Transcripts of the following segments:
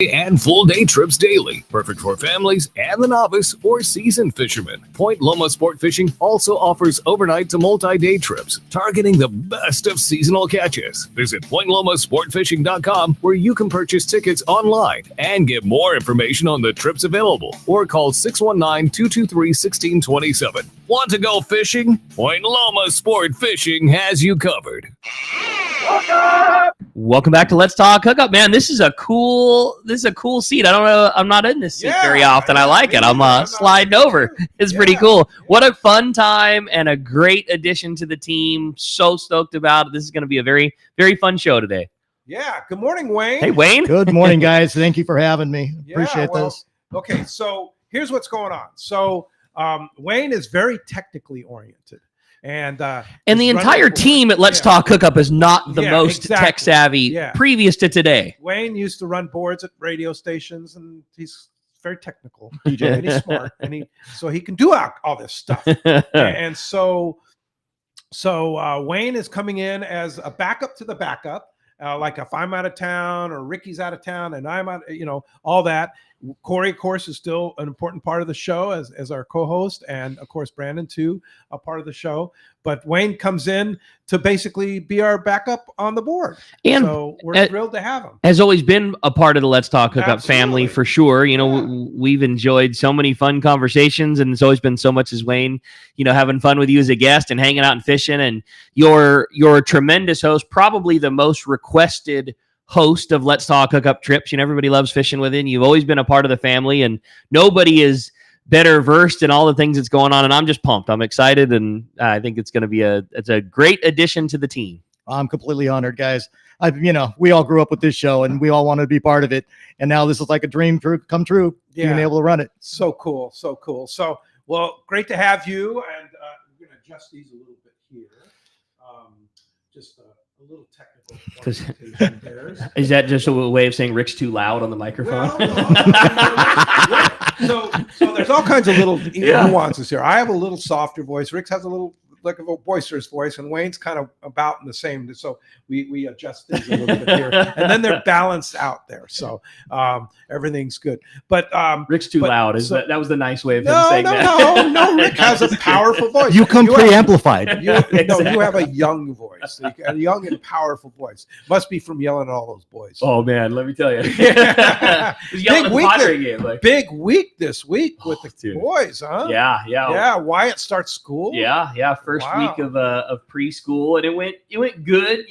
and full-day trips daily. Perfect for families and the novice or seasoned fishermen. Point Loma Sport Fishing also offers overnight to multi-day trips, targeting the best of seasonal catches. Visit PointLomaSportFishing.com, where you can purchase tickets online and get more information on the trips available, or call 619-223-1627. Want to go fishing? Point Loma Sport Fishing has you covered. Welcome back to Let's Talk Hookup, man. This is a cool seat. I don't know. I'm not in this seat very often. I like it. I'm sliding over. It's pretty cool. What a fun time and a great addition to the team. So stoked about it. This is going to be a very, very fun show today. Yeah. Good morning, Wayne. Hey, Wayne. Good morning, guys. Thank you for having me. Appreciate this. Okay. So here's what's going on. So Wayne is very technically oriented. And the entire team at Let's Talk Hookup is not the most tech savvy previous to today. Wayne used to run boards at radio stations, and he's very technical, DJ, and he's smart, and so he can do all this stuff. And so Wayne is coming in as a backup to the backup. Like if I'm out of town or Ricky's out of town and I'm out, all that. Corey, of course, is still an important part of the show as our co-host, and of course Brandon too, a part of the show. But Wayne comes in to basically be our backup on the board, and so we're thrilled to have him. Has always been a part of the Let's Talk Hookup family for sure. We've enjoyed so many fun conversations, and it's always been so much as Wayne, having fun with you as a guest and hanging out and fishing. And you're a tremendous host, probably the most requested host of Let's Talk Hookup trips. Everybody loves fishing with you, and you've always been a part of the family, and nobody is better versed in all the things that's going on. And I'm just pumped. I'm excited, and I think it's going to be it's a great addition to the team. I'm completely honored, guys. We all grew up with this show, and we all wanted to be part of it. And now this is like a dream come true, being able to run it. So cool. So cool. So, well, great to have you. And we're going to adjust these a little bit here. Just a little technical. Is that just a way of saying Rick's too loud on the microphone? So there's all kinds of little nuances here. I have a little softer voice. Rick's has a little like a boisterous voice, and Wayne's kind of about in the same. So we adjust things a little bit here, and then they're balanced out there. So everything's good. But Rick's too loud. That was the nice way of him saying that. No. Rick has a powerful voice. You come preamplified. You have a young voice, a young and powerful voice. Must be from yelling at all those boys. Oh man, let me tell you. Big week this week with the boys, huh? Yeah. Wyatt starts school. Yeah. First week of preschool, and it went good.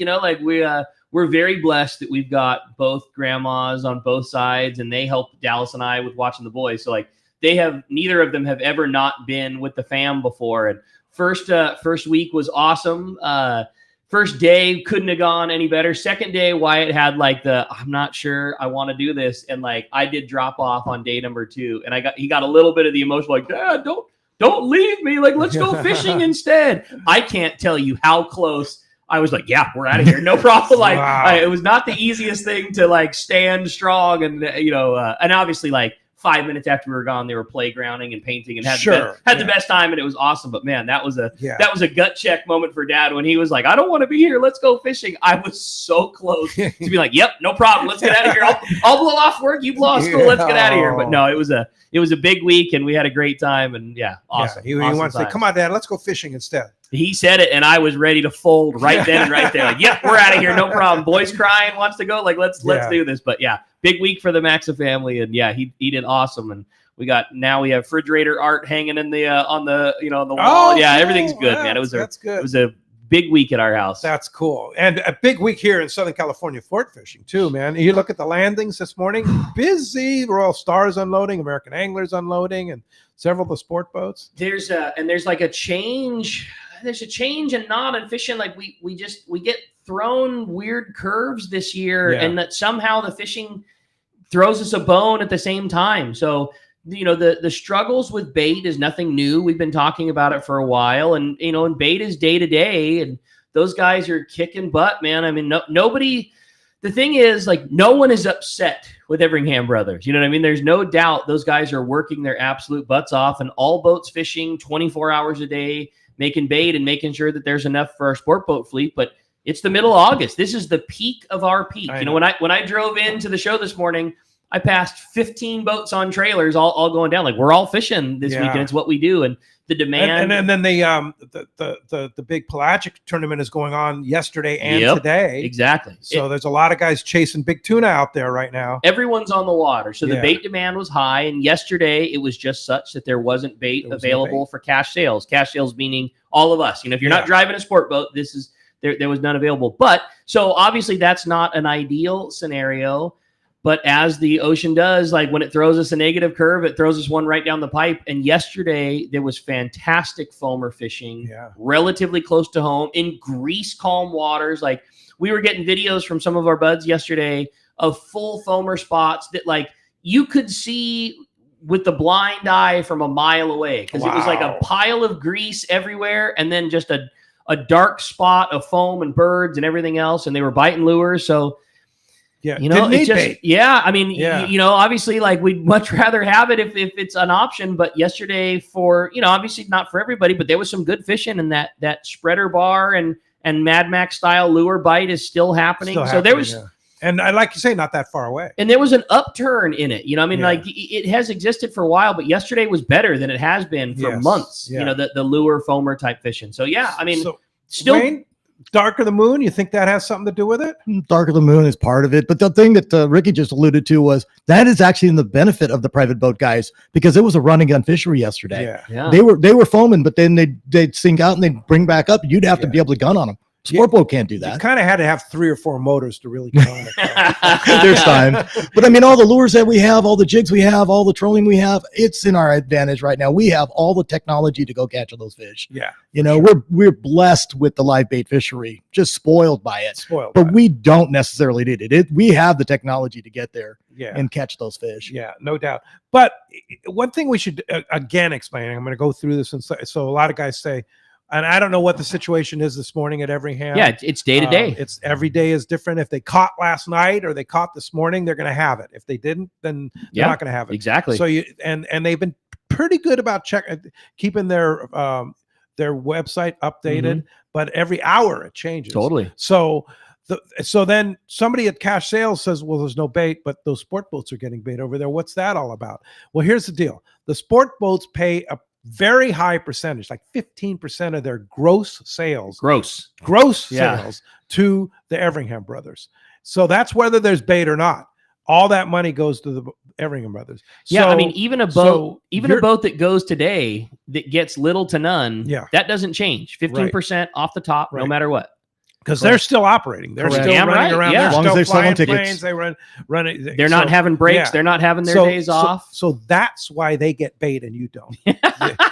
We're very blessed that we've got both grandmas on both sides, and they help Dallas and I with watching the boys. So neither of them have ever not been with the fam before. And first week was awesome. First day couldn't have gone any better. Second day, Wyatt had I'm not sure I want to do this, and I did drop off on day number 2, and he got a little bit of the emotional Dad, don't leave me. Let's go fishing instead. I can't tell you how close I was. We're out of here. No problem. It was not the easiest thing to stand strong. And, and obviously 5 minutes after we were gone, they were playgrounding and painting and had the best time, and it was awesome. But man, that was a gut check moment for Dad when he was like, I don't want to be here. Let's go fishing. I was so close to be like, yep, no problem. Let's get out of here. I'll blow off work. You blow off school. Let's get out of here. But no, it was a big week, and we had a great time, and awesome. He wants to say, come on, Dad, let's go fishing instead. He said it, and I was ready to fold right then and right there. Yep, we're out of here. No problem. Boy's crying, wants to go. Let's do this. But big week for the Maxa family, and he did awesome. And we have refrigerator art hanging in the on the wall. Everything's good, man. It was a big week at our house. That's cool. And a big week here in Southern California sport fishing too, man. You look at the landings this morning, busy. Royal Stars unloading, American Anglers unloading, and several of the sport boats. There's a change. There's a change and not in fishing. We get thrown weird curves this year, and that somehow the fishing throws us a bone at the same time. So, the struggles with bait is nothing new. We've been talking about it for a while, and, and bait is day to day, and those guys are kicking butt, man. I mean, nobody, the thing is no one is upset with Everingham Brothers. You know what I mean? There's no doubt those guys are working their absolute butts off, and all boats fishing 24 hours a day, making bait and making sure that there's enough for our sport boat fleet. But it's the middle of August. This is the peak of our peak. When I drove into the show this morning, I passed 15 boats on trailers all going down. Like, we're all fishing this weekend. It's what we do. And the demand. And then the big pelagic tournament is going on yesterday and today. Exactly. So there's a lot of guys chasing big tuna out there right now. Everyone's on the water. So the bait demand was high. And yesterday it was just such that there wasn't bait available for cash sales. Cash sales meaning all of us. If you're not driving a sport boat, this is there was none available. But so obviously that's not an ideal scenario. But as the ocean does, like when it throws us a negative curve, it throws us one right down the pipe. And yesterday there was fantastic foamer fishing, relatively close to home in grease calm waters. Like, we were getting videos from some of our buds yesterday of full foamer spots that like you could see with the blind eye from a mile away, because it was like a pile of grease everywhere, and then just a dark spot of foam and birds and everything else. And they were biting lures. So it's just, I mean, obviously, like, we'd much rather have it if it's an option. But yesterday, for obviously not for everybody, but there was some good fishing, and that spreader bar and Mad Max style lure bite is still happening. So there was, and I like you say, not that far away. And there was an upturn in it. Like, it has existed for a while, but yesterday was better than it has been for months. Yeah. The lure foamer type fishing. So I mean, still. Wayne, Dark of the Moon, you think that has something to do with it? Dark of the Moon is part of it. But the thing that Ricky just alluded to was that is actually in the benefit of the private boat guys, because it was a running gun fishery yesterday. Yeah. They were foaming, but then they'd sink out and they'd bring back up. You'd have to be able to gun on them. Sport boat can't do that. You kind of had to have 3 or 4 motors to really get on it. There's time. But I mean, all the lures that we have, all the jigs we have, all the trolling we have, it's in our advantage right now. We have all the technology to go catch those fish. Yeah. We're blessed with the live bait fishery, just spoiled by it. But we don't necessarily need it. We have the technology to get there and catch those fish. Yeah, no doubt. But one thing we should, again, explain, I'm going to go through this. And so a lot of guys say, and I don't know what the situation is this morning at Everingham. Yeah, it's day to day. It's every day is different. If they caught last night or they caught this morning, they're going to have it. If they didn't, then they're not going to have it. Exactly. So and they've been pretty good about keeping their website updated, but every hour it changes. Totally. So then somebody at Cash Sales says, well, there's no bait, but those sport boats are getting bait over there. What's that all about? Well, here's the deal. The sport boats pay a very high percentage, like 15% of their gross sales sales to the Everingham brothers. So that's whether there's bait or not. All that money goes to the Everingham brothers. I mean, even a boat that goes today that gets little to none, that doesn't change. 15% off the top, no matter what. Because they're still operating. They're still running around. Yeah. They're as long as they're selling tickets. Planes, they running. They're not having breaks. They're not having their days off. So that's why they get bait and you don't.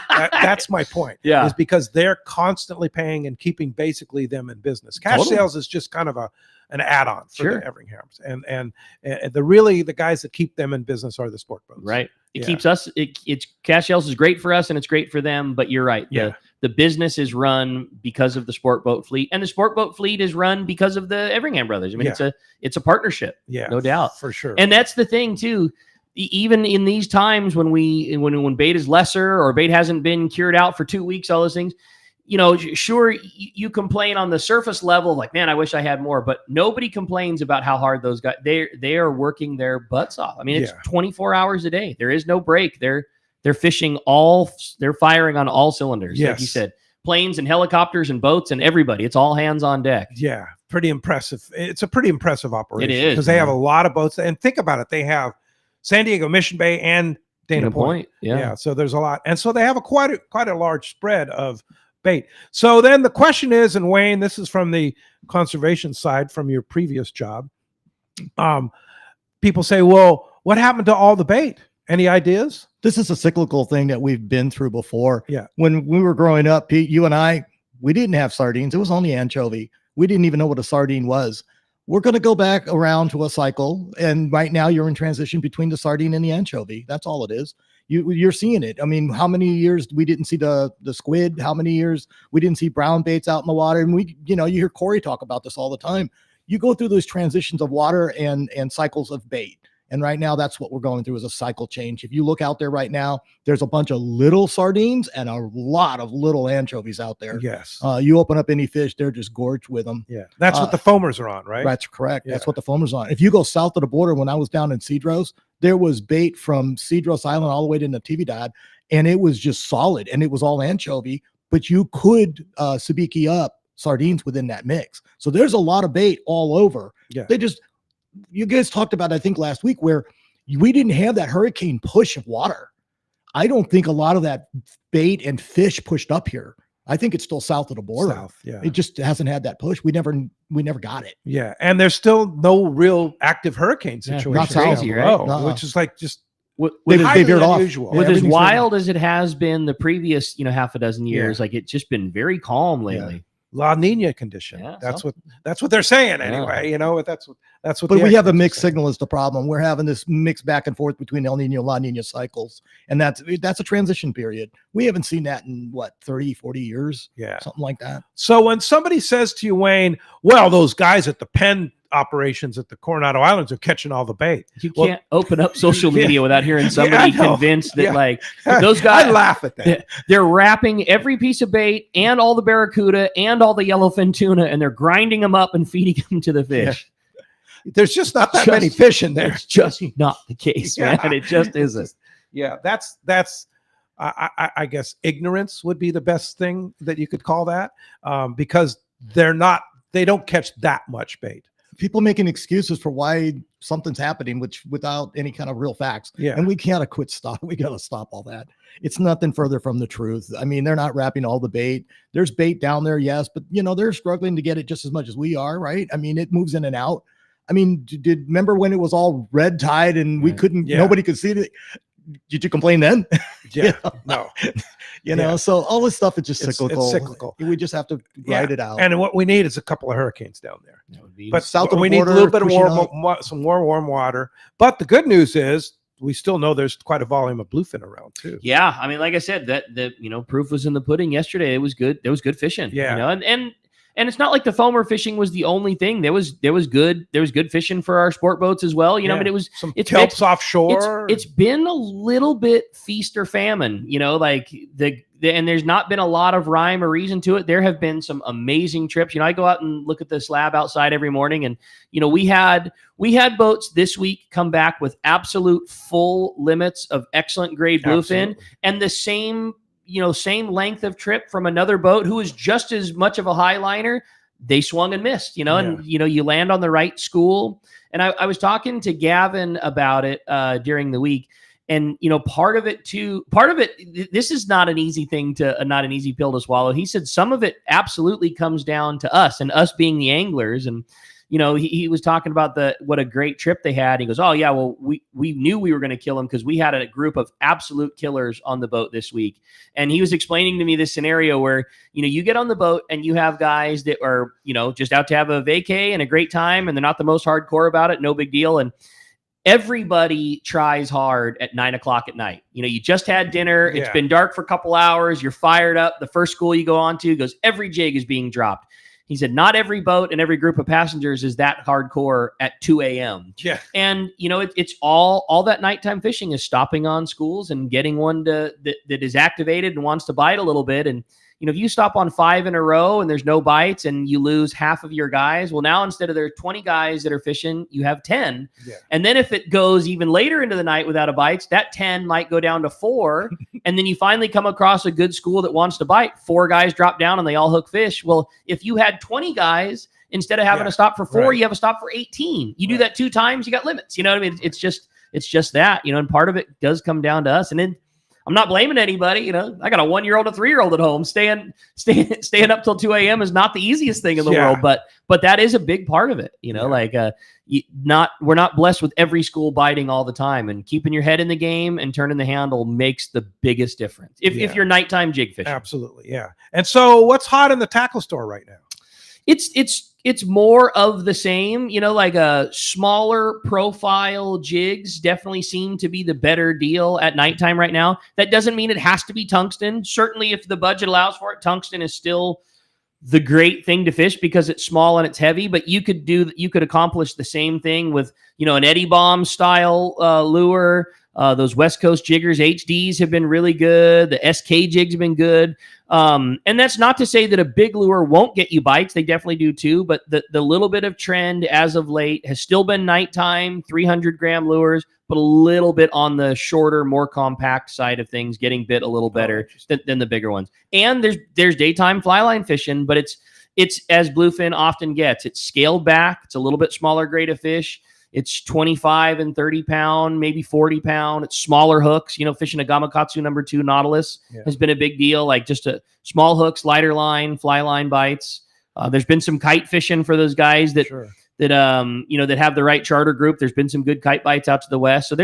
That's my point. Yeah. Is because they're constantly paying and keeping basically them in business. Cash sales is just kind of an add-on for the Everinghams. And the guys that keep them in business are the sport boats. Right. It keeps us, it's cash sales is great for us and it's great for them, but you're right. The business is run because of the sport boat fleet, and the sport boat fleet is run because of the Everingham brothers. I mean, it's a partnership. Yeah, no doubt. For sure. And that's the thing too. Even in these times when bait is lesser or bait hasn't been cured out for 2 weeks, all those things, sure, you complain on the surface level, like, man, I wish I had more, but nobody complains about how hard those guys, they are working their butts off. I mean, it's 24 hours a day. There is no break. They're fishing they're firing on all cylinders. Like you said, planes and helicopters and boats and everybody, it's all hands on deck. Yeah. Pretty impressive. It's a pretty impressive operation. It is. Because they have a lot of boats. And think about it. They have San Diego Mission Bay and Dana Point. Yeah. So there's a lot. And so they have quite a large spread of bait. So then the question is, and Wayne, this is from the conservation side from your previous job. People say, well, what happened to all the bait? Any ideas? This is a cyclical thing that we've been through before. Yeah. When we were growing up, Pete, you and I, we didn't have sardines. It was only anchovy. We didn't even know what a sardine was. We're going to go back around to a cycle. And right now you're in transition between the sardine and the anchovy. That's all it is. You're seeing it. I mean, how many years we didn't see the squid? How many years we didn't see brown baits out in the water? And you hear Corey talk about this all the time. You go through those transitions of water and cycles of bait. And right now, that's what we're going through is a cycle change. If you look out there right now, there's a bunch of little sardines and a lot of little anchovies out there. Yes. You open up any fish, they're just gorged with them. Yeah. That's what the foamers are on, right? That's correct. Yeah. That's what the foamers are on. If you go south of the border, when I was down in Cedros, There was bait from Cedros Island all the way to Natividad, and it was just solid, and it was all anchovy, but you could sabiki up sardines within that mix. So there's a lot of bait all over. Yeah. You guys talked about, I think last week, where we didn't have that hurricane push of water. I don't think a lot of that bait and fish pushed up here. I think it's still south of the border. South, yeah. It just hasn't had that push. We never got it. Yeah, and there's still no real active hurricane situation. not crazy, right? below, Uh-uh. which is like just They highly veered off. unusual. Yeah, With as everything's wild as it has been the previous, half a dozen years, Yeah. like it's just been very calm lately. La Nina condition. Yeah, that's what they're saying anyway. That's what. But we have a experts mixed are saying. signal is the problem. We're having this mix back and forth between El Nino, La Nina cycles. And that's a transition period. We haven't seen that in 30, 40 years. Yeah. Something like that. So when somebody says to you, Wayne, well, those guys at the Penn operations at the Coronado Islands are catching all the bait. You can't open up social media without hearing somebody I know. convinced that Yeah. those guys I laugh at that. they're wrapping every piece of bait and all the barracuda and all the yellowfin tuna, and they're grinding them up and feeding them to the fish. There's just not that many fish in there. It's just not the case, Yeah. man. It just isn't. Yeah, that's I guess ignorance would be the best thing that you could call that, because they don't catch that much bait. People making excuses for why something's happening, which without any kind of real facts. Yeah. And we gotta we gotta stop all that. It's nothing further from the truth. I mean, they're not wrapping all the bait. There's bait down there, yes, but they're struggling to get it just as much as we are, right? I mean, it moves in and out. I mean, remember when it was all red tide and we couldn't, nobody could see it? Did you complain then? Yeah, no. So all this stuff is just cyclical. It's cyclical. We just have to ride it out. And what we need is a couple of hurricanes down there. But south of we the need a border, little bit of pushing some more warm water. But the good news is we still know there's quite a volume of bluefin around too. Yeah, I mean, like I said, that the proof was in the pudding yesterday. It was good. There was good fishing. Yeah. And it's not like the foamer fishing was the only thing. There was good fishing for our sport boats as well. I mean, some it's kelps mixed. offshore. It's been a little bit feast or famine, and there's not been a lot of rhyme or reason to it. There have been some amazing trips. I go out and look at the slab outside every morning, and we had boats this week come back with absolute full limits of excellent grade bluefin, Absolutely. and the same length of trip from another boat who is just as much of a high liner. They swung and missed, and you land on the right school. And I was talking to Gavin about it during the week. And, part of it, this is not an easy not an easy pill to swallow. He said some of it absolutely comes down to us and us being the anglers. And, he was talking about what a great trip they had. He goes, oh yeah, well, we knew we were going to kill them because we had a group of absolute killers on the boat this week. And he was explaining to me this scenario where, you get on the boat and you have guys that are, just out to have a vacay and a great time. And they're not the most hardcore about it. No big deal. And everybody tries hard at 9:00 at night. You just had dinner. It's been dark for a couple hours. You're fired up. The first school you go on to goes, every jig is being dropped. He said, not every boat and every group of passengers is that hardcore at 2 a.m. Yeah. And, it's all that nighttime fishing is stopping on schools and getting one that is activated and wants to bite a little bit. And, if you stop on 5 in a row and there's no bites and you lose half of your guys, well, now instead of there 20 guys that are fishing, you have 10. Yeah. And then if it goes even later into the night without a bites, that 10 might go down to 4. And then you finally come across a good school that wants to bite. 4 guys drop down and they all hook fish. Well, if you had 20 guys, instead of having to stop for 4, you have a stop for 18. You do that 2 times, you got limits. You know what I mean? It's just that, and part of it does come down to us. And then I'm not blaming anybody. I got a 1-year-old, a 3-year-old at home. Staying up till 2 a.m. is not the easiest thing in the world, but that is a big part of it. We're not blessed with every school biting all the time, and keeping your head in the game and turning the handle makes the biggest difference. If you're nighttime jig fishing. Absolutely. Yeah. And so what's hot in the tackle store right now? It's more of the same, like a smaller profile jigs definitely seem to be the better deal at nighttime right now. That doesn't mean it has to be tungsten. Certainly if the budget allows for it, tungsten is still the great thing to fish because it's small and it's heavy, but you could accomplish the same thing with, an Eddie Bomb style lure, Those West Coast jiggers, HDs have been really good. The SK jigs have been good. And that's not to say that a big lure won't get you bites. They definitely do too. But the little bit of trend as of late has still been nighttime, 300-gram lures, but a little bit on the shorter, more compact side of things, getting bit a little better than the bigger ones. And there's daytime fly line fishing, but it's as Bluefin often gets. It's scaled back. It's a little bit smaller grade of fish. It's 25 and 30 pound, maybe 40 pound. It's smaller hooks. Fishing a Gamakatsu #2 Nautilus has been a big deal. Like just a small hooks, lighter line, fly line bites. There's been some kite fishing for those guys that have the right charter group. There's been some good kite bites out to the west. So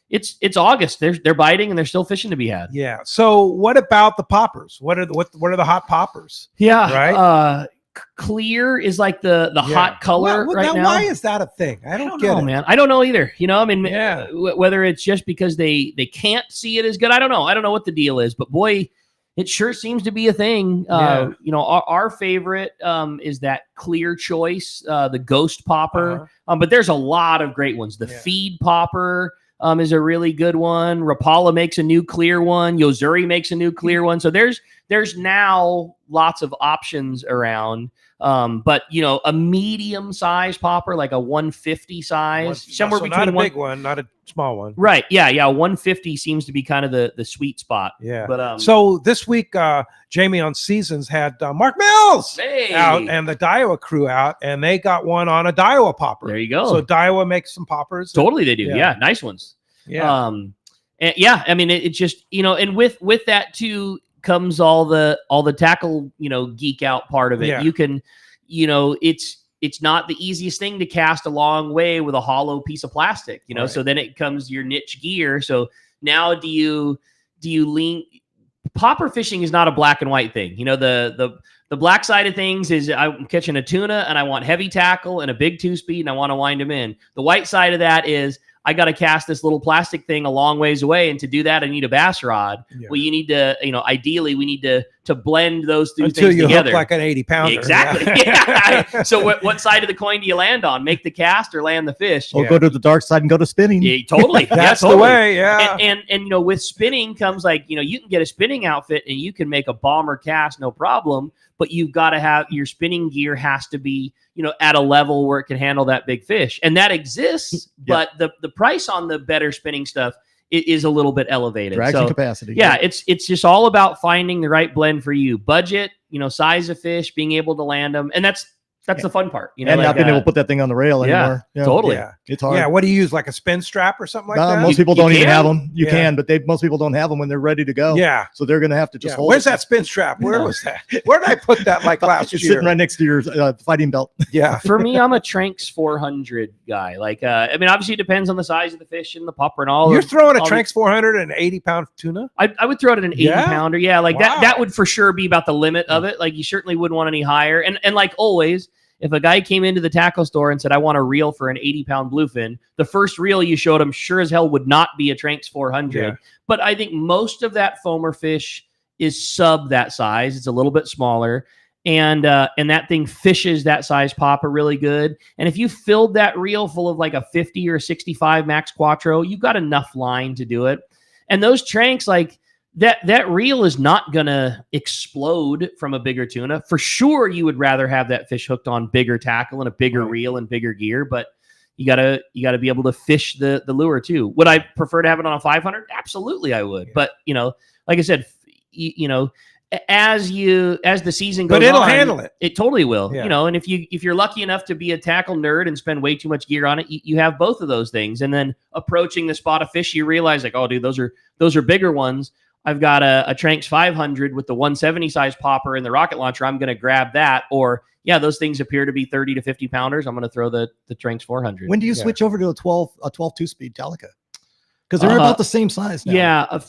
it's August. They're biting and there's still fishing to be had. Yeah. So what about the poppers? What are the hot poppers? Yeah. Right. Clear is like the hot color right now. Why is that a thing? I don't get know, it, man. I don't know either. Whether it's just because they can't see it as good. I don't know. I don't know what the deal is, but boy, it sure seems to be a thing. Our favorite is that clear choice, the ghost popper. But there's a lot of great ones. The feed popper is a really good one. Rapala makes a new clear one. Yozuri makes a new clear one. So there's now lots of options around. But a medium size popper, like a 150 size, somewhere between not a big one, not a small one. Right. Yeah. 150 seems to be kind of the sweet spot. Yeah. But so this week, Jamie on Seasons had Mark Mills out and the Daiwa crew out, and they got one on a Daiwa popper. There you go. So Daiwa makes some poppers. Totally, they do. Yeah, nice ones. Yeah. And it just and with that too comes all the tackle geek out part of it. Yeah. You can it's not the easiest thing to cast a long way with a hollow piece of plastic, Right. So then it comes your niche gear. So now do you lean? Popper fishing is not a black and white thing. The black side of things is I'm catching a tuna and I want heavy tackle and a big 2-speed and I want to wind them in. The white side of that is I got to cast this little plastic thing a long ways away. And to do that, I need a bass rod. Yeah. Well, you need to, ideally we need to blend those two Until things you together. hook like an 80 pounder. Exactly. Yeah. So what side of the coin do you land on? Make the cast or land the fish? Or go to the dark side and go to spinning. Yeah, totally. That's totally. the way. Yeah. And with spinning comes like, you can get a spinning outfit and you can make a bomber cast, no problem. But you've got to have your spinning gear has to be, at a level where it can handle that big fish. And that exists, but the price on the better spinning stuff is a little bit elevated. Traction capacity. Yeah, it's just all about finding the right blend for you. Budget, size of fish, being able to land them. And that's the fun part. And not being able to put that thing on the rail anymore. Totally. Yeah. It's hard. Yeah. What do you use? Like a spin strap or something like that? Most people don't even can. have them. You can, but most people don't have them when they're ready to go. Yeah. So they're going to have to just hold Where's it. that spin strap? Where was that? Where did I put that like last It's year? sitting right next to your fighting belt. Yeah. For me, I'm a Tranks 400 guy. Like, obviously it depends on the size of the fish and the popper and all. You're throwing a all Tranks 400 and 80-pound tuna? I would throw it at an 80 pounder. Yeah. Like Wow. that would for sure be about the limit of it. Like you certainly wouldn't want any higher. And like always, if a guy came into the tackle store and said, I want a reel for an 80-pound bluefin, the first reel you showed him sure as hell would not be a Tranks 400. Yeah. But I think most of that foamer fish is sub that size. It's a little bit smaller. And that thing fishes that size popper really good. And if you filled that reel full of like a 50 or 65 Max Quattro, you've got enough line to do it. And those Tranks, like, that reel is not going to explode from a bigger tuna. For sure, you would rather have that fish hooked on bigger tackle and a bigger reel and bigger gear, but you gotta be able to fish the lure too. Would I prefer to have it on a 500? Absolutely, I would. But like I said, as the season goes on, but it'll handle it. It totally will. Yeah. And if you're lucky enough to be a tackle nerd and spend way too much gear on it, you have both of those things. And then approaching the spot of fish, you realize like, oh, dude, those are bigger ones. I've got a Tranks 500 with the 170 size popper and the rocket launcher. I'm going to grab that. Or those things appear to be 30 to 50 pounders. I'm going to throw the Tranks 400. When do you switch over to a 12 2-speed Talica? Because they're about the same size now. Yeah.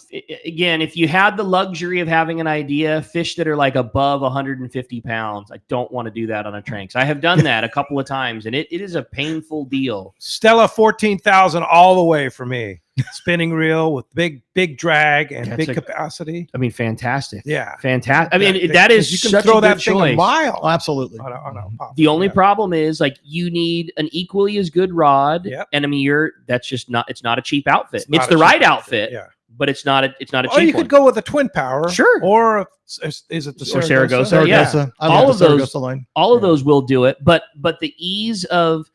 Again, if you had the luxury of having an idea, fish that are like above 150 pounds, I don't want to do that on a Tranks. I have done that a couple of times, and it is a painful deal. Stella 14,000 all the way for me. spinning reel with big drag and That's big a- capacity. I mean, fantastic. Yeah. Fantastic. I mean, Yeah, that is you can such throw a that good thing a choice. mile Oh, absolutely. on a pop. The only Yeah. problem is like you need an equally as good rod. Yep. And I mean, that's just not, it's not a cheap outfit. not It's a the cheap right outfit, Yeah. but it's not a cheap Or you one. could go with a twin power. Sure. Or is it the Or Saragossa, Saragossa? yeah. Saragossa. I All love of the those- Saragossa line. All of Yeah. those will do it, but the ease of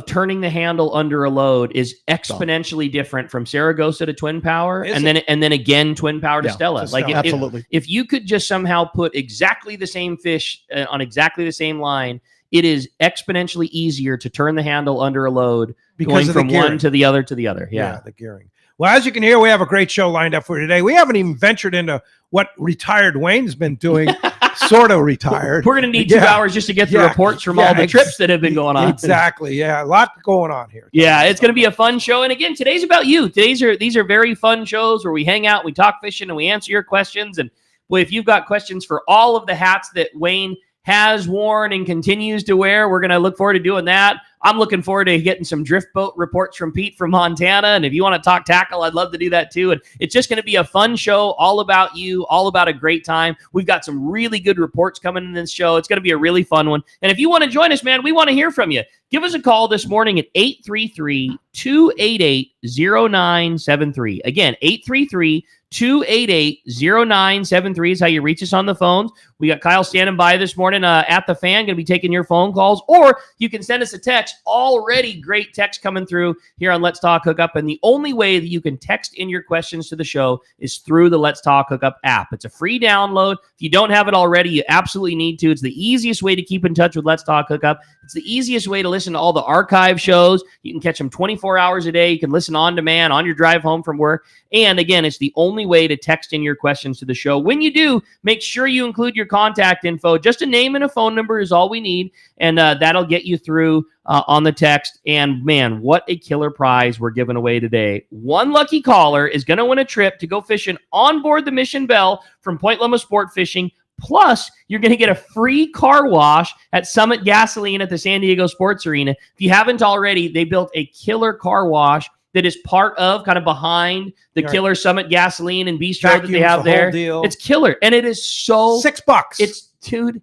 turning the handle under a load is exponentially different from Saragossa to twin power, Is and then again twin power to Yeah, Stella. to Like Stella. Absolutely. if you could just somehow put exactly the same fish on exactly the same line, it is exponentially easier to turn the handle under a load Because going of the from gearing. one to the other to the other. Yeah. The gearing. Well, as you can hear, we have a great show lined up for today. We haven't even ventured into what retired Wayne's been doing, sort of retired. We're going to need 2 Yeah. hours just to get the Yeah. reports from Yeah. all the trips that have been going on. Exactly. Yeah. A lot going on here. Yeah, it's going to be a fun show. And again, today's about you. These are very fun shows where we hang out, we talk fishing, and we answer your questions. And boy, if you've got questions for all of the hats that Wayne has worn and continues to wear, we're going to look forward to doing that. I'm looking forward to getting some drift boat reports from Pete from Montana. And if you want to talk tackle, I'd love to do that too. And it's just going to be a fun show, all about you, all about a great time. We've got some really good reports coming in this show. It's going to be a really fun one. And if you want to join us, man, we want to hear from you. Give us a call this morning at 833-288-0973. Again, 833-288-0973 is how you reach us on the phones. We got Kyle standing by this morning at the fan, going to be taking your phone calls, or you can send us a text. Already great text coming through here on Let's Talk Hookup. And the only way that you can text in your questions to the show is through the Let's Talk Hookup app. It's a free download. If you don't have it already, you absolutely need to. It's the easiest way to keep in touch with Let's Talk Hookup. It's the easiest way to listen to all the archive shows. You can catch them 24 hours a day. You can listen on demand on your drive home from work. And again, it's the only way to text in your questions to the show. When you do, make sure you include your contact info. Just a name and a phone number is all we need. And that'll get you through on the text. And man, what a killer prize we're giving away today. One lucky caller is going to win a trip to go fishing on board the Mission Belle from Point Loma Sport Fishing. Plus, you're going to get a free car wash at Summit Gasoline at the San Diego Sports Arena. If you haven't already, they built a killer car wash that is part of, kind of behind the Right. killer Summit Gasoline and Bistro that they Vacuums, have the whole there. deal. It's killer. And it is so, $6. dude,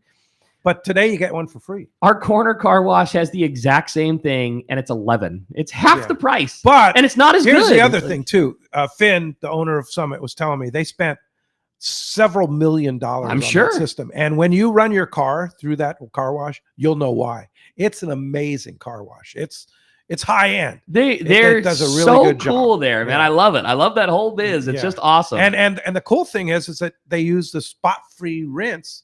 But today you get one for free. our corner car wash has the exact same thing and it's $11. It's half Yeah. the price. But And it's not as here's good. the other thing too. Finn, the owner of Summit, was telling me they spent several $1 million I'm on sure. that system. And when you run your car through that car wash, you'll know why. It's an amazing car wash. It's high end. They're it does a really so good job. cool there, man. Yeah. I love it. I love that whole biz. It's Yeah. just awesome. And the cool thing is that they use the spot-free rinse.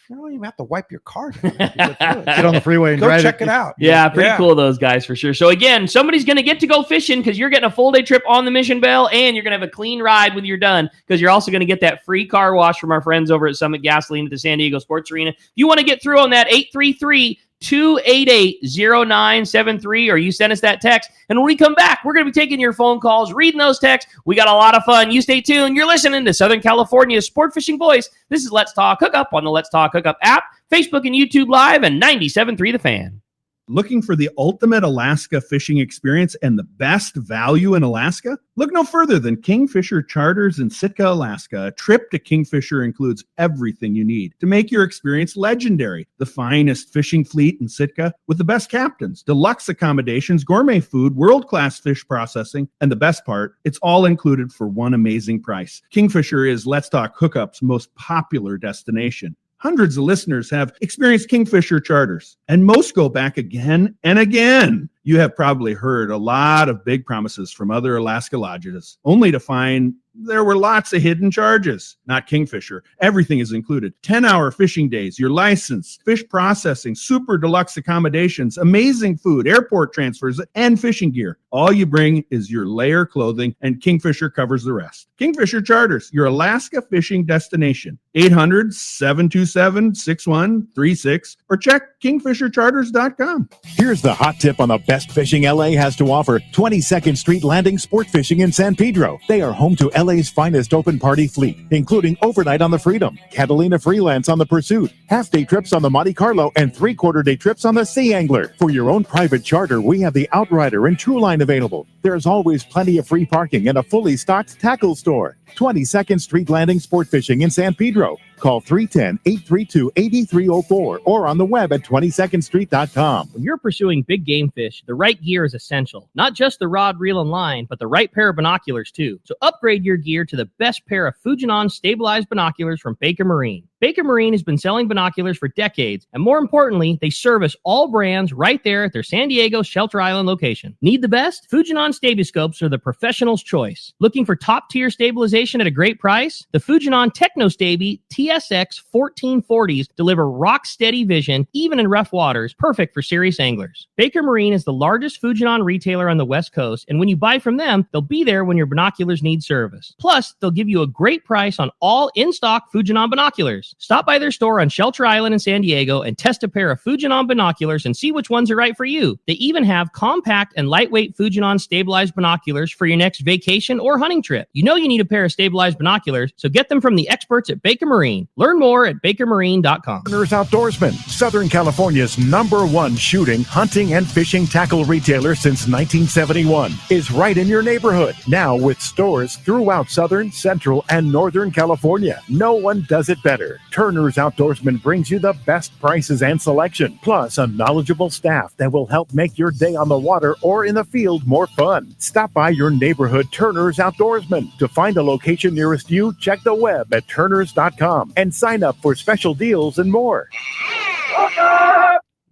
You don't even have to wipe your car down. if you go through it. Get on the freeway and Go drive check it out. yeah, pretty cool, those guys, for sure. So again, somebody's going to get to go fishing because you're getting a full day trip on the Mission Belle, and you're going to have a clean ride when you're done because you're also going to get that free car wash from our friends over at Summit Gasoline at the San Diego Sports Arena. If you want to get through on that, 833-288-0973, or you send us that text. And when we come back, we're going to be taking your phone calls, reading those texts. We got a lot of fun. You stay tuned. You're listening to Southern California's sport fishing voice. This is Let's Talk Hookup on the Let's Talk Hookup app, Facebook and YouTube Live, and 97.3 The Fan. Looking for the ultimate Alaska fishing experience and the best value in Alaska? Look no further than Kingfisher Charters in Sitka, Alaska. A trip to Kingfisher includes everything you need to make your experience legendary. The finest fishing fleet in Sitka with the best captains, deluxe accommodations, gourmet food, world-class fish processing, and the best part, it's all included for one amazing price. Kingfisher is Let's Talk Hookup's most popular destination. Hundreds of listeners have experienced Kingfisher Charters, and most go back again and again. You have probably heard a lot of big promises from other Alaska lodges, only to find there were lots of hidden charges. Not Kingfisher. Everything is included. 10-hour fishing days, your license, fish processing, super deluxe accommodations, amazing food, airport transfers, and fishing gear. All you bring is your layer clothing, and Kingfisher covers the rest. Kingfisher Charters, your Alaska fishing destination. 800-727-6136, or check kingfishercharters.com. Here's the hot tip on the best best fishing LA has to offer, 22nd Street Landing Sport Fishing in San Pedro. They are home to LA's finest open party fleet, including overnight on the Freedom, Catalina Freelance on the Pursuit, half-day trips on the Monte Carlo, and three-quarter-day trips on the Sea Angler. For your own private charter, we have the Outrider and True Line available. There's always plenty of free parking and a fully stocked tackle store. 22nd Street Landing Sport Fishing in San Pedro. Call 310-832-8304 or on the web at 22ndstreet.com. When you're pursuing big game fish, the right gear is essential. Not just the rod, reel, and line, but the right pair of binoculars too. So upgrade your gear to the best pair of Fujinon stabilized binoculars from Baker Marine. Baker Marine has been selling binoculars for decades, and more importantly, they service all brands right there at their San Diego Shelter Island location. Need the best? Fujinon Stabiscopes are the professional's choice. Looking for top-tier stabilization at a great price? The Fujinon Technostabi TSX 1440s deliver rock-steady vision, even in rough waters, perfect for serious anglers. Baker Marine is the largest Fujinon retailer on the West Coast, and when you buy from them, they'll be there when your binoculars need service. Plus, they'll give you a great price on all in-stock Fujinon binoculars. Stop by their store on Shelter Island in San Diego and test a pair of Fujinon binoculars and see which ones are right for you. They even have compact and lightweight Fujinon stabilized binoculars for your next vacation or hunting trip. You know you need a pair of stabilized binoculars, so get them from the experts at Baker Marine. Learn more at bakermarine.com. Turner's Outdoorsman, Southern California's #1 shooting, hunting, and fishing tackle retailer since 1971, is right in your neighborhood. Now with stores throughout Southern, Central, and Northern California. No one does it better. Turner's Outdoorsman brings you the best prices and selection, plus a knowledgeable staff that will help make your day on the water or in the field more fun. Stop by your neighborhood Turner's Outdoorsman. To find a location nearest you, check the web at turners.com and sign up for special deals and more.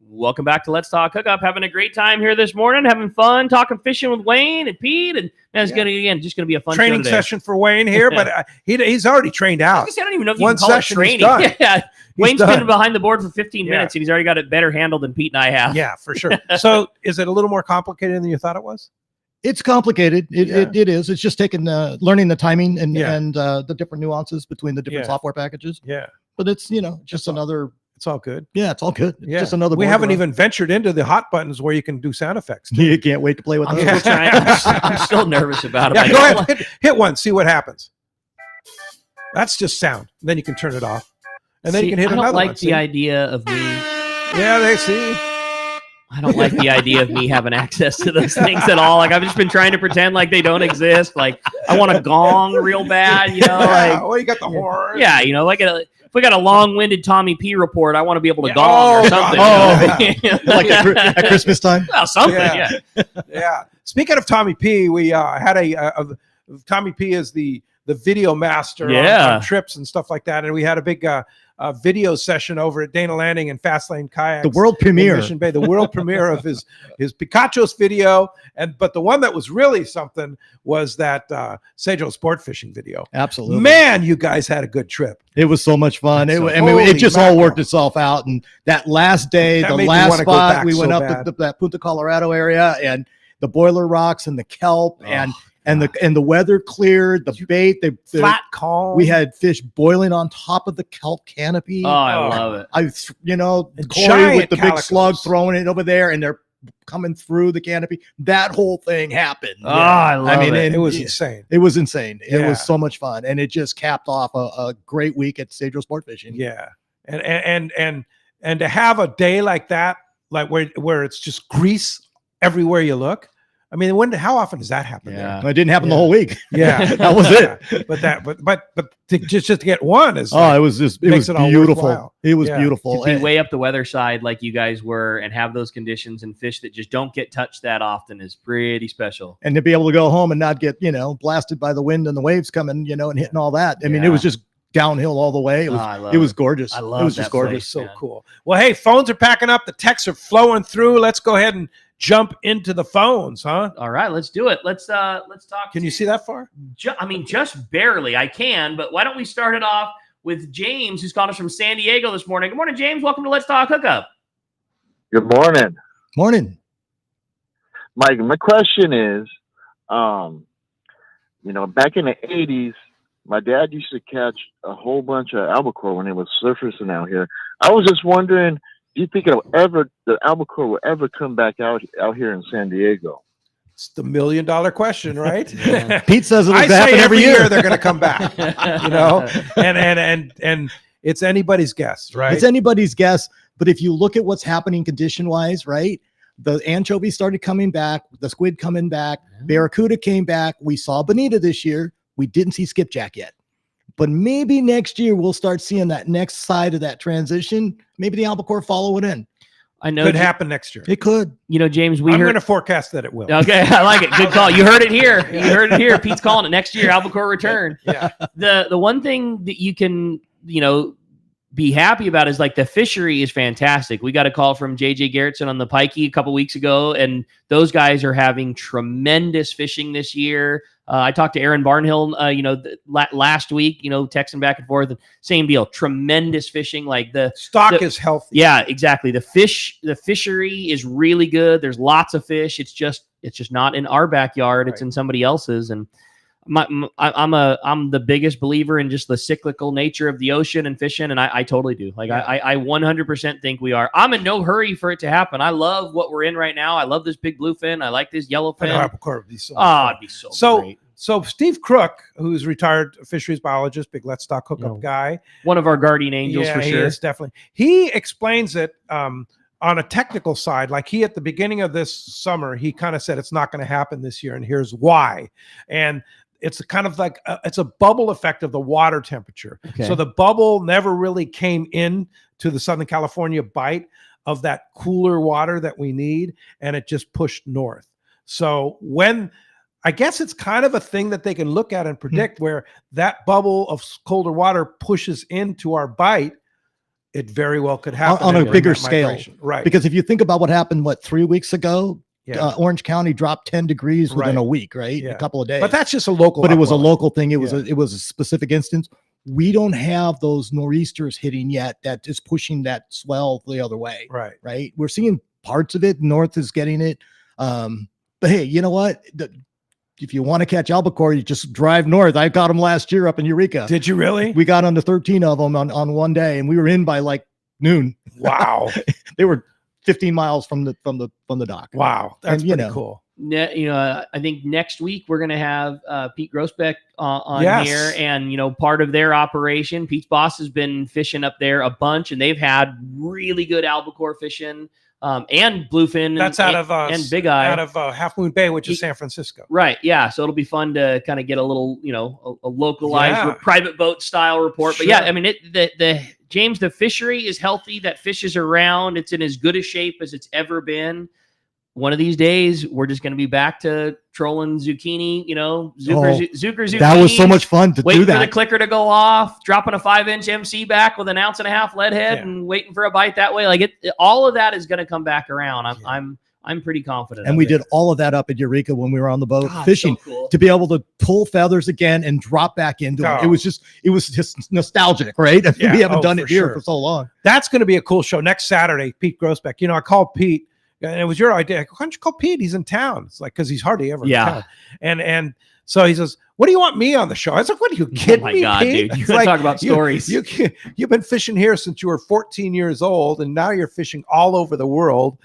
Welcome back to Let's Talk Hookup. Having a great time here this morning, having fun, talking fishing with Wayne and Pete, and it's gonna be a fun training show today. session for Wayne here, but he's already trained out. I don't even know if you One can call it session, he's training. done. Yeah, Wayne's done. been behind the board for 15 minutes, and he's already got it better handled than Pete and I have. Yeah, for sure. So is it a little more complicated than you thought it was? It's complicated. It is. It's just taking learning the timing and Yeah. and the different nuances between the different Yeah. software packages. Yeah, But it's just another. it's all good. Yeah, it's all good. It's Yeah, just another. We board haven't run. even ventured into the hot buttons where you can do sound effects. You can't wait to play with I'm those. still trying. I'm still nervous about it. Yeah, I go don't ahead, hit one, see what happens. That's just sound. Then you can turn it off, and then you can hit I another don't like one. the see? idea of me. Yeah, they see. I don't like the idea of me having access to those things at all. Like I've just been trying to pretend like they don't exist. Like I want a gong real bad, like well, you got the horn. yeah, like if we got a long-winded Tommy P report, I want to be able to Yeah. gong or Oh, something. God. Like at Christmas time. Well, something, Yeah. Yeah. Speaking of Tommy P, we had Tommy P is the video master on trips and stuff like that, and we had a big video session over at Dana Landing and Fastlane Kayaks. The world in premiere. Mission Bay, the world premiere of his Picachos video, but the one that was really something was that Cedros sport fishing video. Absolutely. Man, you guys had a good trip. It was so much fun. It Holy just all mackerel. worked itself out. And that last day, That the made me last wanna go spot, back we went so up bad. to that Punta Colorado area, and the boiler rocks and the kelp and the weather cleared, the bait, the Flat calm. we had fish boiling on top of the kelp canopy. Oh, I love it. And Corey giant with the big calicos. slug throwing it over there, and they're coming through the canopy. That whole thing happened. Oh, I love it. it was and insane. It was insane. It Yeah. was so much fun, and it just capped off a great week at Cedros Sport Fishing. Yeah, and to have a day like that, like where it's just grease everywhere you look. I mean, how often does that happen? Yeah. It didn't happen the whole week. Yeah, That was it. But just to get one is Oh, it was makes it all beautiful. worthwhile. It was Yeah. beautiful. To be And- way up the weather side like you guys were and have those conditions and fish that just don't get touched that often is pretty special. and to be able to go home and not get blasted by the wind and the waves coming and hitting all that. I mean, it was just downhill all the way. It was I love it was gorgeous. I love it was that just gorgeous. place. so Yeah. cool. Well, hey, phones are packing up. The texts are flowing through. Let's go ahead and jump into the phones, huh? All right, let's do it. Let's talk. Can you see that far? Just barely. I can, but why don't we start it off with James, who's called us from San Diego this morning. Good morning, James. Welcome to Let's Talk Hookup. Good morning. Morning. Mike, my question is, back in the 80s, my dad used to catch a whole bunch of albacore when it was surfacing out here. I was just wondering do you think the albacore will ever come back out here in San Diego? It's the $1 million question, right? Pete says it'll I happen say every year. they're going to come back, and it's anybody's guess, right? It's anybody's guess. But if you look at what's happening condition wise, right? The anchovy started coming back, the squid coming back, barracuda came back. We saw bonita this year. We didn't see skipjack yet. But maybe next year we'll start seeing that next side of that transition. Maybe the albacore follow it in. I know Could happen next year. It could. James, I'm going to forecast that it will. Okay, I like it. Good call. You heard it here. Pete's calling it next year. Albacore return. Yeah. The one thing that you can be happy about is like the fishery is fantastic. We got a call from JJ Garrettson on the Pikey a couple weeks ago, and those guys are having tremendous fishing this year. I talked to Aaron Barnhill, last week, texting back and forth. Same deal. Tremendous fishing. Like the stock is healthy. Yeah, exactly. The fishery is really good. There's lots of fish. It's just not in our backyard. Right. It's in somebody else's. And I'm the biggest believer in just the cyclical nature of the ocean and fishing, and I totally do. Like I 100% think we are. I'm in no hurry for it to happen. I love what we're in right now. I love this big bluefin. I like this yellowfin. It'd be it'd be so great. So Steve Crook, who's retired fisheries biologist, big Let's Stock Hookup guy, one of our guardian angels for sure. He is definitely. He explains it on a technical side. Like at the beginning of this summer, he kind of said it's not going to happen this year, and here's why. And it's kind of like it's a bubble effect of the water temperature. Okay. So the bubble never really came in to the Southern California bite of that cooler water that we need, and it just pushed north. So I guess it's kind of a thing that they can look at and predict where that bubble of colder water pushes into our bite. It very well could happen on a bigger scale, migration. Right? Because if you think about what happened, 3 weeks ago. Yeah. Orange County dropped 10 degrees within a week, right? Yeah. A couple of days. But that's just a local. But it was a local thing. It was a specific instance. We don't have those nor'easters hitting yet that is pushing that swell the other way. Right. We're seeing parts of it. North is getting it. But hey, you know what? If you want to catch albacore, you just drive north. I got them last year up in Eureka. Did you really? We got onto 13 of them on one day, and we were in by like noon. Wow. They were 15 miles from the dock. Wow, that's pretty cool. I think next week we're going to have Pete Grossbeck on here, and part of their operation, Pete's boss has been fishing up there a bunch, and they've had really good albacore fishing and bluefin. That's and Big Eye out of Half Moon Bay, which is San Francisco. Right. Yeah. So it'll be fun to kind of get a little, a localized private boat style report. But I mean, James, the fishery is healthy. That fish is around. It's in as good a shape as it's ever been. One of these days, we're just going to be back to trolling zucchini, zucchini. That was so much fun to do that. Waiting for the clicker to go off, dropping a 5-inch MC back with an 1.5 ounce lead head and waiting for a bite that way. Like all of that is going to come back around. I'm pretty confident. And we did all of that up at Eureka when we were on the boat fishing, so cool. To be able to pull feathers again and drop back into it. It was just nostalgic, right? We haven't done it here for so long. That's going to be a cool show next Saturday. Pete Grossbeck. I called Pete. And it was your idea. Why don't you call Pete? He's in town. It's like, because he's hardly ever in town. And so he says, what do you want me on the show? I was like, what are you kidding me, God, Pete? Dude. You're talk about stories. You've been fishing here since you were 14 years old, and now you're fishing all over the world,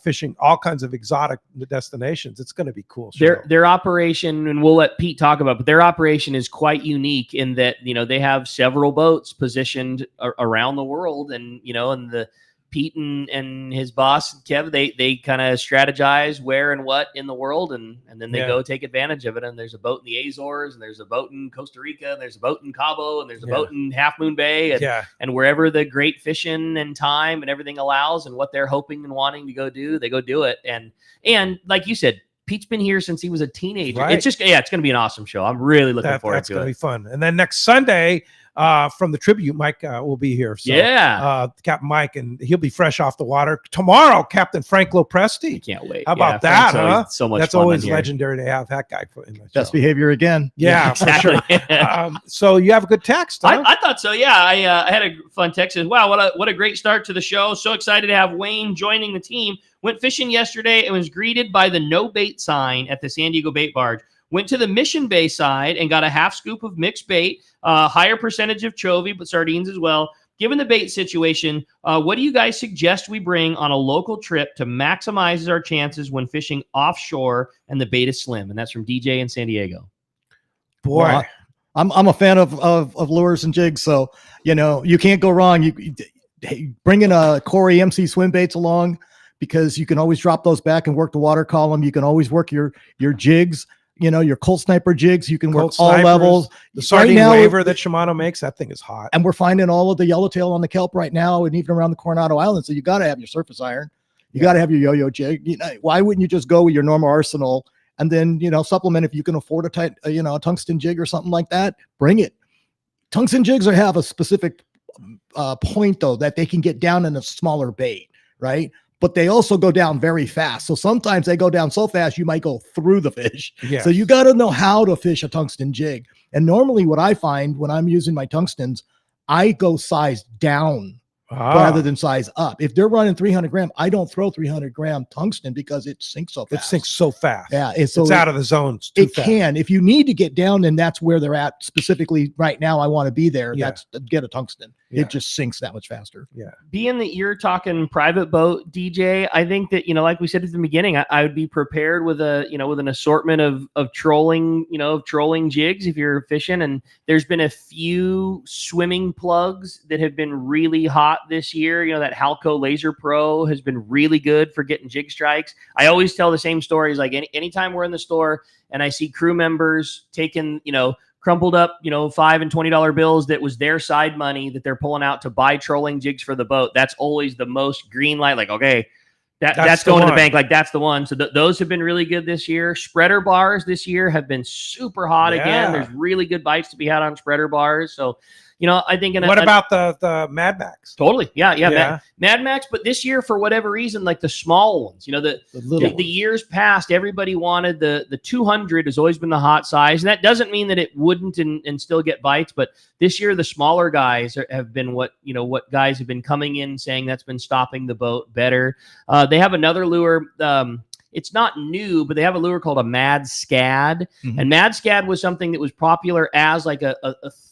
fishing all kinds of exotic destinations. It's going to be cool. Their operation, and we'll let Pete talk about, but their operation is quite unique in that, they have several boats positioned around the world, and, and the Pete and his boss Kev, they kind of strategize where and what in the world, and then they go take advantage of it. And there's a boat in the Azores, and there's a boat in Costa Rica, and there's a boat in Cabo, and there's a boat in Half Moon Bay, and wherever the great fishing and time and everything allows, and what they're hoping and wanting to go do, they go do it. And like you said, Pete's been here since he was a teenager. Right. It's just it's going to be an awesome show. I'm really looking forward to it. That's going to be fun. And then next Sunday, from the tribute, Mike will be here. So, Captain Mike, and he'll be fresh off the water. Tomorrow, Captain Frank Lopresti. Can't wait. How about that, huh? So much That's fun always legendary to have that guy in the show. Best behavior again. Yeah, exactly. For sure. So you have a good text, huh? I thought so, yeah. I had a fun text. Wow, what a great start to the show. So excited to have Wayne joining the team. Went fishing yesterday and was greeted by the no bait sign at the San Diego bait barge. Went to the Mission Bay side and got a half scoop of mixed bait, higher percentage of chovy, but sardines as well. given the bait situation, what do you guys suggest we bring on a local trip to maximize our chances when fishing offshore and the bait is slim? And that's from DJ in San Diego. Boy, Well, I'm a fan of lures and jigs, so you can't go wrong. You bring in a Corey MC swim baits along, because you can always drop those back and work the water column. You can always work your jigs, your Colt Sniper jigs. You can work all levels. The sardine waiver that Shimano makes, that thing is hot. And we're finding all of the yellowtail on the kelp right now, and even around the Coronado Island. So you got to have your surface iron. You got to have your yo-yo jig. Why wouldn't you just go with your normal arsenal and then supplement if you can afford a tungsten jig or something like that? Bring it. Tungsten jigs have a specific point though, that they can get down in a smaller bait, right? But they also go down very fast. So sometimes they go down so fast, you might go through the fish. Yes. So you got to know how to fish a tungsten jig. And normally what I find when I'm using my tungstens, I go size down rather than size up. If they're running 300 gram, I don't throw 300 gram tungsten because it sinks so fast. It sinks so fast. Yeah. It's out of the zones. It can. If you need to get down, then that's where they're at. Specifically right now, I want to be there. Yeah. That's get a tungsten. Yeah. It just sinks that much faster. Yeah. Being that you're talking private boat, DJ, I think that, like we said at the beginning, I would be prepared with with an assortment of trolling, trolling jigs if you're fishing. And there's been a few swimming plugs that have been really hot this year. That Halco Laser Pro has been really good for getting jig strikes. I always tell the same stories. Like anytime we're in the store and I see crew members taking, crumpled up, $5 and $20 bills that was their side money that they're pulling out to buy trolling jigs for the boat. That's always the most green light. Like, okay, that's going to the bank. Like that's the one. So those have been really good this year. Spreader bars this year have been super hot again. There's really good bites to be had on spreader bars. So, I think what about the Mad Max? Totally. Yeah. Mad Max. But this year, for whatever reason, like the small ones, the years past, everybody wanted the 200 has always been the hot size. And that doesn't mean that it wouldn't and still get bites. But this year, the smaller guys have been what guys have been coming in saying that's been stopping the boat better. They have another lure. It's not new, but they have a lure called a Mad Scad. Mm-hmm. And Mad Scad was something that was popular as like a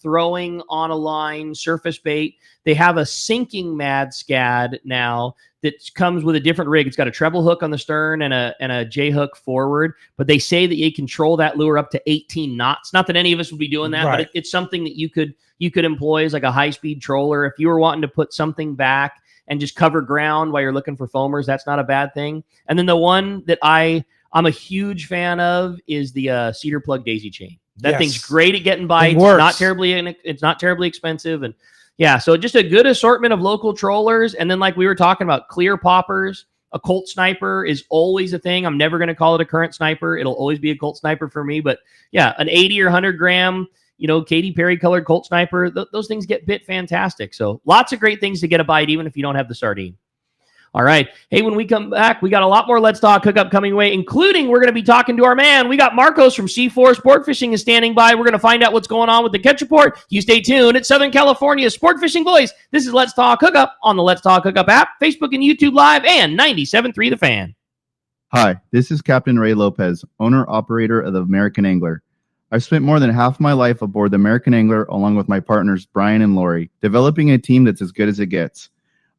throwing on a line surface bait. They have a sinking Mad Scad now that comes with a different rig. It's got a treble hook on the stern and a J hook forward, but they say that you control that lure up to 18 knots. Not that any of us would be doing that, right. But it's something that you could employ as like a high-speed troller. If you were wanting to put something back and just cover ground while you're looking for foamers, that's not a bad thing. And then the one that I'm a huge fan of is the Cedar Plug Daisy Chain. That thing's great at getting bites. It's not terribly expensive. And yeah, so just a good assortment of local trollers. And then like we were talking about, clear poppers. A Colt Sniper is always a thing. I'm never going to call it a current sniper. It'll always be a Colt Sniper for me. But yeah, an 80 or 100 gram Katy Perry colored Colt Sniper, those things get bit fantastic. So lots of great things to get a bite, even if you don't have the sardine. All right. Hey, when we come back, we got a lot more Let's Talk Hookup coming away, including we're going to be talking to our man. We got Marcos from C4 Sport Fishing is standing by. We're going to find out what's going on with the catch report. You stay tuned. It's Southern California's sport fishing voice. This is Let's Talk Hookup on the Let's Talk Hookup app, Facebook and YouTube Live, and 97.3 The Fan. Hi, this is Captain Ray Lopez, owner-operator of the American Angler. I've spent more than half my life aboard the American Angler along with my partners Brian and Lori, developing a team that's as good as it gets.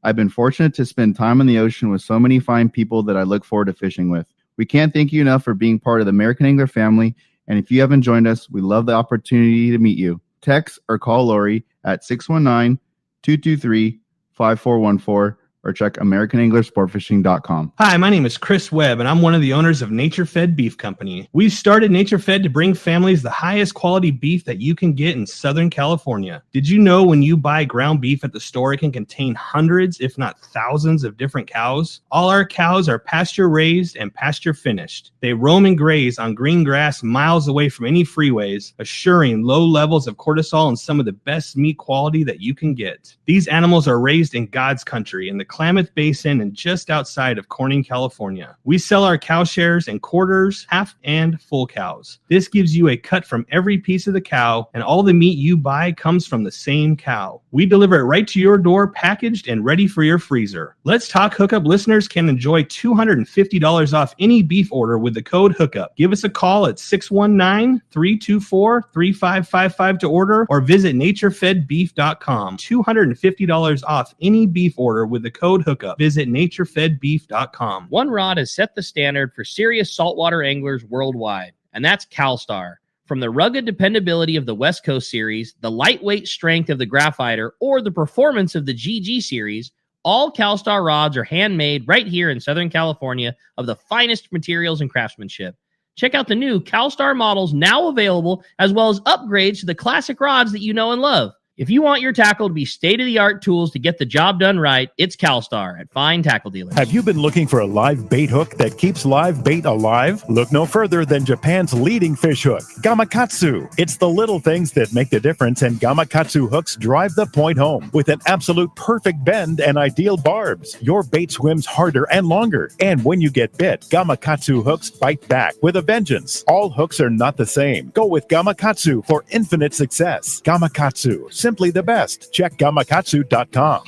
I've been fortunate to spend time on the ocean with so many fine people that I look forward to fishing with. We can't thank you enough for being part of the American Angler family, and if you haven't joined us, we love the opportunity to meet you. Text or call Lori at 619-223-5414 or check AmericanAnglerSportFishing.com. Hi, my name is Chris Webb, and I'm one of the owners of Nature Fed Beef Company. We've started Nature Fed to bring families the highest quality beef that you can get in Southern California. Did you know when you buy ground beef at the store, it can contain hundreds, if not thousands, of different cows? All our cows are pasture raised and pasture finished. They roam and graze on green grass miles away from any freeways, assuring low levels of cortisol and some of the best meat quality that you can get. These animals are raised in God's country, in the Klamath Basin and just outside of Corning, California. We sell our cow shares in quarters, half, and full cows. This gives you a cut from every piece of the cow, and all the meat you buy comes from the same cow. We deliver it right to your door, packaged and ready for your freezer. Let's Talk Hookup listeners can enjoy $250 off any beef order with the code Hookup. Give us a call at 619-324-3555 to order, or visit naturefedbeef.com. $250 off any beef order with the code Hookup. Visit naturefedbeef.com. One rod has set the standard for serious saltwater anglers worldwide, and that's CalStar. From the rugged dependability of the West Coast series, the lightweight strength of the Graphiter, or the performance of the GG series, all CalStar rods are handmade right here in Southern California of the finest materials and craftsmanship. Check out the new CalStar models now available, as well as upgrades to the classic rods that you know and love. If you want your tackle to be state-of-the-art tools to get the job done right, it's CalStar at fine tackle dealers. Have you been looking for a live bait hook that keeps live bait alive? Look no further than Japan's leading fish hook, Gamakatsu. It's the little things that make the difference, and Gamakatsu hooks drive the point home. With an absolute perfect bend and ideal barbs, your bait swims harder and longer. And when you get bit, Gamakatsu hooks bite back with a vengeance. All hooks are not the same. Go with Gamakatsu for infinite success. Gamakatsu, simply the best. Check gamakatsu.com.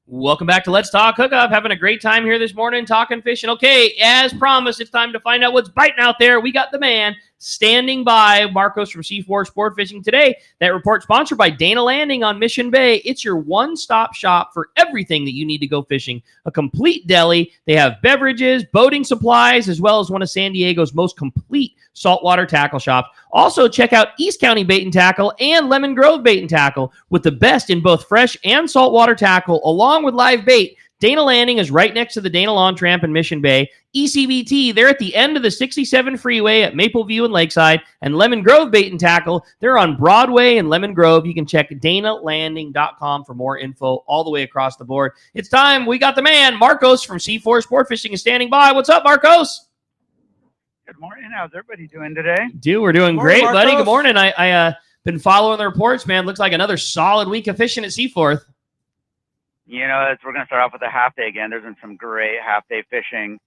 Welcome back to Let's Talk Hookup. Having a great time here this morning talking fishing. Okay, as promised, it's time to find out what's biting out there. We got the man standing by, Marcos from C4 Sport Fishing today. That report sponsored by Dana Landing on Mission Bay. It's your one-stop shop for everything that you need to go fishing. A complete deli. They have beverages, boating supplies, as well as one of San Diego's most complete saltwater tackle shops. Also, check out East County Bait and Tackle and Lemon Grove Bait and Tackle with the best in both fresh and saltwater tackle, along with live bait. Dana Landing is right next to the Dana Lawn Tramp in Mission Bay. ECBT, they're at the end of the 67 freeway at Mapleview and Lakeside. And Lemon Grove Bait and Tackle, they're on Broadway and Lemon Grove. You can check danalanding.com for more info all the way across the board. It's time. We got the man, Marcos from C4 Sport Fishing is standing by. What's up, Marcos? Good morning. How's everybody doing today? Dude, we're doing Good morning, great, buddy. Marcos. Good morning. I been following the reports, man. Looks like another solid week of fishing at Seaforth. You know, we're going to start off with a half day again. There's been some great half day fishing.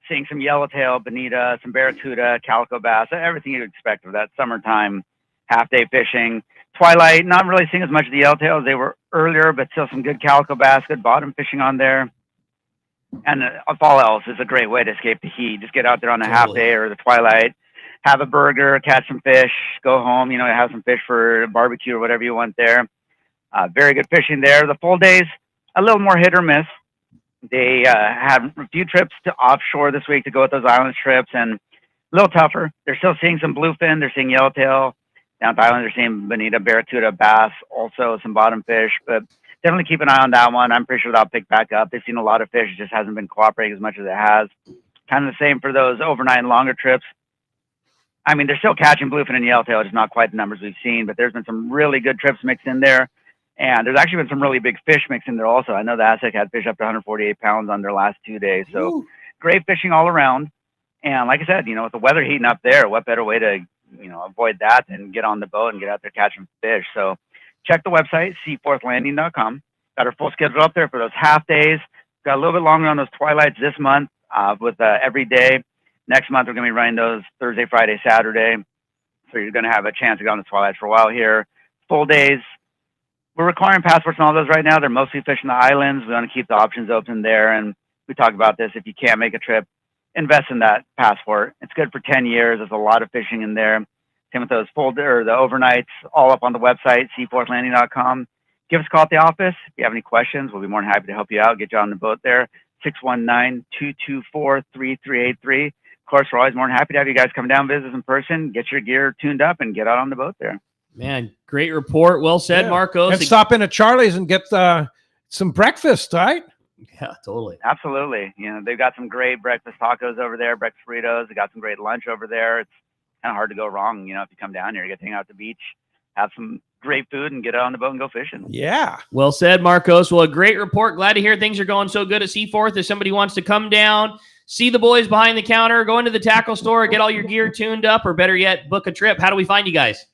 Seeing some yellowtail, bonita, some barracuda, calico bass, everything you'd expect of that summertime half day fishing. Twilight, not really seeing as much of the yellowtail as they were earlier, but still some good calico bass, good bottom fishing on there. And if all else, is a great way to escape the heat. Just get out there on the half day or the twilight, have a burger, catch some fish, go home, have some fish for a barbecue or whatever you want there. Very good fishing there. The full days, a little more hit or miss. They have a few trips to offshore this week to go with those island trips, and a little tougher. They're still seeing some bluefin. They're seeing yellowtail. Down at the island, they're seeing bonita, barracuda, bass, also some bottom fish. But definitely keep an eye on that one. I'm pretty sure that'll pick back up. They've seen a lot of fish. It just hasn't been cooperating as much as it has. Kind of the same for those overnight and longer trips. I mean, they're still catching bluefin and yellowtail, just not quite the numbers we've seen. But there's been some really good trips mixed in there. And there's actually been some really big fish mixed in there also. I know the Aztec had fish up to 148 pounds on their last 2 days. So great fishing all around. And like I said, with the weather heating up there, what better way to, avoid that than get on the boat and get out there catching fish. So check the website, seaforthlanding.com. Got our full schedule up there for those half days. Got a little bit longer on those twilights this month with every day. Next month, we're going to be running those Thursday, Friday, Saturday. So you're going to have a chance to go on the twilights for a while here. Full days. We're requiring passports on all those right now. They're mostly fishing the islands. We want to keep the options open there. And we talk about this. If you can't make a trip, invest in that passport. It's good for 10 years. There's a lot of fishing in there. Same with those the overnights, all up on the website, seaforthlanding.com. Give us a call at the office. If you have any questions, we'll be more than happy to help you out, get you on the boat there. 619-224-3383. Of course, we're always more than happy to have you guys come down, visit us in person, get your gear tuned up, and get out on the boat there. Man, great report. Well said, Marcos. And stop in at Charlie's and get some breakfast, right? Yeah, totally. Absolutely. They've got some great breakfast tacos over there, breakfast burritos. They got some great lunch over there. It's kind of hard to go wrong. If you come down here, you get to hang out at the beach, have some great food, and get out on the boat and go fishing. Yeah. Well said, Marcos. Well, a great report. Glad to hear things are going so good at Seaforth. If somebody wants to come down, see the boys behind the counter, go into the tackle store, get all your gear tuned up, or better yet, book a trip, how do we find you guys?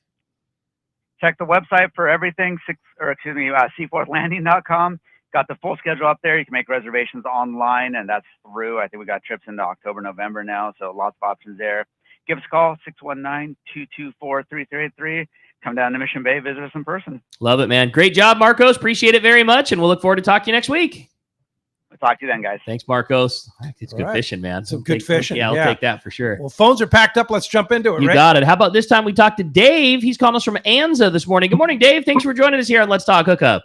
Check the website for everything, seaforthlanding.com. got the full schedule up there. You can make reservations online, and that's through. I think we got trips into October, November now, so lots of options there. Give us a call, 619-224-3383. Come down to Mission Bay, visit us in person. Love it, man. Great job, Marcos. Appreciate it very much, and we'll look forward to talking to you next week. We'll talk to you then, guys. Thanks, Marcos. It's All good right. fishing, man. Some good fishing. Yeah, I'll take that for sure. Well, phones are packed up. Let's jump into it. You Rick. got it. How about this time we talked to Dave? He's calling us from Anza this morning. Good morning, Dave. Thanks for joining us here on Let's Talk Hookup.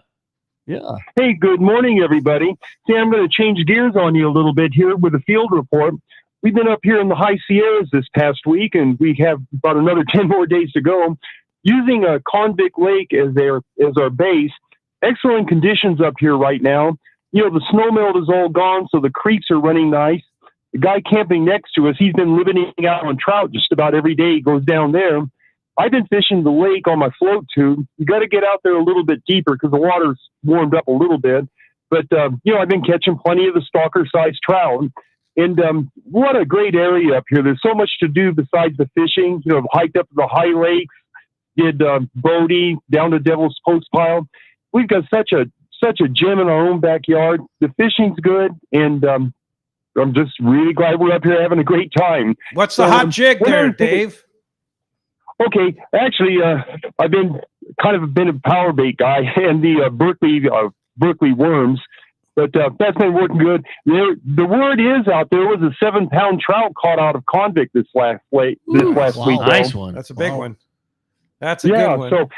Yeah. Hey, good morning, everybody. See, I'm going to change gears on you a little bit here with a field report. We've been up here in the high Sierras this past week, and we have about another 10 more days to go. Using a Convict Lake as our base, excellent conditions up here right now. You know, the snow melt is all gone, so the creeks are running nice. The guy camping next to us, he's been living out on trout just about every day. He goes down there. I've been fishing the lake on my float tube. You got to get out there a little bit deeper because the water's warmed up a little bit. But, you know, I've been catching plenty of the stalker-sized trout. And what a great area up here. There's so much to do besides the fishing. You know, hiked up to the high lakes, did Bodie, down to Devil's Post Pile. We've got such a gem in our own backyard. The fishing's good, and I'm just really glad we're up here having a great time. What's the hot jig there, Dave? Okay, actually, I've been a power bait guy and the Berkeley worms, but that's been working good. The word is out there was a 7-pound trout caught out of Convict this last week. Nice one. That's a big one. That's a good one. So,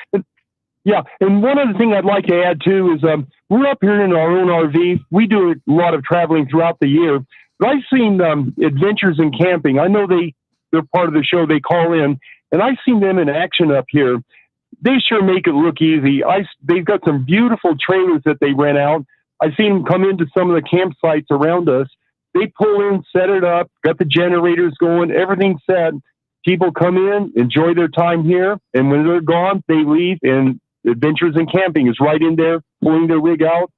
and one other thing I'd like to add too is we're up here in our own RV. We do a lot of traveling throughout the year. But I've seen Adventures in Camping. I know they're part of the show. They call in, and I've seen them in action up here. They sure make it look easy. They've got some beautiful trailers that they rent out. I've seen them come into some of the campsites around us. They pull in, set it up, got the generators going, everything's set. People come in, enjoy their time here, and when they're gone, they leave, and Adventures in Camping is right in there, pulling their rig out.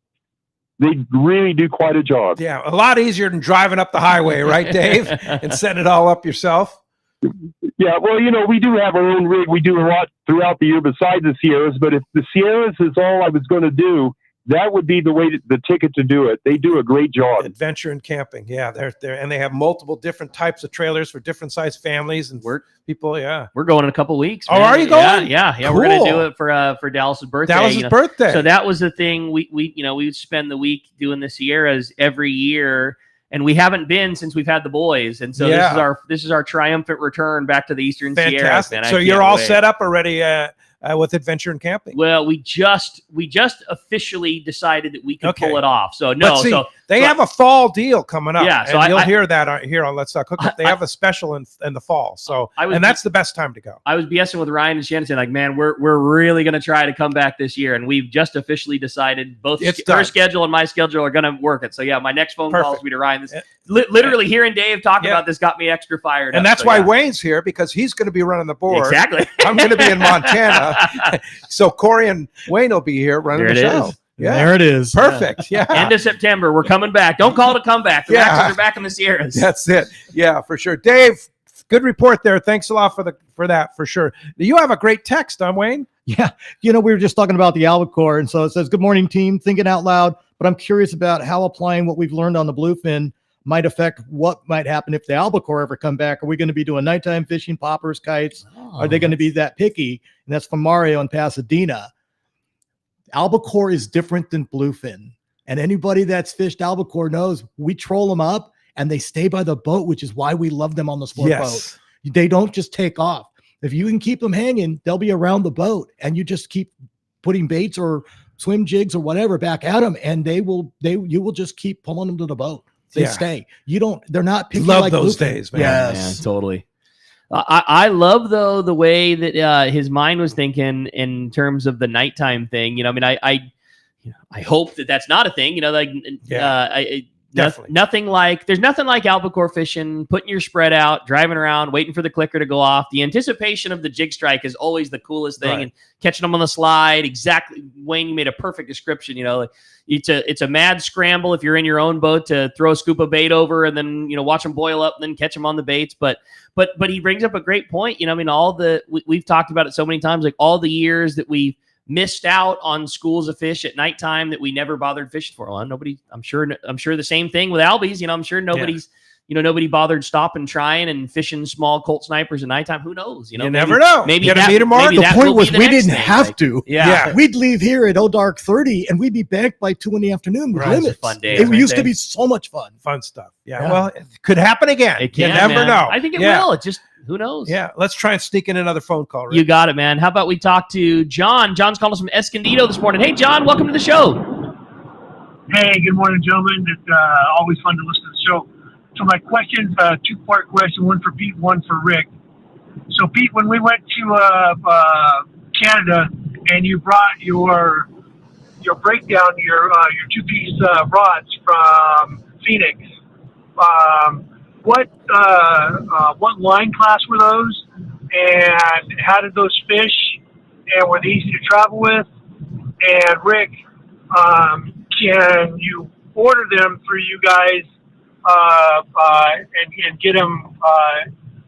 They really do quite a job. Yeah, a lot easier than driving up the highway, right, Dave? And set it all up yourself. Yeah, well, you know, we do have our own rig. We do a lot throughout the year besides the Sierras, but if the Sierras is all I was going to do, that would be the ticket to do it. They do a great job. Adventure and Camping. Yeah, they're there, and they have multiple different types of trailers for different size families and people. Yeah, we're going in a couple weeks. Oh, man. are you going? Yeah. Cool. We're gonna do it for Dallas's birthday. Birthday. So that was the thing. We would spend the week doing the Sierras every year, and we haven't been since we've had the boys. And so this is our triumphant return back to the Eastern Sierras. Man, so you're all set up already with Adventure and Camping. Well, we just officially decided that we could pull it off. So they have a fall deal coming up. Yeah, so and you'll hear that here on Let's Talk Hookup. They have a special in the fall. So and that's the best time to go. I was BSing with Ryan and Shannon saying, like, man, we're really going to try to come back this year, and we've just officially decided both her schedule and my schedule are going to work it. So yeah, my next phone call will be to Ryan. This literally hearing Dave talk about this got me extra fired. And that's why Wayne's here, because he's going to be running the board. Exactly. I'm going to be in Montana. So Corey and Wayne will be here running the show. Yeah, there it is. Perfect. Yeah. End of September, we're coming back. Don't call it a comeback. The Maxes are back in the Sierras. That's it. Yeah, for sure. Dave, good report there. Thanks a lot for that, for sure. You have a great text, Wayne? Yeah. You know, we were just talking about the albacore, and so it says, "Good morning, team. Thinking out loud, but I'm curious about how applying what we've learned on the Bluefin might affect what might happen if the albacore ever come back. Are we going to be doing nighttime fishing, poppers, kites? Are they going to be that picky?" And that's from Mario in Pasadena. Albacore is different than bluefin. And anybody that's fished albacore knows we troll them up and they stay by the boat, which is why we love them on the sport boat. They don't just take off. If you can keep them hanging, they'll be around the boat, and you just keep putting baits or swim jigs or whatever back at them, and you will just keep pulling them to the boat. They stay. They're not picky. Love like those bluefin. days, man. Yes, totally. I love, though, the way that his mind was thinking in terms of the nighttime thing. You know, I mean, I hope that that's not a thing. You know, like definitely there's nothing like albacore fishing, putting your spread out, driving around, waiting for the clicker to go off. The anticipation of the jig strike is always the coolest thing, and catching them on the slide. Exactly, Wayne, you made a perfect description. You know, like, it's a mad scramble if you're in your own boat to throw a scoop of bait over and then, you know, watch them boil up and then catch them on the baits. But he brings up a great point. You know, I mean, we've talked about it so many times, like all the years that we've missed out on schools of fish at nighttime that we never bothered fishing for. Well, nobody, I'm sure the same thing with albies. I'm sure nobody's, nobody bothered stopping, trying and fishing small Colt snipers at nighttime. Who knows? You never know. Maybe Get a that, meter mark. maybe The that point will was be the we next didn't thing. have Like, to. Yeah. We'd leave here at dark 30 and we'd be back by 2 p.m. with Right. It was a limits. fun day, It right used to there. be so much fun. Fun stuff. Yeah. Yeah. Well, it could happen again. It can, you never man. know. I think it Yeah. will. It just, who knows? Yeah. Let's try and sneak in another phone call. Rick. You got it, man. How about we talk to John? John's calling us from Escondido this morning. Hey, John, welcome to the show. Hey, good morning, gentlemen. It's always fun to listen to the show. So my question's a two-part question, one for Pete, one for Rick. So, Pete, when we went to Canada and you brought your breakdown, your two-piece rods from Phoenix, what line class were those, and how did those fish, and were they easy to travel with? And Rick, can you order them through you guys and get them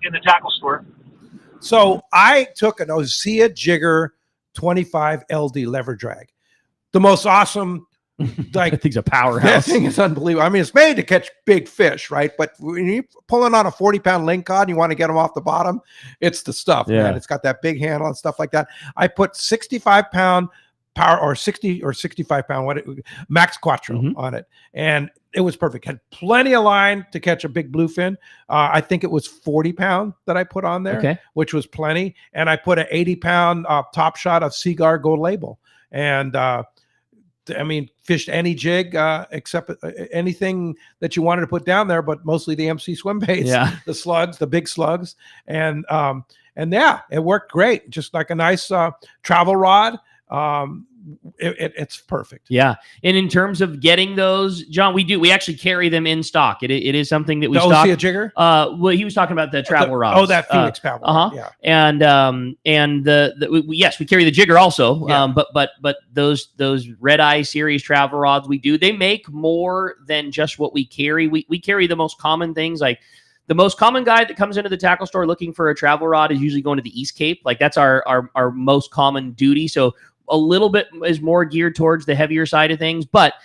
in the tackle store? So I took an Osea Jigger 25 LD lever drag. The most awesome, like, That thing's a that powerhouse. thing is unbelievable. I mean, it's made to catch big fish, right? But when you're pulling on a 40-pound lingcod and you want to get them off the bottom, it's the stuff, Yeah. man. It's got that big handle and stuff like that. I put 65-pound power or 60 or 65-pound max quattro on it, and it was perfect. Had plenty of line to catch a big bluefin. I think it was 40-pound that I put on there, which was plenty. And I put an 80-pound top shot of Seaguar Gold Label, and I mean, fished any jig except anything that you wanted to put down there, but mostly the MC swim baits, the slugs, the big slugs, and yeah, it worked great. Just like a nice travel rod. It's perfect. Yeah. And in terms of getting those, John, we actually carry them in stock. It is something that we stock. The Osea Jigger? Well, he was talking about the travel rods. Oh, that Phoenix travel rod. Yeah. And yes, we carry the Jigger also. But those Red Eye series travel rods they make more than just what we carry. We carry the most common things. Like the most common guy that comes into the tackle store looking for a travel rod is usually going to the East Cape. Like that's our most common duty. So a little bit is more geared towards the heavier side of things, but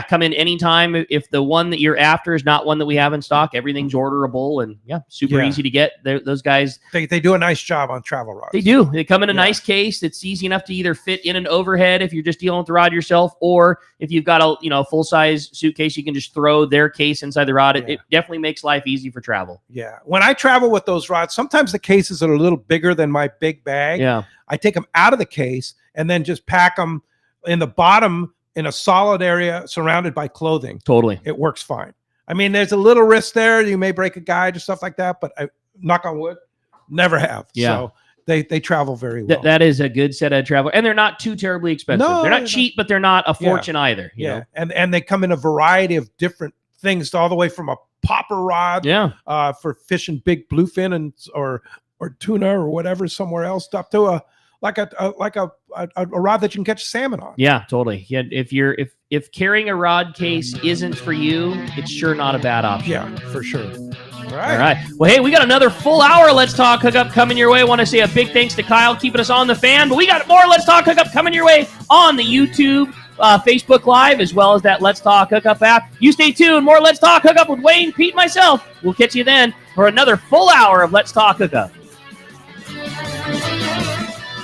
come in anytime. If the one that you're after is not one that we have in stock, everything's orderable and super easy to get. Those guys, they do a nice job on travel rods. They do. They come in a nice case. It's easy enough to either fit in an overhead if you're just dealing with the rod yourself, or if you've got a full size suitcase, you can just throw their case inside the rod. It definitely makes life easy for travel. Yeah. When I travel with those rods, sometimes the cases are a little bigger than my big bag. Yeah. I take them out of the case and then just pack them in the bottom in a solid area surrounded by clothing. Totally. It works fine. I mean, there's a little risk there. You may break a guide or stuff like that, but I, knock on wood, never have. Yeah. So they travel very well. That is a good set of travel. And they're not too terribly expensive. No, they're not cheap, but they're not a fortune either. You know? And they come in a variety of different things, all the way from a popper rod for fishing big bluefin and or tuna or whatever somewhere else, up to a rod that you can catch salmon on. Yeah, totally. Yeah, if carrying a rod case isn't for you, it's sure not a bad option. Yeah, for sure. All right. Well, hey, we got another full hour Let's Talk Hookup coming your way. I want to say a big thanks to Kyle keeping us on the fan, but we got more Let's Talk Hookup coming your way on the YouTube, Facebook Live, as well as that Let's Talk Hookup app. You stay tuned. More Let's Talk Hookup with Wayne, Pete, and myself. We'll catch you then for another full hour of Let's Talk Hookup.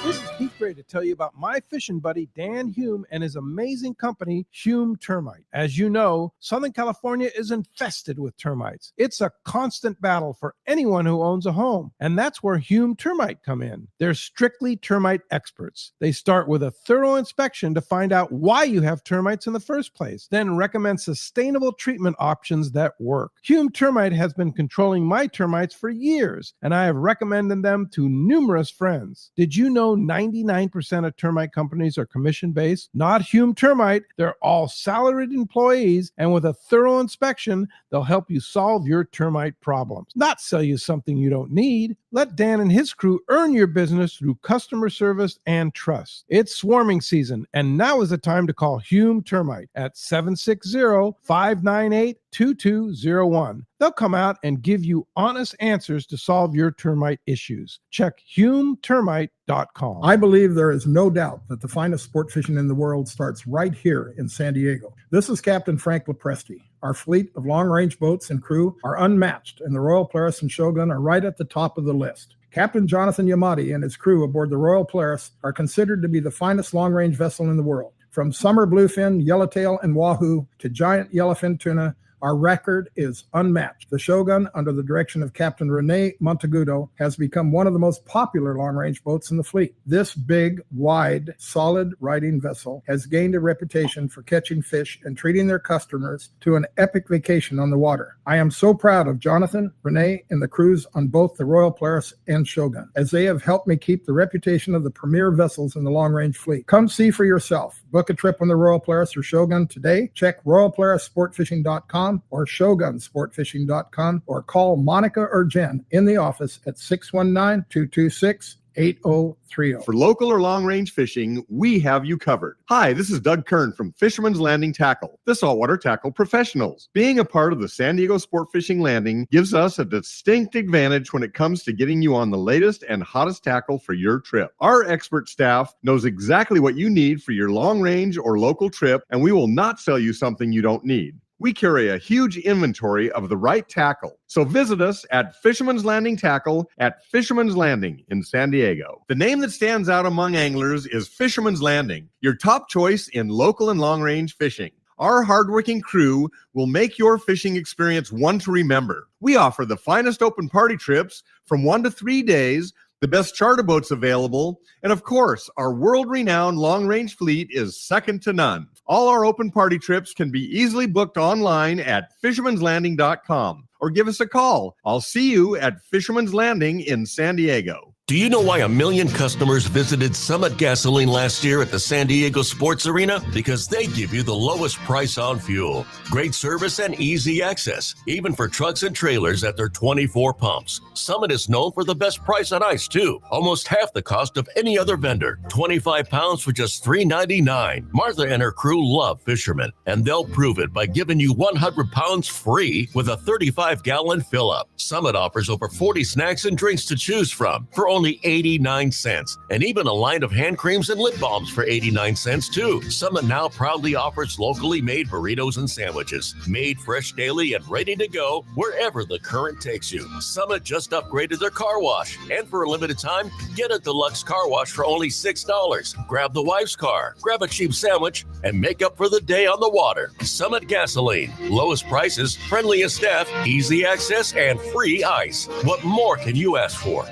This is Pete Gray to tell you about my fishing buddy Dan Hume and his amazing company, Hume Termite. As you know, Southern California is infested with termites. It's a constant battle for anyone who owns a home, and that's where Hume Termite come in. They're strictly termite experts. They start with a thorough inspection to find out why you have termites in the first place, then recommend sustainable treatment options that work. Hume Termite has been controlling my termites for years, and I have recommended them to numerous friends. Did you know 99% of termite companies are commission-based? Not Hume Termite. They're all salaried employees, and with a thorough inspection, they'll help you solve your termite problems. Not sell you something you don't need. Let Dan and his crew earn your business through customer service and trust. It's swarming season, and now is the time to call Hume Termite at 760-598-2201. They'll come out and give you honest answers to solve your termite issues. Check HumeTermite.com. I believe there is no doubt that the finest sport fishing in the world starts right here in San Diego. This is Captain Frank Lopresti. Our fleet of long-range boats and crew are unmatched, and the Royal Polaris and Shogun are right at the top of the list. Captain Jonathan Yamati and his crew aboard the Royal Polaris are considered to be the finest long-range vessel in the world. From summer bluefin, yellowtail, and wahoo to giant yellowfin tuna, our record is unmatched. The Shogun, under the direction of Captain Rene Monteagudo, has become one of the most popular long-range boats in the fleet. This big, wide, solid riding vessel has gained a reputation for catching fish and treating their customers to an epic vacation on the water. I am so proud of Jonathan, Rene, and the crews on both the Royal Polaris and Shogun, as they have helped me keep the reputation of the premier vessels in the long-range fleet. Come see for yourself. Book a trip on the Royal Polaris or Shogun today. Check RoyalPolarisSportFishing.com or ShogunSportFishing.com, or call Monica or Jen in the office at 619-226-8030. For local or long-range fishing, we have you covered. Hi, this is Doug Kern from Fisherman's Landing Tackle, the saltwater tackle professionals. Being a part of the San Diego Sport Fishing Landing gives us a distinct advantage when it comes to getting you on the latest and hottest tackle for your trip. Our expert staff knows exactly what you need for your long-range or local trip, and we will not sell you something you don't need. We carry a huge inventory of the right tackle. So visit us at Fisherman's Landing Tackle at Fisherman's Landing in San Diego. The name that stands out among anglers is Fisherman's Landing, your top choice in local and long-range fishing. Our hardworking crew will make your fishing experience one to remember. We offer the finest open party trips from 1 to 3 days, the best charter boats available, and of course, our world-renowned long-range fleet is second to none. All our open party trips can be easily booked online at fishermanslanding.com or give us a call. I'll see you at Fisherman's Landing in San Diego. Do you know why 1 million customers visited Summit Gasoline last year at the San Diego Sports Arena? Because they give you the lowest price on fuel, great service, and easy access, even for trucks and trailers at their 24 pumps. Summit is known for the best price on ice, too. Almost half the cost of any other vendor. 25 pounds for just $3.99. Martha and her crew love fishermen, and they'll prove it by giving you 100 pounds free with a 35-gallon fill-up. Summit offers over 40 snacks and drinks to choose from for only 89 cents, and even a line of hand creams and lip balms for 89 cents too. Summit now proudly offers locally made burritos and sandwiches, made fresh daily and ready to go wherever the current takes you. Summit just upgraded their car wash, and for a limited time, get a deluxe car wash for only $6. Grab the wife's car, grab a cheap sandwich, and make up for the day on the water. Summit Gasoline, lowest prices, friendliest staff, easy access, and free ice. What more can you ask for?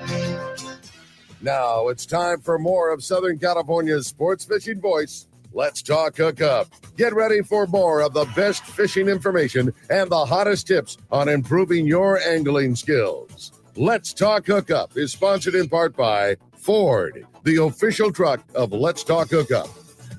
Now it's time for more of Southern California's sports fishing voice. Let's talk hookup. Get ready for more of the best fishing information and the hottest tips on improving your angling skills. Let's Talk Hookup is sponsored in part by Ford, the official truck of Let's Talk Hookup.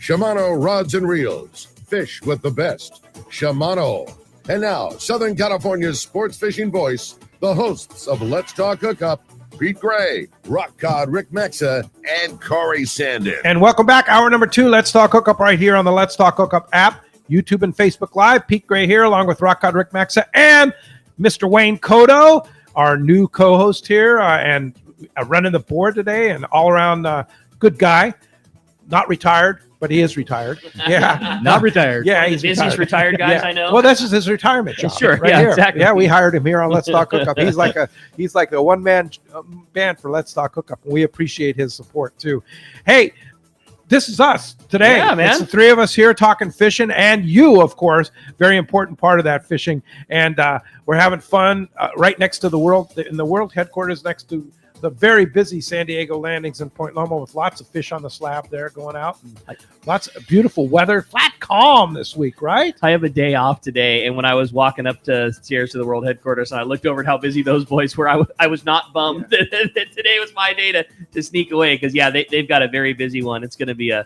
Shimano Rods and Reels. Fish with the best. Shimano. And now, Southern California's sports fishing voice, the hosts of Let's Talk Hookup, Pete Gray, Rock Cod Rick Maxa, and Corey Sandin. And welcome back. Hour number 2, Let's Talk Hookup right here on the Let's Talk Hookup app, YouTube and Facebook Live. Pete Gray here along with Rock Cod Rick Maxa and Mr. Wayne Kotow, our new co-host here and running the board today, and all-around good guy. Not retired, but he is retired. Yeah. Not retired. Yeah, he's retired guys, yeah. I know. Well, this is his retirement job. Sure, right yeah, here. exactly. Yeah, we hired him here on Let's Talk Hookup. He's like a one-man band for Let's Talk Hookup. We appreciate his support too. Hey, this is us today. Yeah, man. It's the three of us here talking fishing, and you, of course, very important part of that fishing. And we're having fun right next to the world headquarters, next to the very busy San Diego landings in Point Loma, with lots of fish on the slab there going out, and lots of beautiful weather. Flat calm this week, right? I have a day off today, and when I was walking up to stairs to the world headquarters and I looked over at how busy those boys were, I was not bummed that today was my day to sneak away, because they've got a very busy one. It's gonna be a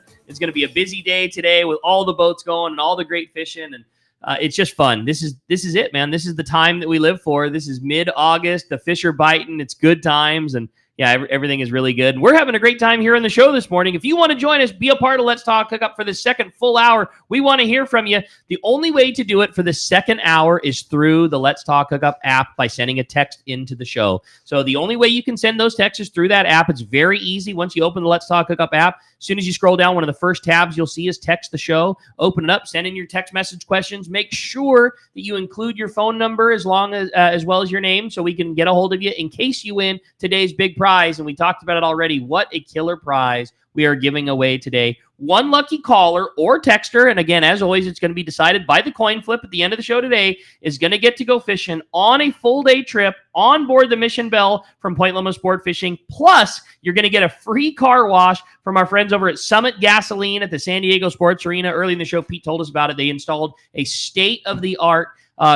busy day today with all the boats going and all the great fishing, and it's just fun. This is it, man. This is the time that we live for. This is mid-August. The fish are biting. It's good times, and yeah, everything is really good. And we're having a great time here on the show this morning. If you want to join us, be a part of Let's Talk Hookup for the second full hour. We want to hear from you. The only way to do it for the second hour is through the Let's Talk Hookup app by sending a text into the show. So the only way you can send those texts is through that app. It's very easy. Once you open the Let's Talk Hookup app, as soon as you scroll down, one of the first tabs you'll see is text the show. Open it up, send in your text message questions. Make sure that you include your phone number as well as your name so we can get a hold of you in case you win today's big prize. And we talked about it already. What a killer prize we are giving away today. One lucky caller or texter, and again, as always, it's going to be decided by the coin flip at the end of the show today, is going to get to go fishing on a full day trip on board the Mission Belle from Point Loma Sport Fishing. Plus, you're going to get a free car wash from our friends over at Summit Gasoline at the San Diego Sports Arena. Early in the show, Pete told us about it. They installed a state-of-the-art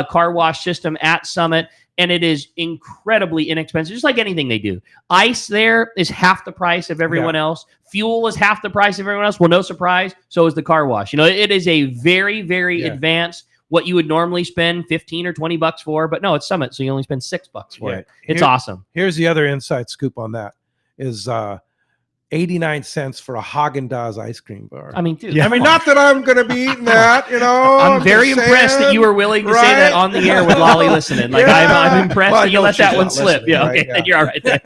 car wash system at Summit, and it is incredibly inexpensive, just like anything they do. Ice there is half the price of everyone else. Fuel is half the price of everyone else. Well, no surprise, so is the car wash. You know, it is a very, very advanced, what you would normally spend 15 or 20 bucks for, but no, it's Summit, so you only spend $6 for it. It's awesome. Here's the other inside scoop on that is 89 cents for a Haagen-Dazs ice cream bar. I mean, dude. I mean, not that I'm going to be eating that, you know. I'm very impressed that you were willing to say that on the air with Lolly listening. Like, I'm impressed that you let that one slip. Yeah, okay, then you're all right there.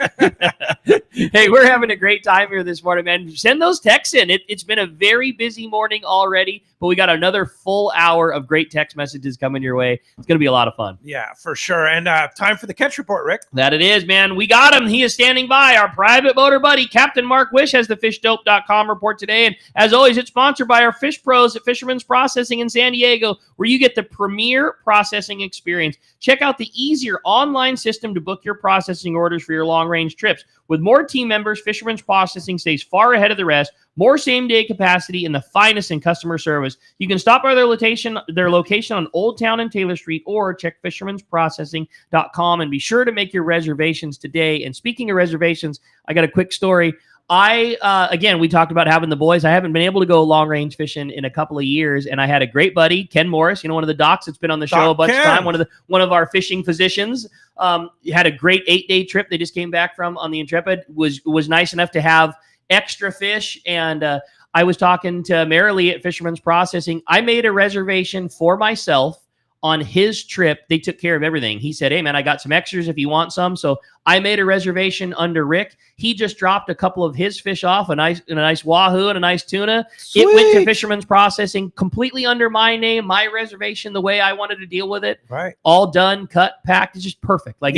Hey, we're having a great time here this morning, man. Send those texts in. It's been a very busy morning already, but we got another full hour of great text messages coming your way. It's going to be a lot of fun. Yeah, for sure. And time for the catch report, Rick. That it is, man. We got him. He is standing by. Our private boater buddy, Captain Mark Wish, has the Fishdope.com report today. And as always, it's sponsored by our fish pros at Fisherman's Processing in San Diego, where you get the premier processing experience. Check out the easier online system to book your processing orders for your long-range trips. With more team members, Fisherman's Processing stays far ahead of the rest, more same-day capacity, and the finest in customer service. You can stop by their location on Old Town and Taylor Street, or check fishermansprocessing.com, and be sure to make your reservations today. And speaking of reservations, I got a quick story. Again, we talked about having the boys. I haven't been able to go long-range fishing in a couple of years, and I had a great buddy, Ken Morris, one of the docs that's been on the show a bunch of time, one of our fishing physicians. Had a great 8-day trip they just came back from on the Intrepid. Was nice enough to have extra fish, and I was talking to Marilee at Fisherman's Processing. I made a reservation for myself on his trip. They took care of everything. He said, hey, man, I got some extras if you want some. So I made a reservation under Rick. He just dropped a couple of his fish off, a nice wahoo and a nice tuna. Sweet. It went to Fisherman's Processing completely under my name, my reservation, the way I wanted to deal with it. Right. All done, cut, packed. It's just perfect. Like,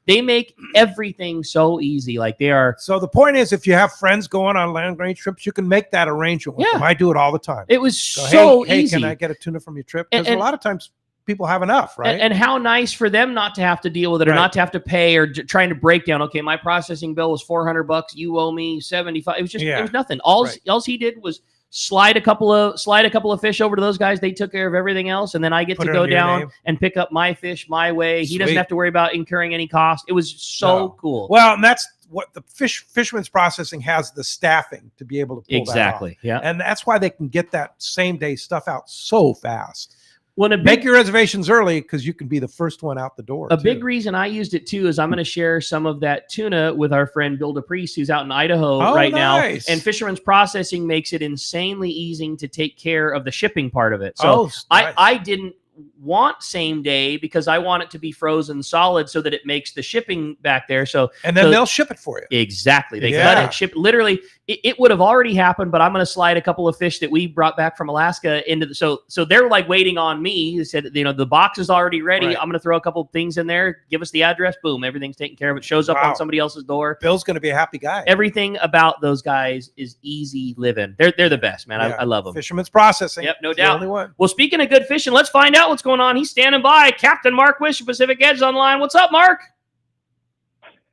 they make everything so easy. Like, they are. So the point is, if you have friends going on land range trips, you can make that arrangement with them. I do it all the time. It was so easy. Hey, can I get a tuna from your trip? Because a lot of times people have enough, right? And how nice for them not to have to deal with it, or not to have to pay, or trying to break down. Okay, my processing bill was $400. You owe me $75. It was just it was nothing. All he did was slide a couple of fish over to those guys. They took care of everything else, and then I get to go down and pick up my fish my way. He doesn't have to worry about incurring any cost. It was so cool. Well, and that's what the Fisherman's Processing has, the staffing to be able to pull that off. Yeah, and that's why they can get that same day stuff out so fast. Make your reservations early, because you can be the first one out the door. A big reason I used it too is I'm going to share some of that tuna with our friend Bill DePriest, who's out in Idaho right now. And Fisherman's Processing makes it insanely easy to take care of the shipping part of it. So I didn't want same day because I want it to be frozen solid so that it makes the shipping back there. And then they'll ship it for you. Exactly. They cut it, ship literally. It would have already happened, but I'm going to slide a couple of fish that we brought back from Alaska into so they're like waiting on me. They said, the box is already ready. I'm going to throw a couple of things in there. Give us the address. Boom. Everything's taken care of. It shows up on somebody else's door. Bill's going to be a happy guy. Everything about those guys is easy living. They're the best, man. I love them. Fisherman's Processing. Yep, no doubt. The only one. Well, speaking of good fishing, let's find out what's going on. He's standing by. Captain Mark Wish of Pacific Edge on the line. What's up, Mark?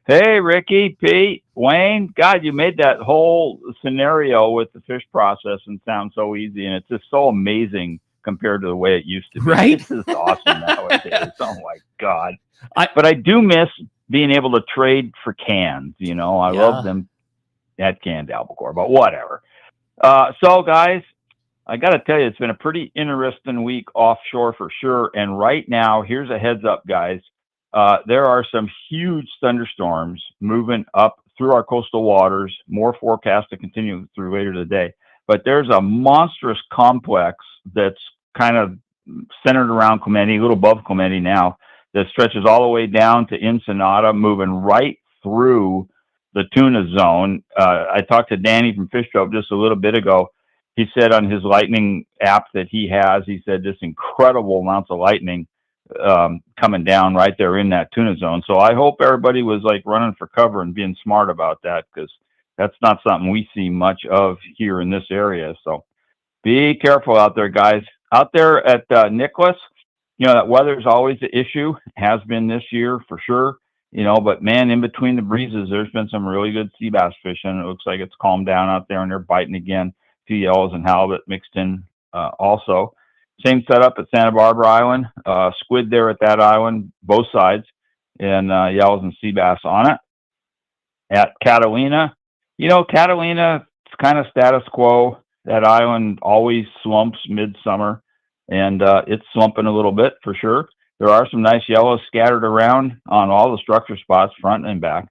Hey, Ricky, Pete, Wayne. God, you made that whole scenario with the fish processing sound so easy, and it's just so amazing compared to the way it used to be. Right? This is awesome nowadays. Oh, my God. But I do miss being able to trade for cans. I love them at canned albacore, but whatever. So, guys, I got to tell you, it's been a pretty interesting week offshore for sure. And right now, here's a heads up, guys. There are some huge thunderstorms moving up through our coastal waters, more forecast to continue through later today. But there's a monstrous complex that's kind of centered around Clemente, a little above Clemente now, that stretches all the way down to Ensenada, moving right through the tuna zone. I talked to Danny from Fishdope just a little bit ago. He said on his lightning app that he has, he said just incredible amounts of lightning coming down right there in that tuna zone. So I hope everybody was like running for cover and being smart about that, because that's not something we see much of here in this area. So be careful out there, guys. Out there at Nicholas, that weather is always the issue, has been this year for sure. But man, in between the breezes, there's been some really good sea bass fishing. It looks like it's calmed down out there and they're biting again. A few yellows and halibut mixed in also. Same setup at Santa Barbara Island. Squid there at that island, both sides, and yellows and sea bass on it. At Catalina, Catalina, it's kind of status quo. That island always slumps midsummer, and it's slumping a little bit for sure. There are some nice yellows scattered around on all the structure spots, front and back.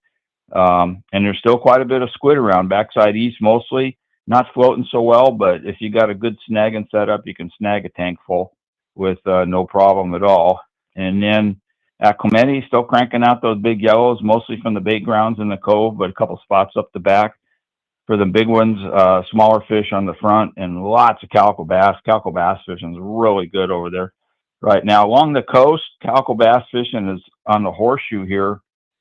And there's still quite a bit of squid around, backside east mostly. Not floating so well, but if you got a good snagging setup, you can snag a tank full with no problem at all. And then at Clemente, still cranking out those big yellows, mostly from the bait grounds in the cove, but a couple spots up the back for the big ones, smaller fish on the front, and lots of calico bass. Calico bass fishing is really good over there right now. Along the coast, calico bass fishing is on the horseshoe here.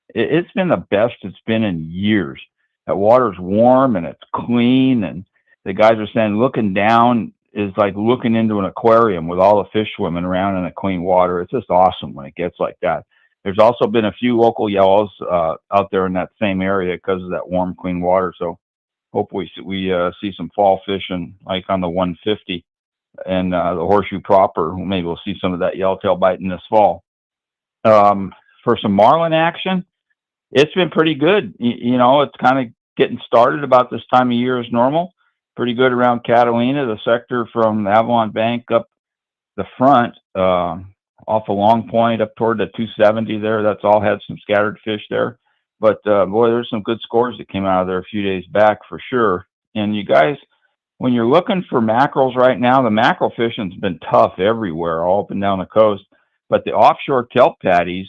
It's been the best it's been in years. That water's warm and it's clean, and the guys are saying looking down is like looking into an aquarium with all the fish swimming around in the clean water. It's just awesome when it gets like that. There's also been a few local yellows out there in that same area because of that warm, clean water. So hopefully we see some fall fishing like on the 150 and the horseshoe proper. Maybe we'll see some of that yellowtail biting this fall. For some marlin action, it's been pretty good. It's kind of getting started about this time of year as normal. Pretty good around Catalina, the sector from Avalon Bank up the front, off a Long Point up toward the 270 there. That's all had some scattered fish there. But boy, there's some good scores that came out of there a few days back for sure. And you guys, when you're looking for mackerels right now, the mackerel fishing's been tough everywhere, all up and down the coast. But the offshore kelp patties,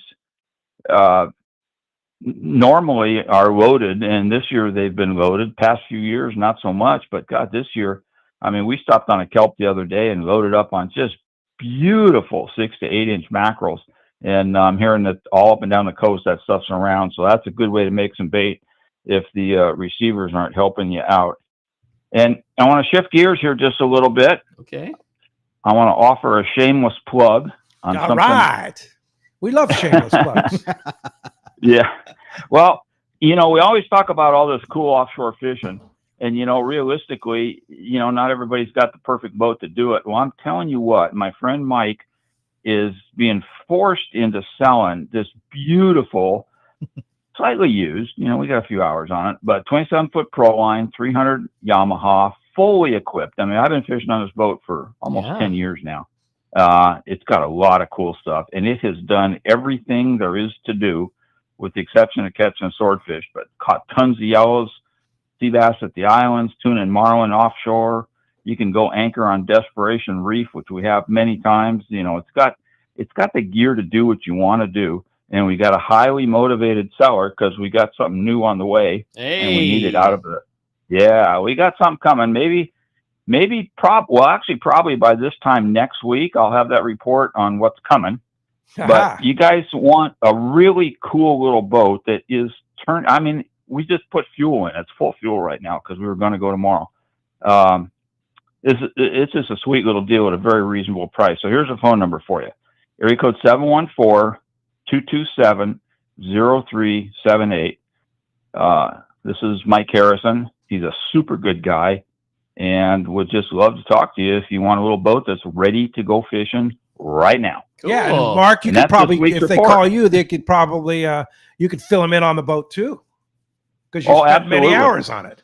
normally are loaded, and this year they've been loaded. Past few years not so much, but God, this year, I mean, we stopped on a kelp the other day and loaded up on just beautiful 6 to 8 inch mackerels, and I'm hearing that all up and down the coast that stuff's around, so that's a good way to make some bait if the receivers aren't helping you out. And I want to shift gears here just a little bit. Okay, I want to offer a shameless plug on all something. right, we love shameless plugs. Yeah. Well, we always talk about all this cool offshore fishing, and, realistically, not everybody's got the perfect boat to do it. Well, I'm telling you what, my friend Mike is being forced into selling this beautiful, slightly used, we got a few hours on it, but 27-foot Pro Line, 300 Yamaha, fully equipped. I mean, I've been fishing on this boat for almost 10 years now. It's got a lot of cool stuff, and it has done everything there is to do, with the exception of catching swordfish, but caught tons of yellows, sea bass at the islands, tuna and marlin offshore. You can go anchor on Desperation Reef, which we have many times. It's got the gear to do what you want to do. And we got a highly motivated seller because we got something new on the way, and we need it out of it. Yeah, we got something coming. Probably by this time next week, I'll have that report on what's coming. But you guys want a really cool little boat that is we just put fuel in. It's full fuel right now because we were going to go tomorrow. It's just a sweet little deal at a very reasonable price. So here's a phone number for you. Area code 714-227-0378. This is Mike Harrison. He's a super good guy and would just love to talk to you if you want a little boat that's ready to go fishing right now. Cool. Yeah, and Mark, you could probably, if they call you, they could probably, you could fill them in on the boat too, because you spent many hours on it.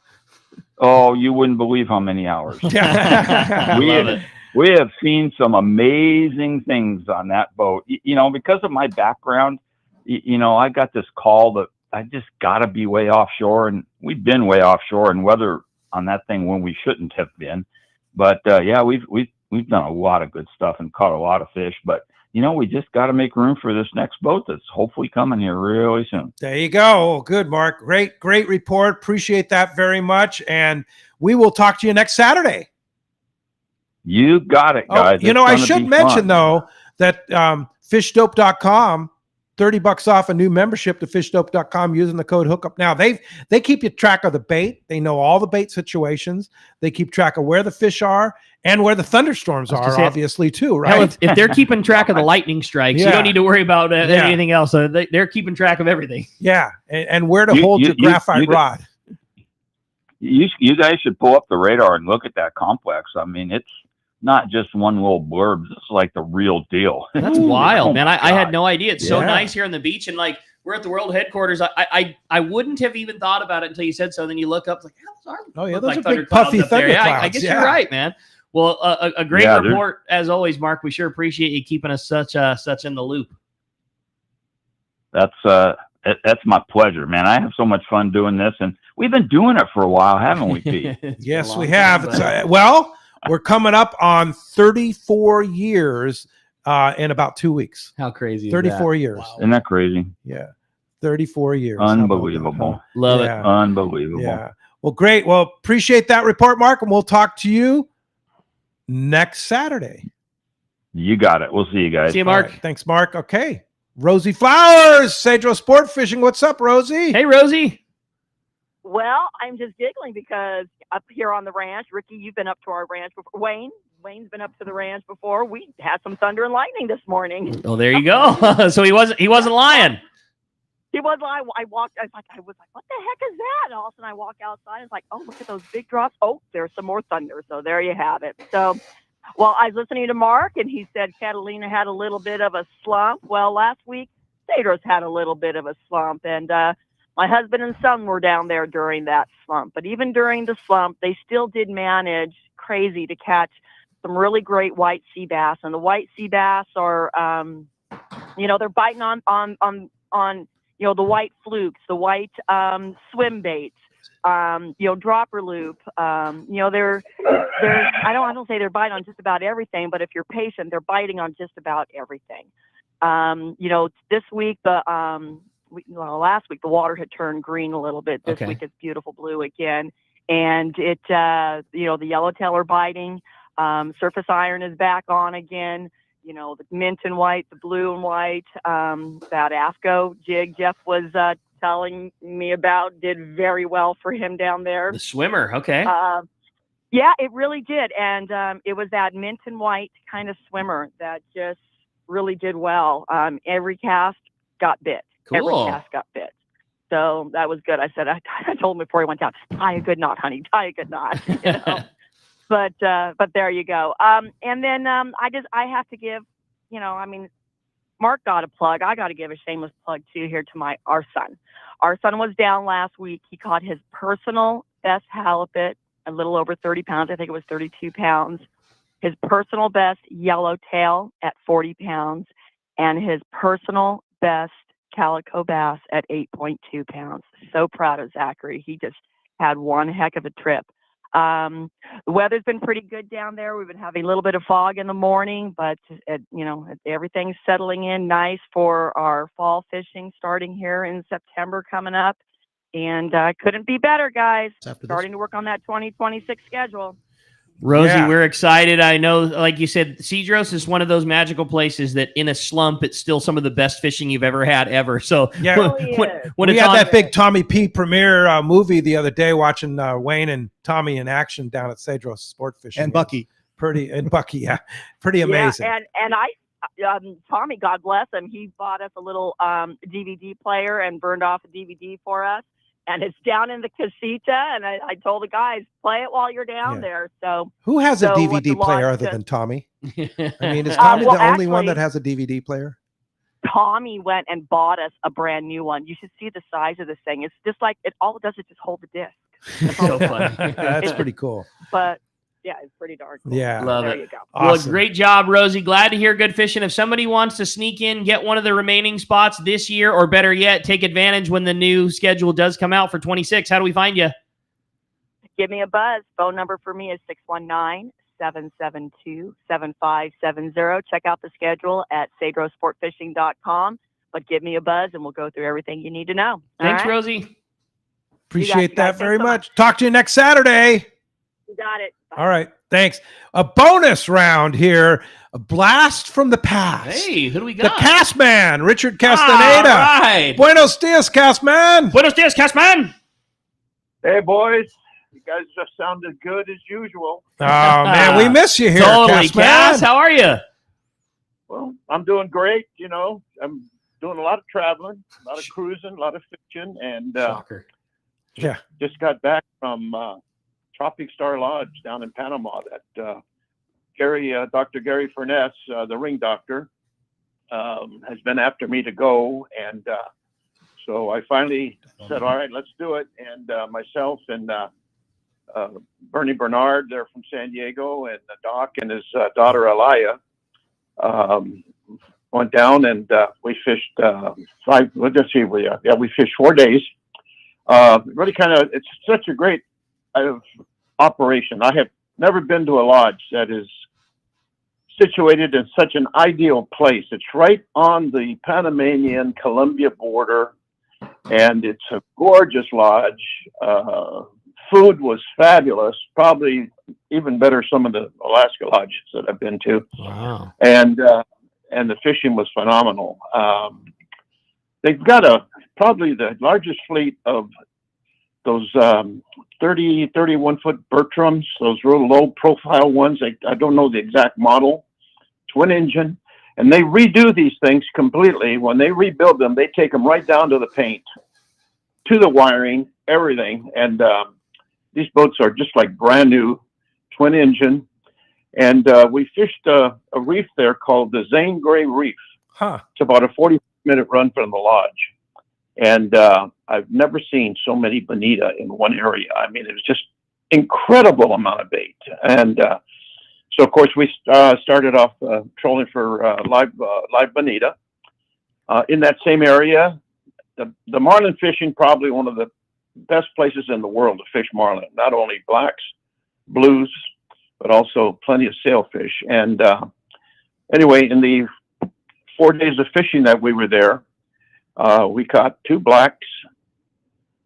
Oh, you wouldn't believe how many hours. Love it. We have seen some amazing things on that boat. You know, because of my background, you know, I got this call that I just got to be way offshore, and we've been way offshore and weather on that thing when we shouldn't have been. But yeah, we've done a lot of good stuff and caught a lot of fish. But you know, we just got to make room for this next boat that's hopefully coming here really soon. There you go. Good, Mark. Great report. Appreciate that very much. And we will talk to you next Saturday. You got it, guys. You know, I should mention though that fishdope.com, $30 off a new membership to fishdope.com using the code hookup. Now they keep you track of the bait. They know all the bait situations. They keep track of where the fish are and where the thunderstorms are, obviously too, right? Hell, if they're keeping track of the lightning strikes, you don't need to worry about anything else. They're keeping track of everything. Yeah, and where to hold your graphite rod. You guys should pull up the radar and look at that complex. I mean, it's not just one little blurb. It's like the real deal. That's wild, man. I had no idea. It's so nice here on the beach, and like we're at the world headquarters. I wouldn't have even thought about it until you said so. Then you look up, like, oh yeah, those like are big puffy thunder yeah, clouds. I guess you're right, man. Well, a great report as always, Mark. We sure appreciate you keeping us such in the loop. That's my pleasure, man. I have so much fun doing this, and we've been doing it for a while, haven't we, Pete? Yes, we have. Well, we're coming up on 34 years in about 2 weeks. How crazy is 34 that? years. Wow. Isn't that crazy? Yeah. 34 years. Unbelievable. Love it. Unbelievable. Yeah. Well, great. Well, appreciate that report, Mark, and we'll talk to you next Saturday. You got it. We'll see you guys. See you, Mark. Right. Thanks, Mark. Okay. Rosie Flowers, Cedros Sport Fishing. What's up, Rosie? Hey, Rosie. Well, I'm just giggling because up here on the ranch, Ricky, you've been up to our ranch before. Wayne's been up to the ranch before. We had some thunder and lightning this morning. Oh, there you go. So he wasn't lying. He was. I walked. I was like, what the heck is that? And all of a sudden, I walk outside. And it's like, oh, look at those big drops. Oh, there's some more thunder. So there you have it. So, well, I was listening to Mark, and he said Catalina had a little bit of a slump. Well, last week, Cedros had a little bit of a slump, and my husband and son were down there during that slump. But even during the slump, they still did manage crazy to catch some really great white sea bass. And the white sea bass are, they're biting on the white flukes, the white swim baits, dropper loop. They're I don't say they're biting on just about everything, but if you're patient, they're biting on just about everything. This week last week the water had turned green a little bit. This week it's beautiful blue again, and it the yellowtail are biting. Surface iron is back on again. The mint and white, the blue and white, that AFCO jig Jeff was telling me about did very well for him down there. The swimmer, okay. Yeah, it really did. And it was that mint and white kind of swimmer that just really did well. Every cast got bit. Cool. Every cast got bit. So that was good. I said, I told him before he went down, tie a good knot, honey, tie a good knot. But there you go. And then I have to give, Mark got a plug. I got to give a shameless plug too here to our son. Our son was down last week. He caught his personal best halibut, a little over 30 pounds. I think it was 32 pounds. His personal best yellowtail at 40 pounds, and his personal best calico bass at 8.2 pounds. So proud of Zachary. He just had one heck of a trip. The weather's been pretty good down there. We've been having a little bit of fog in the morning, but everything's settling in nice for our fall fishing starting here in September coming up. And couldn't be better, guys. Starting to work on that 2026 schedule. Rosie, we're excited. I know, like you said, Cedros is one of those magical places that in a slump, it's still some of the best fishing you've ever had ever. So when we had that big Tommy P premiere movie the other day, watching Wayne and Tommy in action down at Cedros Sport Fishing. And Bucky. Pretty amazing. Yeah, and I, Tommy, God bless him, he bought us a little DVD player and burned off a DVD for us. And it's down in the casita, and I told the guys, play it while you're down there. So who has a DVD player other than Tommy? I mean, is Tommy the only one that has a DVD player? Tommy went and bought us a brand new one. You should see the size of this thing. It's just like all it does is just hold the disc. So funny. That's pretty cool. But yeah, it's pretty darn cool. Yeah. Love there it. you go. Well, Awesome. great job, Rosie. Glad to hear good fishing. If somebody wants to sneak in, get one of the remaining spots this year, or better yet, take advantage when the new schedule does come out for 26, how do we find you? Give me a buzz. Phone number for me is 619-772-7570. Check out the schedule at cedrosportfishing.com. But give me a buzz and we'll go through everything you need to know. All Thanks, right? Rosie. Appreciate you that guys. very Thanks so much. Talk to you next Saturday. You got it. All right. Thanks. A bonus round here. A blast from the past. Hey, who do we The got? cast man, Richard Castaneda. All right. Buenos dias, cast man. Buenos dias, cast man. Hey, boys. You guys just sounded good as usual. Oh, man, we miss you here, Totally, cast man. Cass. How are you? Well, I'm doing great. You know, I'm doing a lot of traveling, a lot of cruising, a lot of fishing, and Yeah. just got back from Tropic Star Lodge down in Panama that Dr. Gary Furness, the ring doctor, has been after me to go. And so I finally said, all right, let's do it. And myself and Bernie Bernard, they're from San Diego, and Doc and his daughter, Alaya, went down and we fished we fished 4 days. Really it's such a great operation. I have never been to a lodge that is situated in such an ideal place. It's right on the Panamanian-Colombia border, and it's a gorgeous lodge. Food was fabulous, probably even better some of the Alaska lodges that I've been to. Wow. And the fishing was phenomenal. They've got probably the largest fleet of those 31-foot Bertrams, those real low-profile ones. I don't know the exact model, twin engine. And they redo these things completely. When they rebuild them, they take them right down to the paint, to the wiring, everything. And these boats are just like brand new, twin engine. And we fished a reef there called the Zane Gray Reef. Huh. It's about a 40-minute run from the lodge. And I've never seen so many bonita in one area. I mean, it was just incredible amount of bait. And so, of course, we started off trolling for live bonita. In that same area, the marlin fishing, probably one of the best places in the world to fish marlin. Not only blacks, blues, but also plenty of sailfish. And anyway, in the 4 days of fishing that we were there, we caught 2 blacks,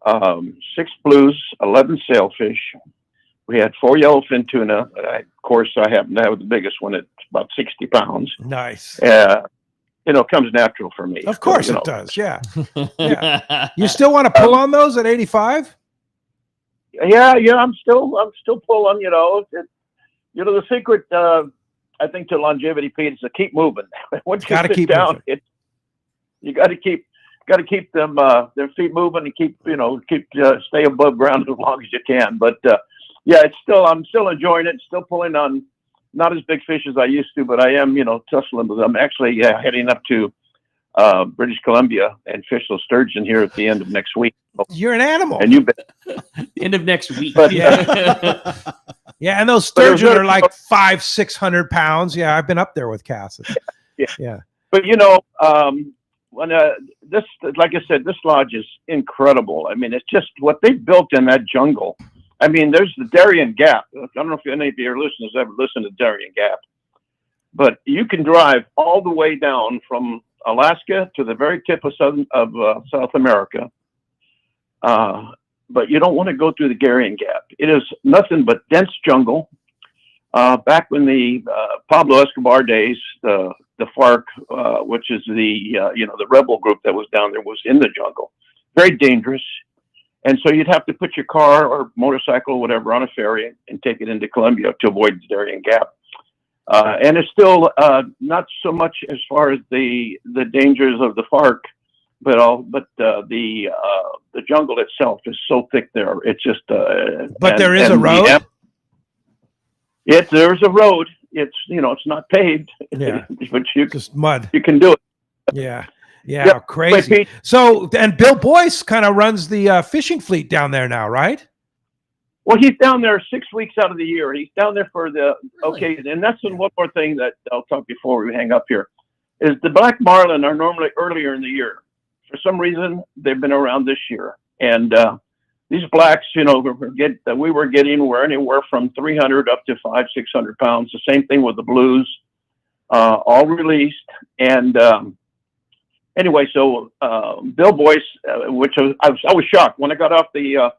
6 blues, 11 sailfish. We had 4 yellowfin tuna. Of course, I happen to have the biggest one at about 60 pounds. Nice. It comes natural for me. Of course So, it does. Yeah. Yeah. You still want to pull on those at 85? Yeah. I'm still pulling. The secret, I think, to longevity, Pete, is to keep moving. Once you Gotta sit keep down, moving. you got to keep them their feet moving and keep stay above ground as long as you can. But I'm still enjoying it. Still pulling on not as big fish as I used to, but I am tussling with them. I'm actually heading up to British Columbia and fish those sturgeon here at the end of next week. You're an animal. And you bet. End of next week. But, Yeah, and those sturgeon are like 500-600 pounds. Yeah, I've been up there with Cass. Yeah. But when this, like I said, this lodge is incredible. I mean, it's just what they built in that jungle. I mean, there's the Darien Gap. I don't know if any of your listeners ever listened to Darien Gap, but you can drive all the way down from Alaska to the very tip of South America. But you don't want to go through the Darien Gap. It is nothing but dense jungle. Back when the Pablo Escobar days, the FARC, which is the rebel group that was down there, was in the jungle. Very dangerous. And so you'd have to put your car or motorcycle or whatever on a ferry and take it into Colombia to avoid the Darien Gap. And it's still not so much as far as the dangers of the FARC, but the jungle itself is so thick there. It's just. But there is a road. There's a road. It's it's not paved. Yeah, but just mud. You can do it. Yeah. Yeah, crazy. So, and Bill Boyce kind of runs the fishing fleet down there now, right? Well, he's down there 6 weeks out of the year. He's down there for the okay, and that's one more thing that I'll talk before we hang up here. Is the black marlin are normally earlier in the year. For some reason, they've been around this year, and these blacks, we were getting were anywhere from 300 up to 500-600 pounds. The same thing with the blues, all released. And anyway, so Bill Boyce, which I was shocked when I got off the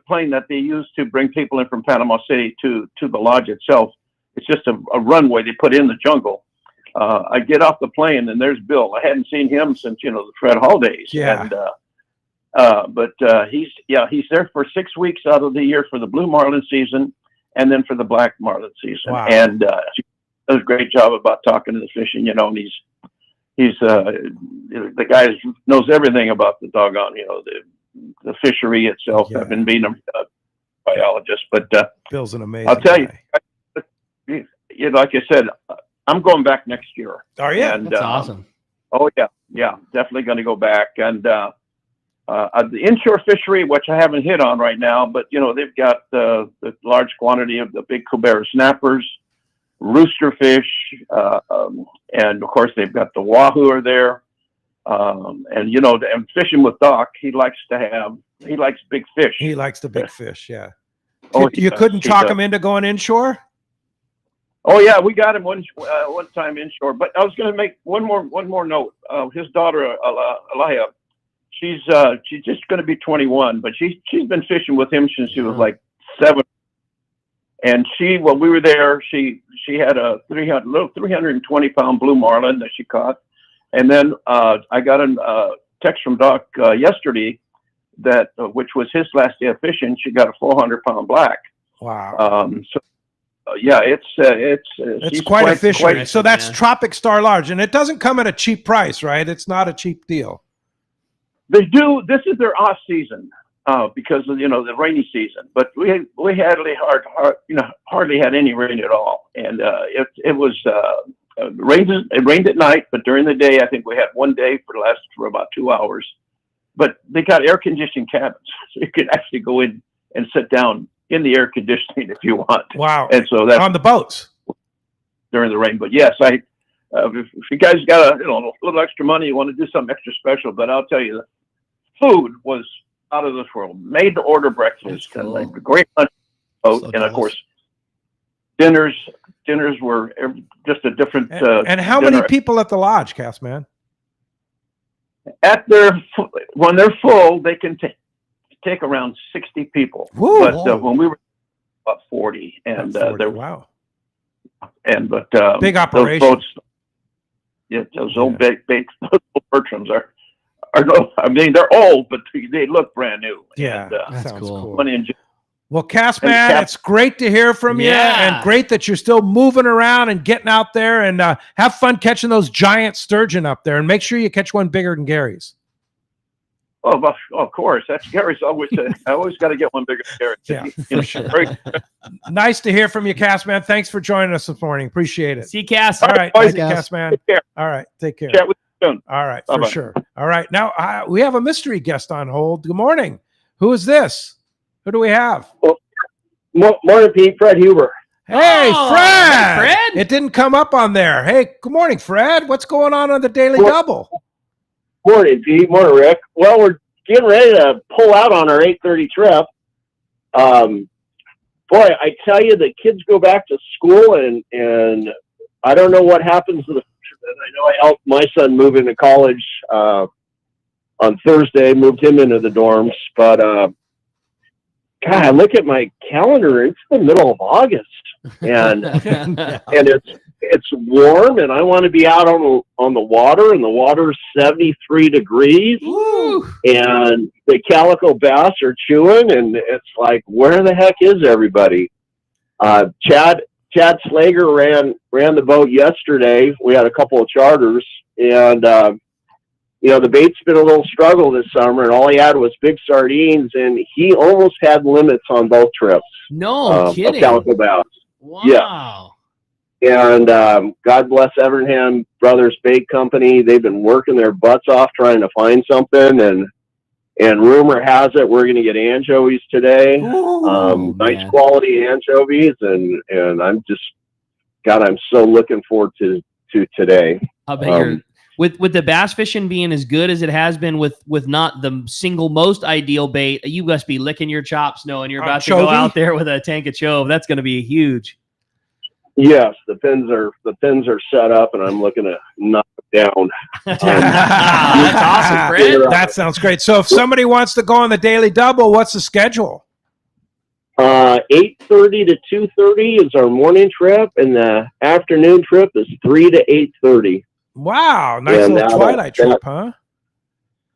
plane that they used to bring people in from Panama City to the lodge itself. It's just a runway they put in the jungle. I get off the plane and there's Bill. I hadn't seen him since the Fred Hall days. Yeah. And but he's there for 6 weeks out of the year for the blue marlin season, and then for the black marlin season. Wow. And he does a great job about talking to the fishing. And he's the guy knows everything about the doggone the fishery itself. Yeah. I've been being a biologist, but Bill's an amazing I'll tell guy. you, like I said, I'm going back next year. Are you? And, That's awesome. Oh yeah, definitely going to go back. And the inshore fishery, which I haven't hit on right now, but they've got the large quantity of the big cobera snappers, roosterfish, and of course they've got the wahoo are there. And fishing with Doc, he likes big fish. He likes the big fish. Yeah. Oh, You couldn't talk him into going inshore? Oh yeah, we got him one time inshore. But I was going to make one more note. His daughter Alaya, she's just going to be 21, but she's been fishing with him since she was like 7. And when we were there, she had a 320 pound blue marlin that she caught. And then I got a text from Doc yesterday that which was his last day of fishing. She got a 400 pound black. Wow. Yeah, it's quite a fishery. So that's Tropic Star Large, and it doesn't come at a cheap price, right? It's not a cheap deal. They do. This is their off season because of the rainy season. But we hardly had any rain at all, and it was it rained at night, but during the day I think we had one day for about 2 hours. But they got air conditioned cabins, so you could actually go in and sit down in the air conditioning if you want. Wow. And so that's on the boats during the rain. But yes, if you guys got a little extra money, you want to do something extra special, but I'll tell you, the food was out of this world. Made to order breakfast, and like a great lunch boat, and of course dinners were just a different. And how many people at the lodge, Castman? When they're full, they can take around 60 people. Whoa. But when we were about 40, and 40, wow. And big operation. Those boats, those old big those old Bertrams are no. I mean, they're old, but they look brand new. Yeah, and, sounds cool. Money and well, Castman, it's great to hear from you, and great that you're still moving around and getting out there, and have fun catching those giant sturgeon up there, and make sure you catch one bigger than Gary's. Oh, of course. That's Gary's always. I always got to get one bigger than Gary. Yeah, for sure. Nice to hear from you, Castman. Thanks for joining us this morning. Appreciate it. See you, Cass. All right, boys. Castman. Take care. All right, take care. Chat with you soon. All right, Bye-bye. for sure. All right, now we have a mystery guest on hold. Good morning. Who is this? Who do we have? Morning, Pete. Fred Huber. Hey, Fred. Fred. It didn't come up on there. Hey, good morning, Fred. What's going on the Daily Double? Morning, Pete. Morning, Rick. Well, we're getting ready to pull out on our 8:30 trip. Boy, I tell you, the kids go back to school, and I don't know what happens to the fishermen. I know I helped my son move into college on Thursday, moved him into the dorms, but God, I look at my calendar, it's the middle of August, and it's warm, and I want to be out on the water, and the water's 73 degrees. Woo. And the calico bass are chewing, and it's like, where the heck is everybody? Chad Slager ran the boat yesterday. We had a couple of charters, and the bait's been a little struggle this summer, and all he had was big sardines, and he almost had limits on both trips. No kidding. Of calico bass. Wow. Yeah. And God bless Evernham Brothers Bait Company. They've been working their butts off trying to find something, and And rumor has it we're going to get anchovies today. Nice quality anchovies, and I'm so looking forward to today. I bet you're with the bass fishing being as good as it has been with not the single most ideal bait. You must be licking your chops knowing you're about to go out there with a tank of chove. That's going to be huge. Yes, the pins are set up, and I'm looking to knock them down. That's awesome, Fred. That sounds great. So if somebody wants to go on the daily double, what's the schedule? 8:30 to 2:30 is our morning trip, and the afternoon trip is 3 to 8:30. Wow, nice little twilight trip, huh?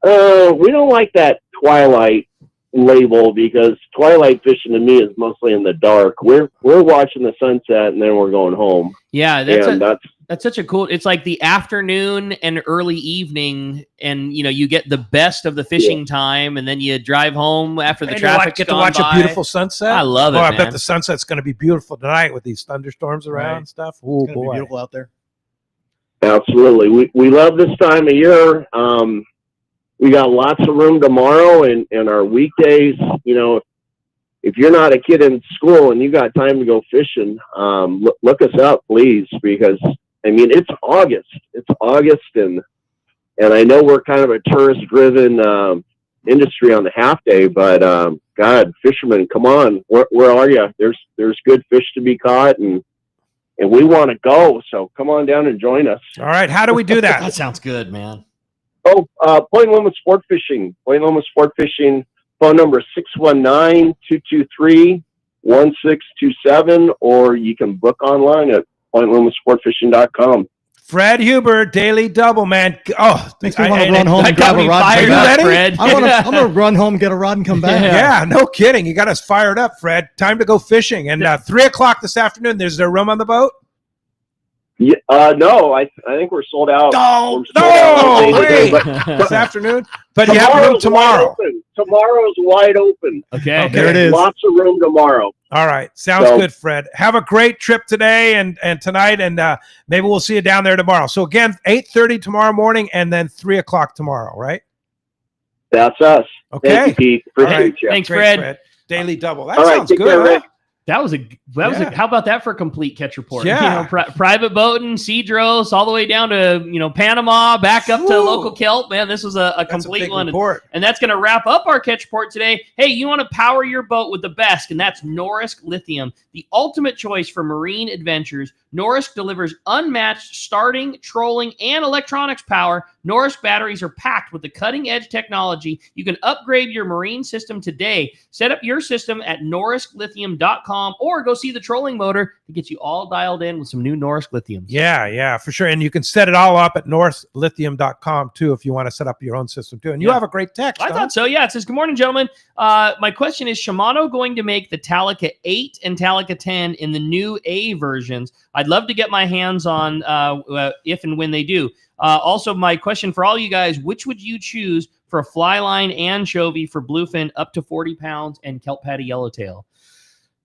We don't like that twilight label because twilight fishing to me is mostly in the dark. We're watching the sunset and then we're going home. Yeah, that's such a cool. It's like the afternoon and early evening, and you get the best of the fishing time, and then you drive home after the traffic. Get to watch a beautiful sunset. I love it. I man. bet the sunset's going to be beautiful tonight with these thunderstorms around and stuff. Oh It's gonna be beautiful out there. Absolutely, we love this time of year. We got lots of room tomorrow, and our weekdays. If you're not a kid in school and you got time to go fishing, look us up, please, because it's August. It's August, and I know we're kind of a tourist-driven industry on the half day, but God, fishermen, come on, where are you? There's good fish to be caught, and we want to go. So come on down and join us. All right, how do we do that? That sounds good, man. Oh, Point Loma Sport Fishing. Point Loma Sport Fishing. Phone number 619-223-1627, or you can book online at pointlomasportfishing.com. Fred Huber, daily double, man. Oh, makes me want to run home and grab a rod. Are you ready? Fred? I'm gonna run home, get a rod, and come back. Yeah, no kidding. You got us fired up, Fred. Time to go fishing. And 3 o'clock this afternoon. There's there room on the boat? Yeah, no, I think we're sold out. Wait. This afternoon, but you have room tomorrow. Tomorrow's wide open. Okay, there it is. Lots of room tomorrow. All right, sounds good, Fred. Have a great trip today and tonight, and maybe we'll see you down there tomorrow. So again, 8:30 tomorrow morning, and then 3 o'clock tomorrow, right? That's us. Okay. Thank you, Pete. Appreciate you. Thanks, Great, Fred. Daily double. That All right, sounds take good. care, Huh? Rick. That was how about that for a complete catch report? Yeah. Private boating, Cedros, all the way down to Panama, back up to local kelp. Man, this was a complete one. Report. And that's going to wrap up our catch report today. Hey, you want to power your boat with the best, and that's Norrisk Lithium, the ultimate choice for marine adventures. Norrisk delivers unmatched starting, trolling, and electronics power. Norrisk batteries are packed with the cutting-edge technology. You can upgrade your marine system today. Set up your system at norrisklithium.com or go see the trolling motor to get you all dialed in with some new Norrisk Lithium. Yeah, for sure. And you can set it all up at norrisklithium.com too if you want to set up your own system too. And you have a great text. I thought so. Yeah, it says, good morning, gentlemen. My question is, Shimano going to make the Talica 8 and Talica 10 in the new A versions? I'd love to get my hands on if and when they do. Also, my question for all you guys, which would you choose for a fly line anchovy for bluefin up to 40 pounds and kelp patty yellowtail?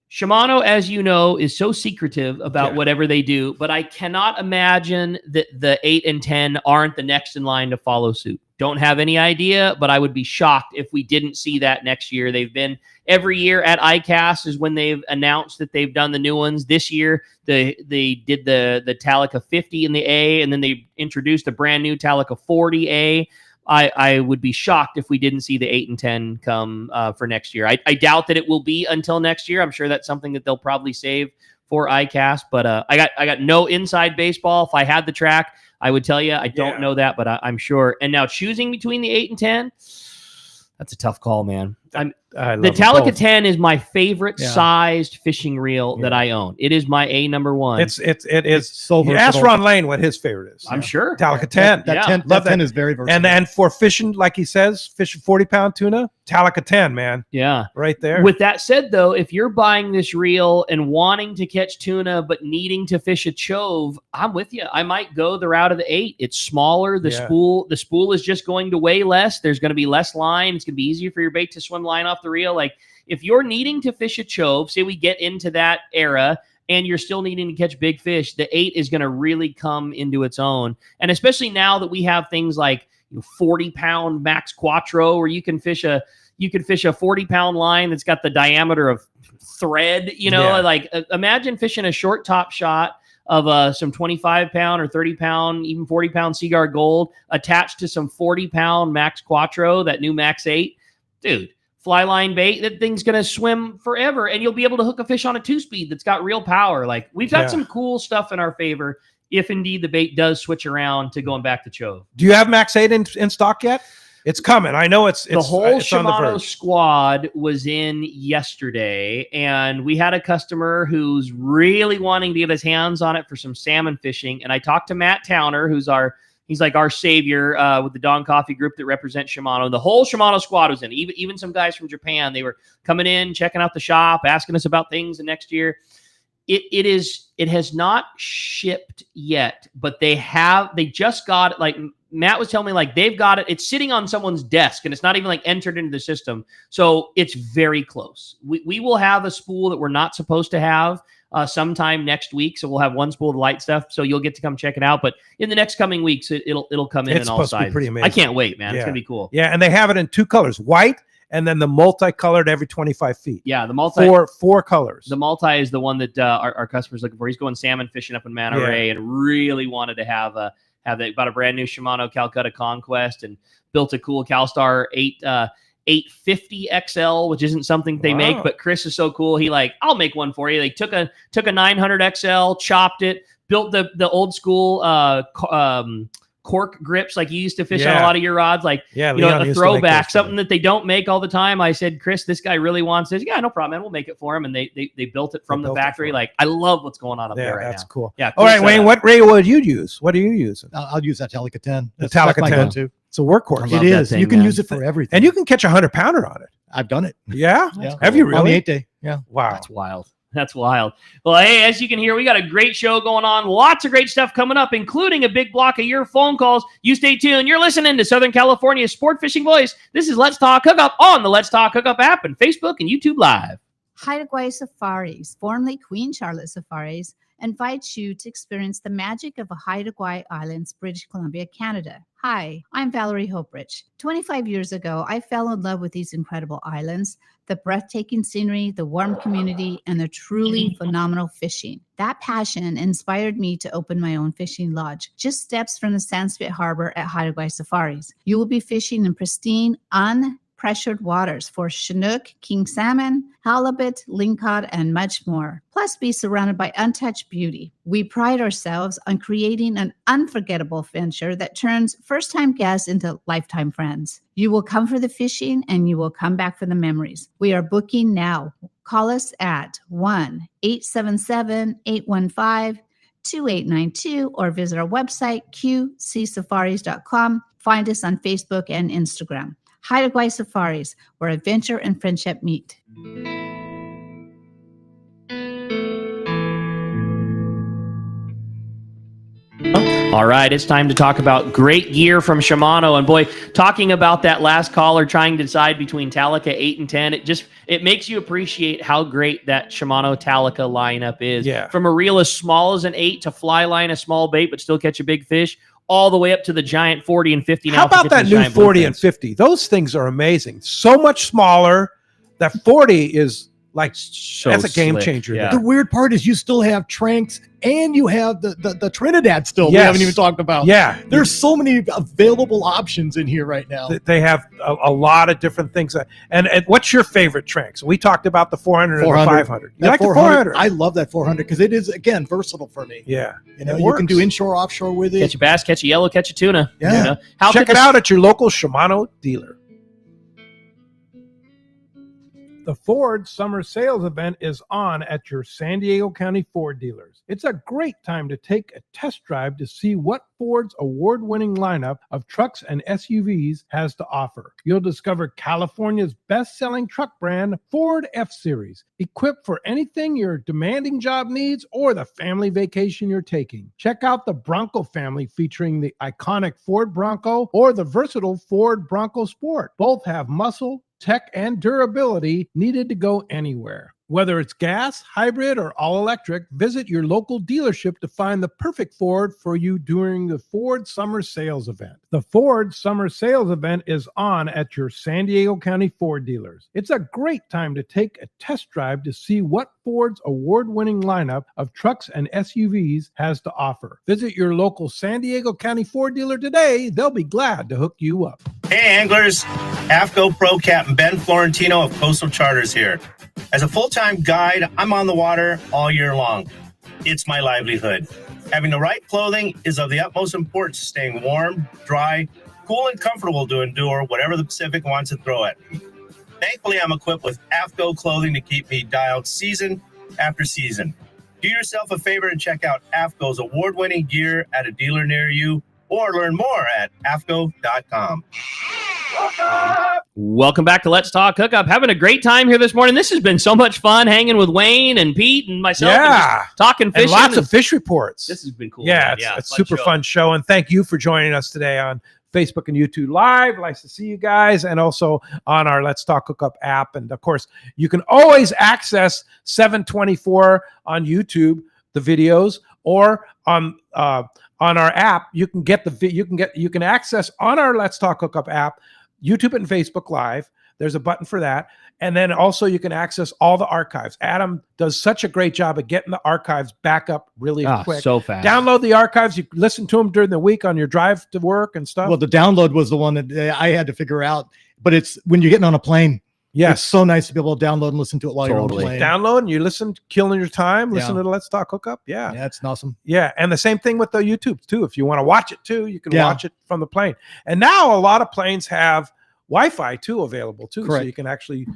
Shimano, as you know, is so secretive about whatever they do, but I cannot imagine that the 8 and 10 aren't the next in line to follow suit. Don't have any idea, but I would be shocked if we didn't see that next year. They've been every year at ICAST is when they've announced that they've done the new ones. This year, they did the Talica 50 in the A, and then they introduced a brand new Talica 40A. I would be shocked if we didn't see the 8 and 10 come for next year. I doubt that it will be until next year. I'm sure that's something that they'll probably save for ICAST, but I got no inside baseball. If I had the track, I would tell you. I don't know that, but I'm sure. And now choosing between the 8 and 10, that's a tough call, man. The Talica 10 is my favorite sized fishing reel that I own. It is my A number one. It is so versatile. Ask Ron Lane what his favorite is. I'm sure. Talica 10. That 10 is very versatile. And then for fishing, like he says, fishing 40-pound tuna, Talica 10, man. Yeah. Right there. With that said, though, if you're buying this reel and wanting to catch tuna but needing to fish a chove, I'm with you. I might go the route of the 8. It's smaller. The spool is just going to weigh less. There's going to be less line. It's going to be easier for your bait to swim line off the reel. Like, if you're needing to fish a chove, say we get into that era and you're still needing to catch big fish, the 8 is going to really come into its own. And especially now that we have things like, 40-pound Max Quattro, where you can fish a 40-pound line that's got the diameter of thread. Like imagine fishing a short top shot of some 25-pound or 30-pound, even 40-pound Seaguar Gold attached to some 40-pound Max Quattro, that new Max 8. Dude, fly line bait, that thing's going to swim forever, and you'll be able to hook a fish on a 2-speed that's got real power. Like, we've got some cool stuff in our favor if indeed the bait does switch around to going back to Chove. Do you have Max 8 in stock yet? It's coming. I know it's the whole it's on the Shimano verge. squad was in yesterday, and we had a customer who's really wanting to get his hands on it for some salmon fishing. And I talked to Matt Towner, he's like our savior with the Don Coffee Group that represents Shimano. The whole Shimano squad was in, even some guys from Japan. They were coming in, checking out the shop, asking us about things the next year. It has not shipped yet, but they just got it. Like Matt was telling me, like they've got it. It's sitting on someone's desk and it's not even like entered into the system. So it's very close. We will have a spool that we're not supposed to have sometime next week. So we'll have one spool of light stuff. So you'll get to come check it out. But in the next coming weeks, it'll come in It's all supposed to be sizes. pretty amazing. I can't wait, man. Yeah. It's gonna be cool. Yeah, and they have it in 2 colors, white and then the multicolored every 25 feet. Yeah, the multi four colors. The multi is the one that our customer's looking for. He's going salmon fishing up in Manta Ray and really wanted to have that. Bought a brand new Shimano Calcutta Conquest and built a cool CalStar 850 XL, which isn't something they make, but Chris is so cool. He I'll make one for you. They took a 900 XL, chopped it, built the old school cork grips like you used to fish on a lot of your rods, a throwback, something that they don't make all the time. I said, Chris, this guy really wants this. Yeah, no problem, man. We'll make it for him. And they built it from the factory. I love what's going on up there right now. That's cool. Yeah. All right, Wayne, what ray would you use? What are you using? I'll use that Talica 10. The Talica my 10. go-to. It's a workhorse. It is. You can use it for everything. And you can catch a 100-pounder on it. I've done it. Yeah? Yeah. Have you really? On the 8 day. Yeah. Wow. That's wild. That's wild. Well, hey, as you can hear, we got a great show going on. Lots of great stuff coming up, including a big block of your phone calls. You stay tuned. You're listening to Southern California's Sport Fishing Voice. This is Let's Talk Hookup on the Let's Talk Hookup app and Facebook and YouTube Live. Haida Gwaii Safaris, formerly Queen Charlotte Safaris, invites you to experience the magic of Haida Gwaii Islands, British Columbia, Canada. Hi, I'm Valerie Hoprich. 25 years ago, I fell in love with these incredible islands, the breathtaking scenery, the warm community, and the truly phenomenal fishing. That passion inspired me to open my own fishing lodge, just steps from the Sandspit Harbor at Haida Gwaii Safaris. You will be fishing in pristine, unpressured waters for Chinook, king salmon, halibut, lingcod, and much more. Plus, be surrounded by untouched beauty. We pride ourselves on creating an unforgettable venture that turns first-time guests into lifetime friends. You will come for the fishing, and you will come back for the memories. We are booking now. Call us at 1-877-815-2892 or visit our website, qcsafaris.com. Find us on Facebook and Instagram. Haida Gwaii Safaris, where adventure and friendship meet. All right, it's time to talk about great gear from Shimano. And boy, talking about that last caller trying to decide between Talica 8 and 10, it makes you appreciate how great that Shimano Talica lineup is. Yeah. From a reel as small as an 8 to fly line a small bait but still catch a big fish, all the way up to the giant 40 and 50 now. How about that new 40 and 50? Those things are amazing. So much smaller. That 40 is that's a game slick. changer. Yeah. The weird part is you still have Tranks and you have the Trinidad still. We Yes. haven't even talked about. Yeah. There's so many available options in here right now. They have a lot of different things. And what's your favorite Tranks? We talked about the 400 and the 500. You That like the 400? I love that 400 because it is, again, versatile for me. Yeah. You know, It you can do works. inshore, offshore with it. Catch a bass, catch a yellow, catch a tuna. Yeah. You know? How Check could it out at your local Shimano dealer. The Ford Summer Sales Event is on at your San Diego County Ford dealers. It's a great time to take a test drive to see what Ford's award-winning lineup of trucks and SUVs has to offer. You'll discover California's best-selling truck brand, Ford F-Series, equipped for anything your demanding job needs or the family vacation you're taking. Check out the Bronco family featuring the iconic Ford Bronco or the versatile Ford Bronco Sport. Both have muscle, tech, and durability needed to go anywhere. Whether it's gas, hybrid, or all electric, visit your local dealership to find the perfect Ford for you during the Ford Summer Sales Event. The Ford Summer Sales Event is on at your San Diego County Ford dealers. It's a great time to take a test drive to see what Ford's award-winning lineup of trucks and SUVs has to offer. Visit your local San Diego County Ford dealer today. They'll be glad to hook you up. Hey anglers, AFCO Pro Captain Ben Florentino of Coastal Charters here. As a full-time guide, I'm on the water all year long. It's my livelihood. Having the right clothing is of the utmost importance to staying warm, dry, cool, and comfortable to endure whatever the Pacific wants to throw at me. Thankfully, I'm equipped with AFCO clothing to keep me dialed season after season. Do yourself a favor and check out AFCO's award-winning gear at a dealer near you, or learn more at afco.com. Welcome back to Let's Talk Hookup. Having a great time here this morning. This has been so much fun hanging with Wayne and Pete and myself. And just talking fishing. And lots of fish reports. This has been cool. Yeah, it's a super fun show. And thank you for joining us today on Facebook and YouTube Live. Nice to see you guys. And also on our Let's Talk Hookup app. And of course, you can always access 724 on YouTube, the videos, or on our app. You can get you can access on our Let's Talk Hookup app, YouTube and Facebook Live. There's a button for that. And then also you can access all the archives. Adam does such a great job of getting the archives back up really quick. So fast. Download the archives. You listen to them during the week on your drive to work and stuff. Well, the download was the one that I had to figure out. But it's when you're getting on a plane. Yeah, it's so nice to be able to download and listen to it while you're on the plane. Download and you listen, killing your time. Listen to the Let's Talk Hookup. Yeah, it's awesome. Yeah, and the same thing with the YouTube too. If you want to watch it too, you can watch it from the plane. And now a lot of planes have Wi-Fi too available too, Correct. so you can actually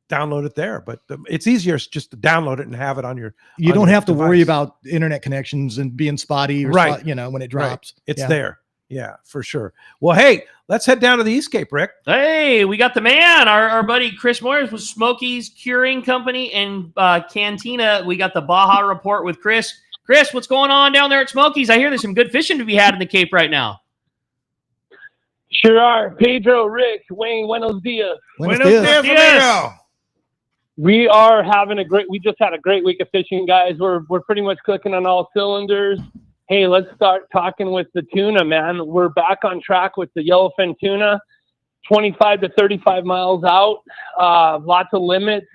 download it there. But it's easier just to download it and have it on your. You don't have to worry about internet connections and being spotty, or right? When it drops, it's there. Yeah, for sure. Well, hey, let's head down to the East Cape, Rick. Hey, we got the man, our buddy Chris Moyers with Smokey's Curing Company and Cantina. We got the Baja Report with Chris. Chris, what's going on down there at Smokey's? I hear there's some good fishing to be had in the Cape right now. Sure are. Pedro, Rick, Wayne, buenos dias. Buenos dias, amigo. We are having we just had a great week of fishing, guys. We're pretty much clicking on all cylinders. Hey, let's start talking with the tuna, man. We're back on track with the yellowfin tuna, 25 to 35 miles out, lots of limits.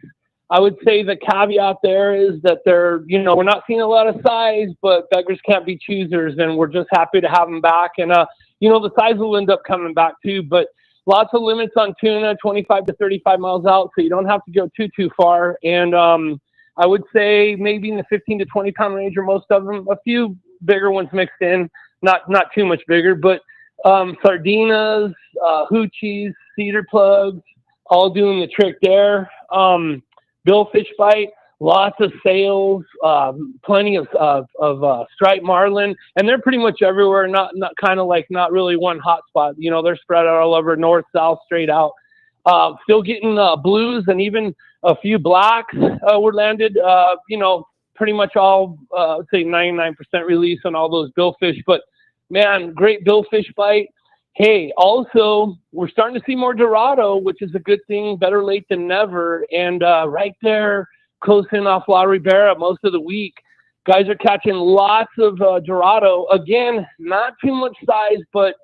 I would say the caveat there is that we're not seeing a lot of size, but beggars can't be choosers, and we're just happy to have them back. And, the size will end up coming back too, but lots of limits on tuna, 25 to 35 miles out, so you don't have to go too far. And I would say maybe in the 15 to 20 pound range are most of them. A few bigger ones mixed in, not too much bigger, but sardinas, hoochies, cedar plugs, all doing the trick there. Billfish bite, lots of sails, plenty of striped marlin, and they're pretty much everywhere. Not really one hot spot. They're spread out all over, north, south, straight out. Still getting blues and even a few blacks were landed. Pretty much all, I'd say 99% release on all those billfish. But man, great billfish bite. Hey, also, we're starting to see more Dorado, which is a good thing, better late than never. And right there, close in off La Ribera most of the week, guys are catching lots of Dorado. Again, not too much size, but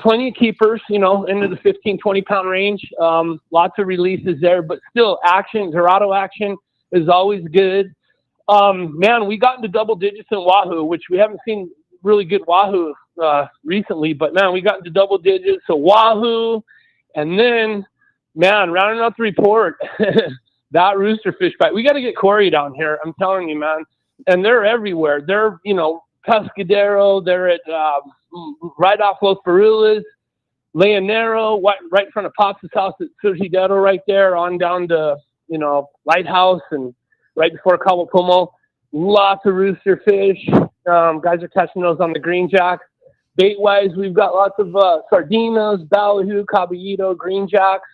plenty of keepers, into the 15, 20 pound range. Lots of releases there, but still action, Dorado action is always good. Man, we got into double digits in Wahoo, which we haven't seen really good Wahoo recently, but man, we got into double digits. So Wahoo, and then, man, rounding out the report, that rooster fish bite. We got to get Corey down here. I'm telling you, man. And they're everywhere. They're, Pescadero. They're at right off Los Barulas, Leonero, right in front of Pops' house at Surgidero right there, on down to, Lighthouse and right before Cabo Como. Lots of rooster fish. Guys are catching those on the green jacks. Bait-wise, we've got lots of sardinas, ballyhoo, caballito, green jacks.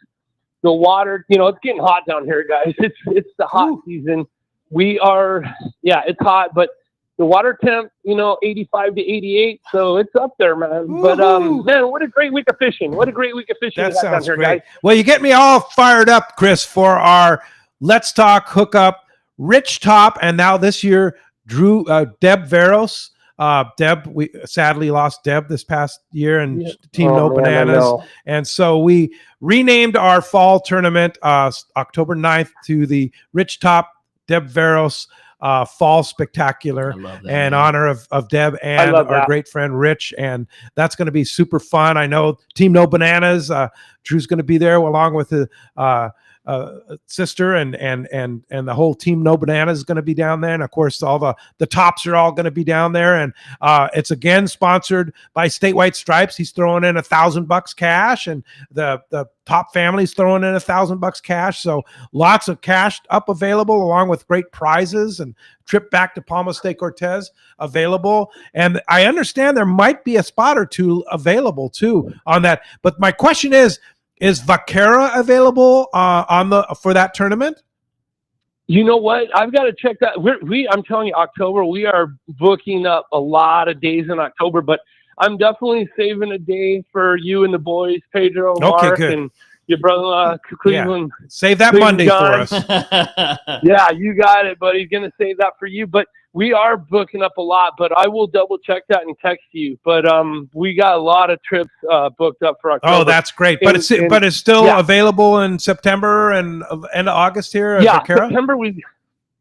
The water, it's getting hot down here, guys. It's the hot season. It's hot, but the water temp, 85 to 88, so it's up there, man. Woo-hoo. But man, what a great week of fishing! What a great week of fishing that we got sounds down here, great. guys. Well, you get me all fired up, Chris, for our Let's Talk, Hookup, Rich Top, and now this year, Deb Veros. Deb, we sadly lost Deb this past year, and Team No Bananas. And so we renamed our fall tournament October 9th to the Rich Top Deb Veros Fall Spectacular in honor of Deb and our great friend Rich. And that's going to be super fun. I know Team No Bananas, Drew's going to be there along with the sister and the whole Team No Bananas is going to be down there, and of course all the tops are all going to be down there. And it's again sponsored by State White Stripes. He's throwing in $1,000 cash, and the top family's throwing in $1,000 cash. So lots of cash up available, along with great prizes and trip back to Palma de Cortez available. And I understand there might be a spot or two available too on that. But my question is Vaquera available for that tournament? You know what? I've got to check that. I'm telling you, October, we are booking up a lot of days in October, but I'm definitely saving a day for you and the boys, Pedro, Mark, and your brother, Cleveland. Yeah. Save that Cleveland Monday John. for us. Yeah, you got it, buddy. He's going to save that for you. But we are booking up a lot, but I will double check that and text you. But we got a lot of trips booked up for October. Oh, that's great. But it's still available in September and end of August here. Yeah, Vaquera?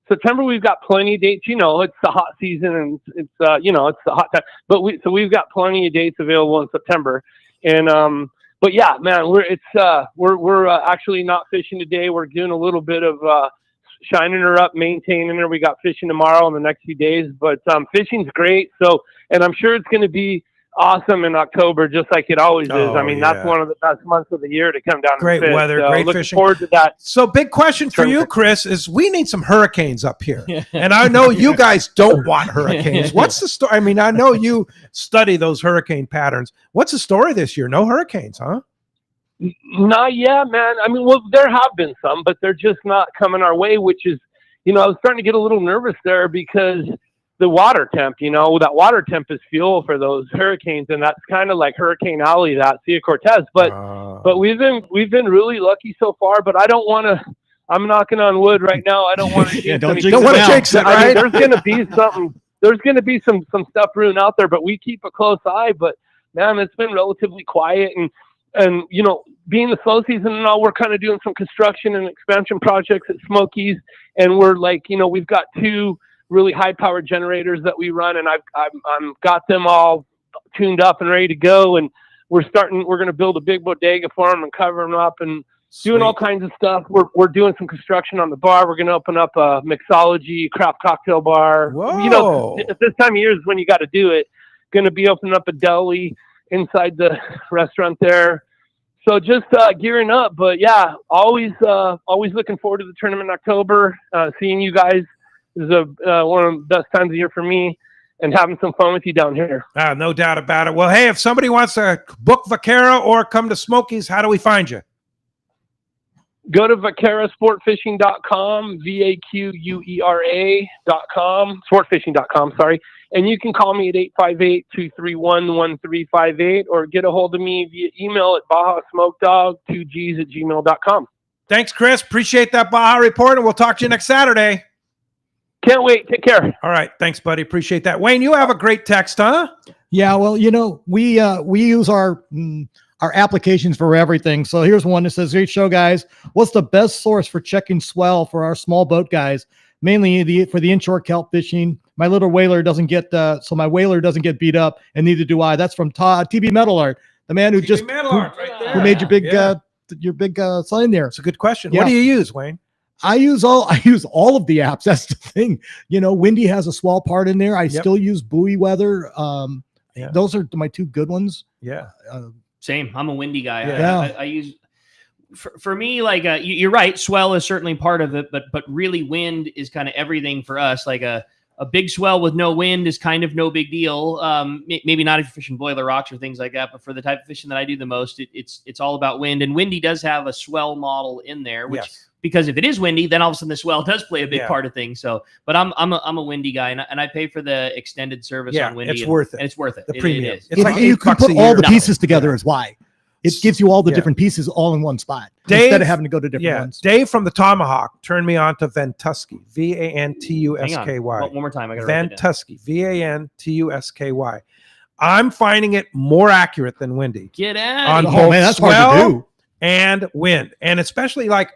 September we've got plenty of dates. You know, it's the hot season and it's it's the hot time. But we've got plenty of dates available in September. And but yeah, man, we're actually not fishing today. We're doing a little bit of shining her up, maintaining her. We got fishing tomorrow in the next few days, but fishing's great. So, and I'm sure it's going to be awesome in October, just like it always is. I mean, that's one of the best months of the year to come down. Great and fish. weather, So great looking fishing. forward to that. So big question for you, Chris, is we need some hurricanes up here. And I know you guys don't want hurricanes. What's the story? I mean, I know you study those hurricane patterns. What's the story this year? No hurricanes, huh? Not yet, man. I mean, well, there have been some, but they're just not coming our way, which is, I was starting to get a little nervous there because the water temp, that water temp is fuel for those hurricanes, and that's kind of like Hurricane Alley, that Sea of Cortez. But we've been really lucky so far. But I don't want to. I'm knocking on wood right now. I don't want to. don't want to jinx it, right? There's going to be something. There's going to be some stuff brewing out there, but we keep a close eye. But man, it's been relatively quiet, and being the slow season and all, we're kind of doing some construction and expansion projects at Smokies, and we're like, we've got 2 really high powered generators that we run, and I've got them all tuned up and ready to go, and we're going to build a big bodega for them and cover them up and doing all kinds of stuff. We're doing some construction on the bar. We're going to open up a mixology craft cocktail bar. Whoa. At this time of year is when you got to do it. Going to be opening up a deli inside the restaurant there. So just gearing up, but yeah, always looking forward to the tournament in October. Seeing you guys is one of the best times of the year for me, and having some fun with you down here. No doubt about it. Well, hey, if somebody wants to book Vaquera or come to Smokies, how do we find you? Go to vaquerasportfishing.com, VAQUERA.com, sportfishing.com, sorry. And you can call me at 858-231-1358 or get a hold of me via email at bahasmokedog2gs@gmail.com. Thanks, Chris. Appreciate that Baja report, and we'll talk to you next Saturday. Can't wait. Take care. All right. Thanks, buddy. Appreciate that. Wayne, you have a great text, huh? Yeah. Well, we use our applications for everything. So here's one that says, "Great show, guys. What's the best source for checking swell for our small boat guys? Mainly for the inshore kelp fishing. My little whaler doesn't get so my whaler doesn't get beat up, and neither do I." That's from TB Metal Art, the man who who made your big sign there. It's a good question. Yeah. What do you use, Wayne? I use all of the apps. That's the thing. Windy has a swell part in there. I still use Buoy Weather. Those are my 2 good ones. Yeah. Same. I'm a windy guy. Yeah. I use for me, like you're right. Swell is certainly part of it, but really wind is kind of everything for us. Like a big swell with no wind is kind of no big deal. Maybe not if you're fishing boiler rocks or things like that, but for the type of fishing that I do the most, it's all about wind. And windy does have a swell model in there, which because if it is windy, then all of a sudden the swell does play a big part of things. So, but I'm a windy guy, and I pay for the extended service on windy. It's worth it. And it's worth it. The premium. It is. It's like you can $8 put a all year. the pieces together is why. It gives you all the different pieces all in one spot instead of having to go to different ones. Dave from the Tomahawk turned me on to Ventusky, Vantusky. One more time. I got to write it down. Ventusky, Vantusky. I'm finding it more accurate than Windy. Get out. On Oh man, that's hard to do. And wind, and especially like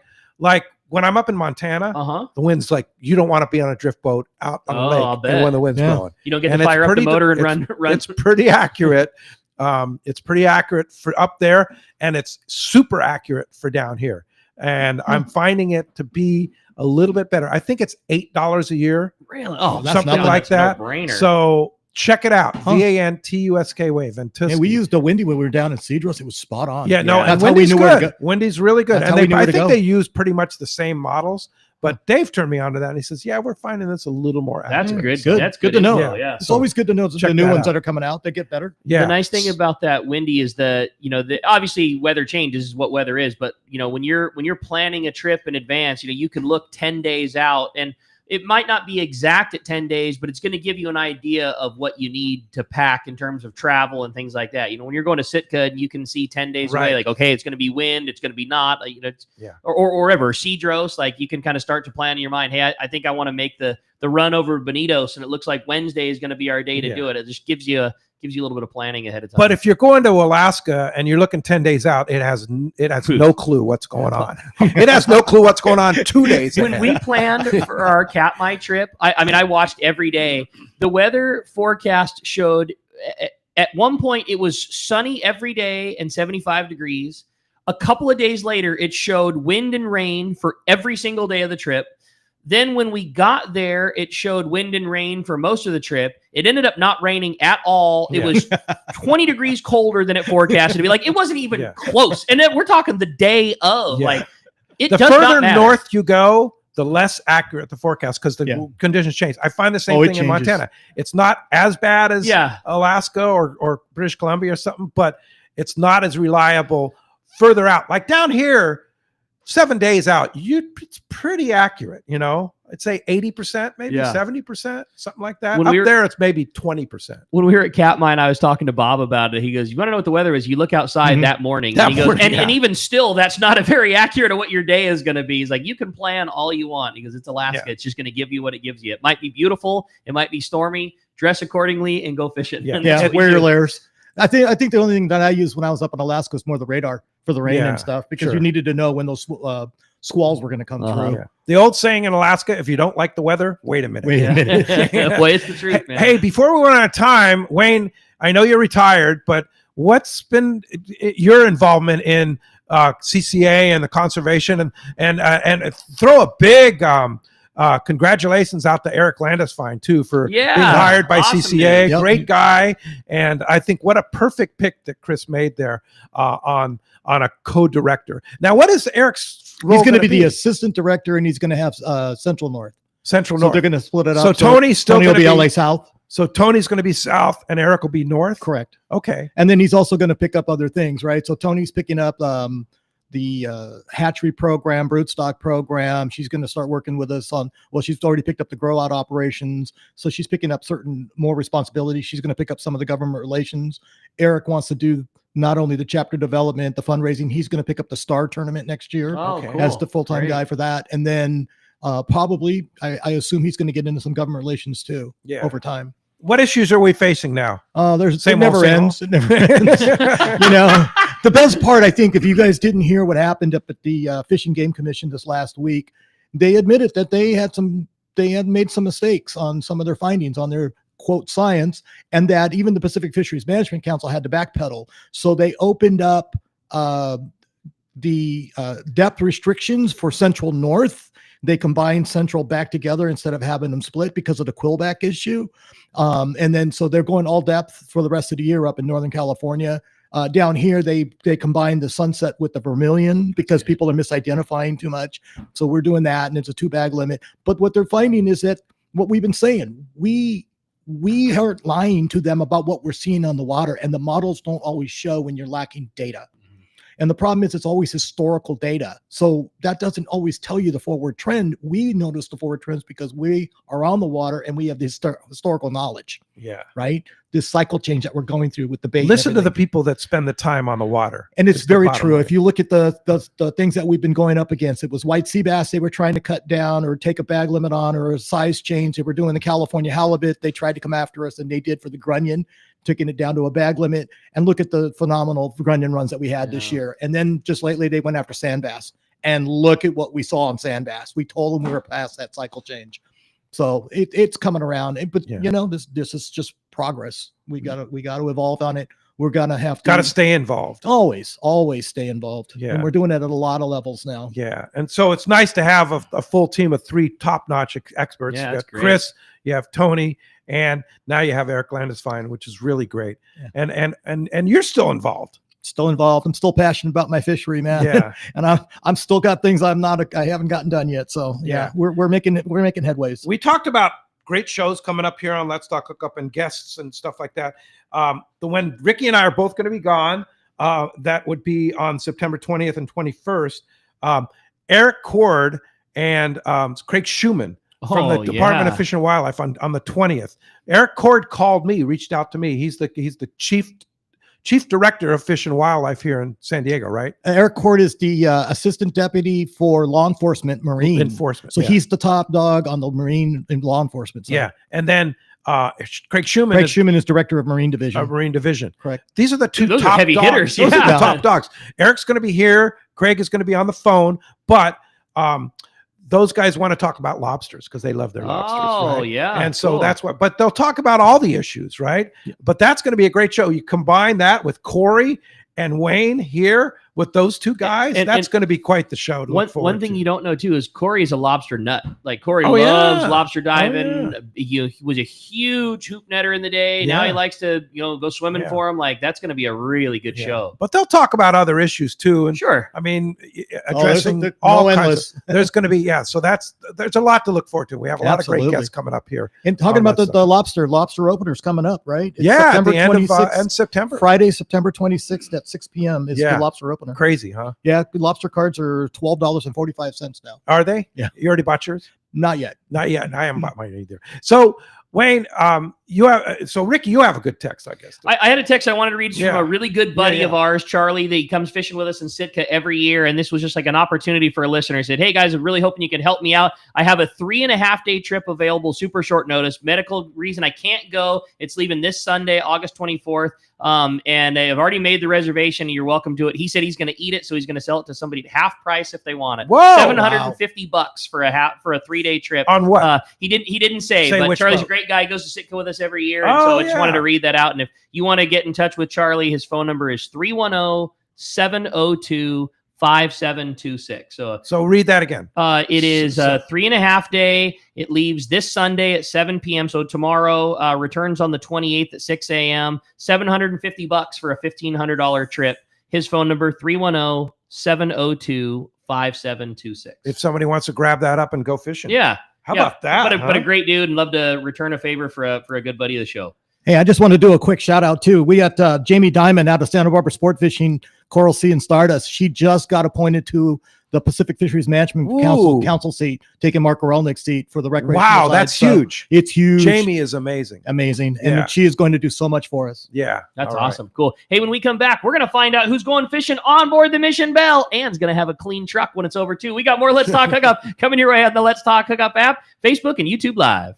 when I'm up in Montana, the wind's like you don't want to be on a drift boat out on the I'll lake bet. and when the wind's blowing. You don't get to fire up the motor and run. It's pretty accurate. It's pretty accurate for up there, and it's super accurate for down here. And I'm finding it to be a little bit better. I think it's $8 a year. Really? Oh, that's something like that. No-brainer. So check it out. Vantusky. Ventusky. And we used a Windy when we were down in Cedros. It was spot on. Yeah, no, that's and how we Windy's knew where to good. go. Windy's really good. That's And how we knew I where to think go. they use pretty much the same models. But Dave turned me on to that, and he says, "Yeah, we're finding this a little more accurate." That's good. That's good to know. info, yeah. It's always good to know the new ones that are coming out. They get better. Yeah. The nice thing about that Windy is that obviously weather changes is what weather is, but when you're planning a trip in advance, you can look 10 days out, and it might not be exact at 10 days, but it's going to give you an idea of what you need to pack in terms of travel and things like that. When you're going to Sitka and you can see 10 days away, like, okay, it's going to be wind, it's going to be not, or wherever, Cedros, like you can kind of start to plan in your mind, hey, I think I want to make the run over Bonitos, and it looks like Wednesday is going to be our day to do it. It just gives you a little bit of planning ahead of time. But if you're going to Alaska and you're looking 10 days out, it has no clue what's going on. It has no clue what's going on 2 days When ahead. we planned for our Katmai trip, I watched every day. The weather forecast showed at one point it was sunny every day and 75 degrees. A couple of days later, it showed wind and rain for every single day of the trip. Then when we got there, it showed wind and rain for most of the trip. It ended up not raining at all. It was 20 degrees colder than it forecasted to be. Like, it wasn't even close. And then we're talking the day of. Like, it the does further not matter. north you go, the less accurate the forecast because the conditions change. I find the same thing in Montana. It's not as bad as Alaska or British Columbia or something, but it's not as reliable further out. Like down here, 7 days out, it's pretty accurate, I'd say 80%, maybe 70%, something like that. Up there, it's maybe 20%. When we were at Katmai and I was talking to Bob about it, he goes, "You want to know what the weather is? You look outside that morning." And he goes, and even still, that's not a very accurate of what your day is going to be. He's like, you can plan all you want because it's Alaska. It's just going to give you what it gives you. It might be beautiful. It might be stormy. Dress accordingly and go fishing. Wear your layers. I think the only thing that I used when I was up in Alaska was more the radar for the rain and stuff because you needed to know when those squalls were going to come through. Yeah. The old saying in Alaska, if you don't like the weather, wait a minute. Well, it's the truth, man. Hey, before we run out of time, Wayne, I know you're retired, but what's been your involvement in CCA and the conservation and throw a big congratulations out to Eric Landisfine too for being hired by CCA. Yep. Great guy, and I think what a perfect pick that Chris made there on a co-director. Now, what is Eric's role? He's going to be the assistant director, and he's going to have Central North. Central So North. they're going to split it up. So Tony's still Tony will gonna be LA South. So Tony's going to be south, and Eric will be north. Correct. Okay. And then he's also going to pick up other things, right? So Tony's picking up the hatchery program, broodstock program. She's going to start working with us on, she's already picked up the grow out operations. So she's picking up certain more responsibilities. She's going to pick up some of the government relations. Eric wants to do not only the chapter development, the fundraising, he's going to pick up the STAR tournament next year as the full-time guy for that. And then probably, I assume he's going to get into some government relations too over time. What issues are we facing now? It never ends. It never ends. The best part, I think, if you guys didn't hear what happened up at the Fish and Game Commission this last week, they admitted that they had made some mistakes on some of their findings on their quote science, and that even the Pacific Fisheries Management Council had to backpedal. So they opened up the depth restrictions for Central North. They combined Central back together instead of having them split because of the quillback issue. And then so they're going all depth for the rest of the year up in Northern California. Down here, they combined the sunset with the vermilion because people are misidentifying too much. So we're doing that, and it's a 2-bag limit. But what they're finding is that what we've been saying, we aren't lying to them about what we're seeing on the water, and the models don't always show when you're lacking data. And the problem is it's always historical data. So that doesn't always tell you the forward trend. We notice the forward trends because we are on the water and we have this historical knowledge. Yeah. Right. This cycle change that we're going through with the bait. Listen to the people that spend the time on the water. And it's very true. If you look at the things that we've been going up against, it was white sea bass they were trying to cut down or take a bag limit on, or a size change. They were doing the California halibut. They tried to come after us, and they did for the grunion, taking it down to a bag limit. And look at the phenomenal grunion runs that we had this year. And then just lately they went after sand bass. And look at what we saw on sand bass. We told them we were past that cycle change. So it's coming around. But you know, this is just progress. We gotta evolve on it. We're gonna have to stay involved. Always stay involved. Yeah. And we're doing it at a lot of levels now. Yeah. And so it's nice to have a full team of 3 top-notch experts. Yeah, You that's got great. Chris, you have Tony, and now you have Eric Landesfein, which is really great. Yeah. And you're still involved. Still involved. I'm still passionate about my fishery, man. Yeah. And I'm still got things I haven't gotten done yet. So yeah, we're making headways. We talked about great shows coming up here on Let's Talk Hookup and guests and stuff like that. When Ricky and I are both going to be gone, that would be on September 20th and 21st. Eric Cord and Craig Schumann from the Department of Fish and Wildlife on the 20th. Eric Cord called me, reached out to me. He's the chief director of Fish and Wildlife here in San Diego, right? Eric Cord is the assistant deputy for law enforcement, Marine enforcement. So he's the top dog on the Marine and law enforcement side. Yeah, and then Craig Schumann. Craig Schumann is director of Marine Division. Marine Division. Correct. These are the two Those are top heavy dogs. hitters, Those are the yeah. top dogs. Eric's going to be here. Craig is going to be on the phone, but those guys want to talk about lobsters because they love their lobsters. Oh, right? yeah, And so cool. that's what, but they'll talk about all the issues, right? But that's going to be a great show. You combine that with Corey and Wayne here with those two guys. That's going to be quite the show to look forward One thing you don't know too is Corey is a lobster nut. Like Corey Oh, loves yeah. lobster diving. Oh, He was a huge hoop netter in the day. Now he Yeah. likes to go swimming Yeah. for him. Like that's going to be a really good show. But they'll talk about other issues too. And sure, I mean, Oh, addressing there's all no kinds endless. of, there's going to be, so there's a lot to look forward to. We have a lot of Absolutely. great guests coming up here. And talking on about that the lobster openers coming up, right? It's Yeah, at September the end of 26th, end September. Friday, September 26th at 6 p.m. is Yeah. the lobster opener. Crazy, huh? Yeah, lobster cards are $12.45 now. Are they? Yeah. You already bought yours? Not yet. Not yet. I haven't bought mine either. So Wayne, Ricky, you have a good text, I guess. I had a text I wanted to read Yeah. from a really good buddy Yeah, yeah. of ours, Charlie, that he comes fishing with us in Sitka every year. And this was just like an opportunity for a listener. He said, "Hey guys, I'm really hoping you can help me out. I have a 3.5-day trip available, super short notice. Medical reason I can't go. It's leaving this Sunday, August 24th. And I've already made the reservation. You're welcome to it." He said he's going to eat it, so he's going to sell it to somebody at half price if they want it. Whoa! $750 for a 3-day trip. On what? He didn't say, Say but which Charlie's boat. a great guy. He goes to Sitka with us every year. And Oh, so I just wanted yeah. to read that out. And if you want to get in touch with Charlie, his phone number is 310-702-5726. So read that again. It is a 3.5-day. It leaves this Sunday at 7 p.m. So tomorrow returns on the 28th at 6 a.m. $750 for a $1,500 trip. His phone number 310-702-5726. If somebody wants to grab that up and go fishing. Yeah. How about that? But a huh? great dude, and love to return a favor for a good buddy of the show. Hey, I just want to do a quick shout out too. We got Jamie Diamond out of Santa Barbara Sport Fishing, Coral Sea and Stardust. She just got appointed to the Pacific Fisheries Management Ooh. Council seat, taking Mark Orelnik's seat for the recreational Wow, side. that's So huge. It's huge. Jamie is amazing. Amazing. Yeah. And she is going to do so much for us. Yeah. That's All right. awesome. Cool. Hey, when we come back, we're going to find out who's going fishing on board the Mission Belle. Ann's going to have a clean truck when it's over, too. We got more Let's Talk Hookup coming your way on the Let's Talk Hookup app, Facebook, and YouTube Live.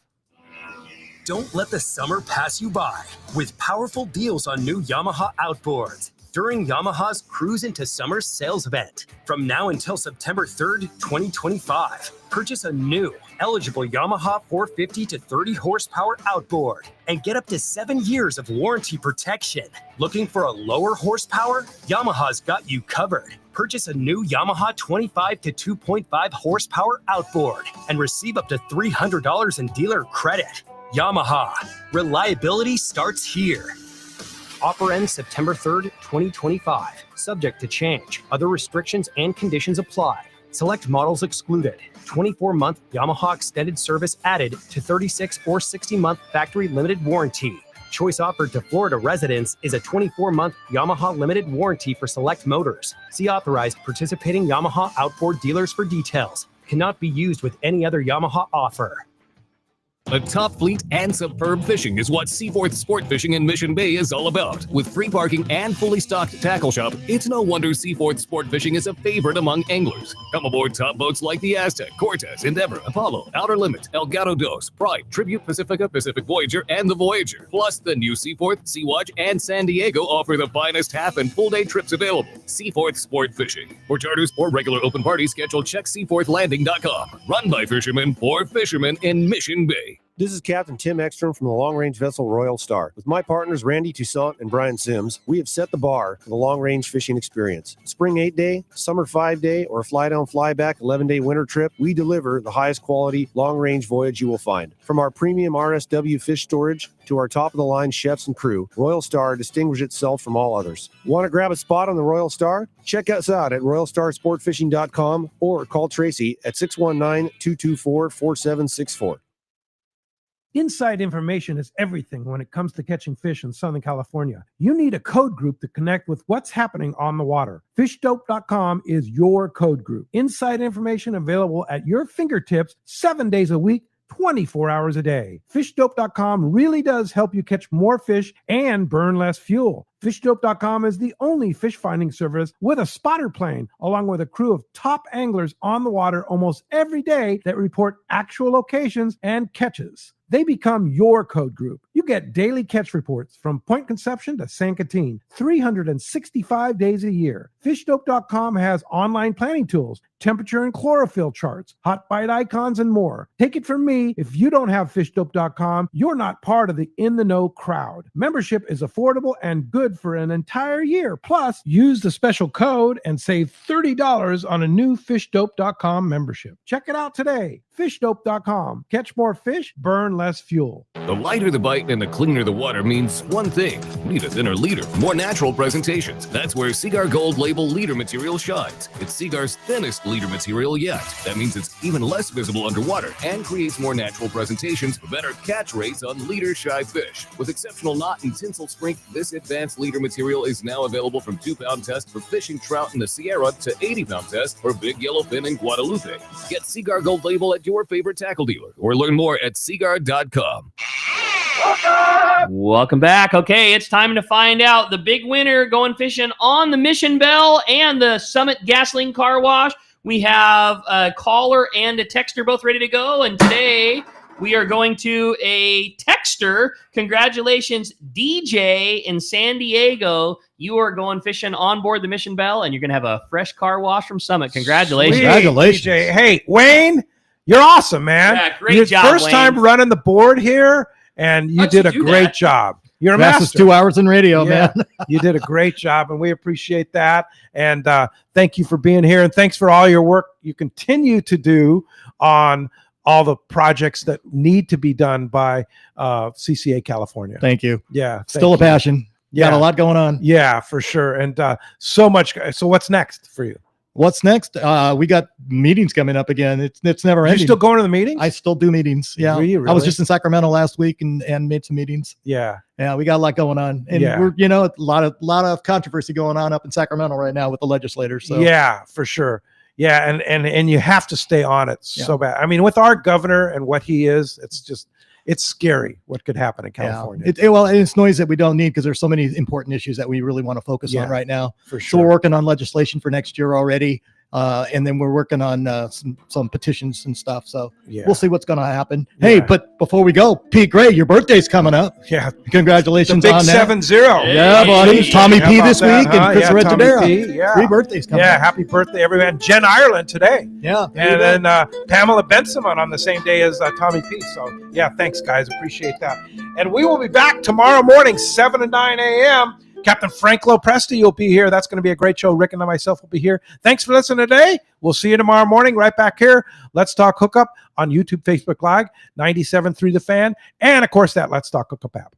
Don't let the summer pass you by with powerful deals on new Yamaha outboards during Yamaha's Cruise into Summer sales event. From now until September 3rd, 2025, purchase a new eligible Yamaha 450 to 30 horsepower outboard and get up to 7 years of warranty protection. Looking for a lower horsepower? Yamaha's got you covered. Purchase a new Yamaha 25 to 2.5 horsepower outboard and receive up to $300 in dealer credit. Yamaha, reliability starts here. Offer ends September 3rd, 2025. Subject to change. Other restrictions and conditions apply. Select models excluded. 24-month Yamaha extended service added to 36 or 60-month factory limited warranty. Choice offered to Florida residents is a 24-month Yamaha limited warranty for select motors. See authorized participating Yamaha outboard dealers for details. Cannot be used with any other Yamaha offer. A top fleet and superb fishing is what Seaforth Sport Fishing in Mission Bay is all about. With free parking and fully stocked tackle shop, it's no wonder Seaforth Sport Fishing is a favorite among anglers. Come aboard top boats like the Aztec, Cortez, Endeavor, Apollo, Outer Limit, El Gato Dos, Pride, Tribute Pacifica, Pacific Voyager, and the Voyager. Plus, the new Seaforth, Sea-Watch, and San Diego offer the finest half and full day trips available. Seaforth Sport Fishing. For charters or regular open parties, schedule check seaforthlanding.com. Run by fishermen for fishermen in Mission Bay. This is Captain Tim Ekstrom from the long-range vessel Royal Star. With my partners Randy Toussaint and Brian Sims, we have set the bar for the long-range fishing experience. Spring 8-day, summer 5-day, or fly-down, fly-back 11-day winter trip, we deliver the highest quality long-range voyage you will find. From our premium RSW fish storage to our top-of-the-line chefs and crew, Royal Star distinguishes itself from all others. Want to grab a spot on the Royal Star? Check us out at royalstarsportfishing.com or call Tracy at 619-224-4764. Inside information is everything when it comes to catching fish in Southern California. You need a code group to connect with what's happening on the water. Fishdope.com is your code group. Inside information available at your fingertips 7 days a week, 24 hours a day. Fishdope.com really does help you catch more fish and burn less fuel. Fishdope.com is the only fish finding service with a spotter plane, along with a crew of top anglers on the water almost every day that report actual locations and catches. They become your code group. You get daily catch reports from Point Conception to San Quintin, 365 days a year. Fishdope.com has online planning tools, temperature and chlorophyll charts, hot bite icons, and more. Take it from me, if you don't have Fishdope.com, you're not part of the in-the-know crowd. Membership is affordable and good for an entire year. Plus, use the special code and save $30 on a new Fishdope.com membership. Check it out today. Fishdope.com. Catch more fish, burn less fuel. The lighter the bite and the cleaner the water means one thing. Need a thinner leader, more natural presentations. That's where Seaguar Gold Label leader material shines. It's Seaguar's thinnest leader material yet. That means it's even less visible underwater and creates more natural presentations for better catch rates on leader-shy fish. With exceptional knot and tinsel strength, this advanced leader material is now available from 2-pound test for fishing trout in the Sierra to 80-pound test for big yellowfin in Guadalupe. Get Seaguar Gold Label at your favorite tackle dealer or learn more at seaguar.com. Welcome back. Okay, it's time to find out the big winner going fishing on the Mission Bell and the Summit Gasoline Car Wash. We have a caller and a texter both ready to go, and today we are going to a texter. Congratulations, DJ in San Diego. You are going fishing on board the Mission Bell, and you're going to have a fresh car wash from Summit. Congratulations. Sweet. Congratulations. DJ. Hey, Wayne, you're awesome, man. Yeah, great Your job, first Wayne. time running the board here, and you did a great job. You're a Fastest master. 2 hours in radio, man. You did a great job, and we appreciate that. And thank you for being here, and thanks for all your work you continue to do on all the projects that need to be done by CCA California. Thank you. Yeah. Still a passion. Got a lot going on. Yeah, for sure. And so much. So what's next for you? What's next? We got meetings coming up again. It's never ending. You still going to the meetings? I still do meetings. Yeah. Are you I was really? just in Sacramento last week and made some meetings. Yeah. Yeah, we got a lot going on. And we're, a lot of controversy going on up in Sacramento right now with the legislators. So yeah, for sure. Yeah, and you have to stay on it so bad. I mean, with our governor and what he is, it's scary what could happen in California. Well, it's noise that we don't need because there's so many important issues that we really want to focus on right now. For So sure. we're working on legislation for next year already. And then we're working on some petitions and stuff. So we'll see what's going to happen. Hey, but before we go, Pete Gray, your birthday's coming up. Yeah. Congratulations The big on that. 7-0. Yeah, buddy. Hey, Tommy how P about this that, week huh? and Chris Yeah, Tommy Redadera. P, yeah. 3 birthdays coming Yeah, up. happy birthday, everyone. Jen Ireland today. Yeah. And then Pamela Bensimon on the same day as Tommy P. So, yeah, thanks, guys. Appreciate that. And we will be back tomorrow morning, 7 to 9 a.m. Captain Franco Presti will be here. That's going to be a great show. Rick and I myself will be here. Thanks for listening today. We'll see you tomorrow morning right back here. Let's Talk Hookup on YouTube, Facebook Live, 97.3 The Fan, and, of course, that Let's Talk Hookup app.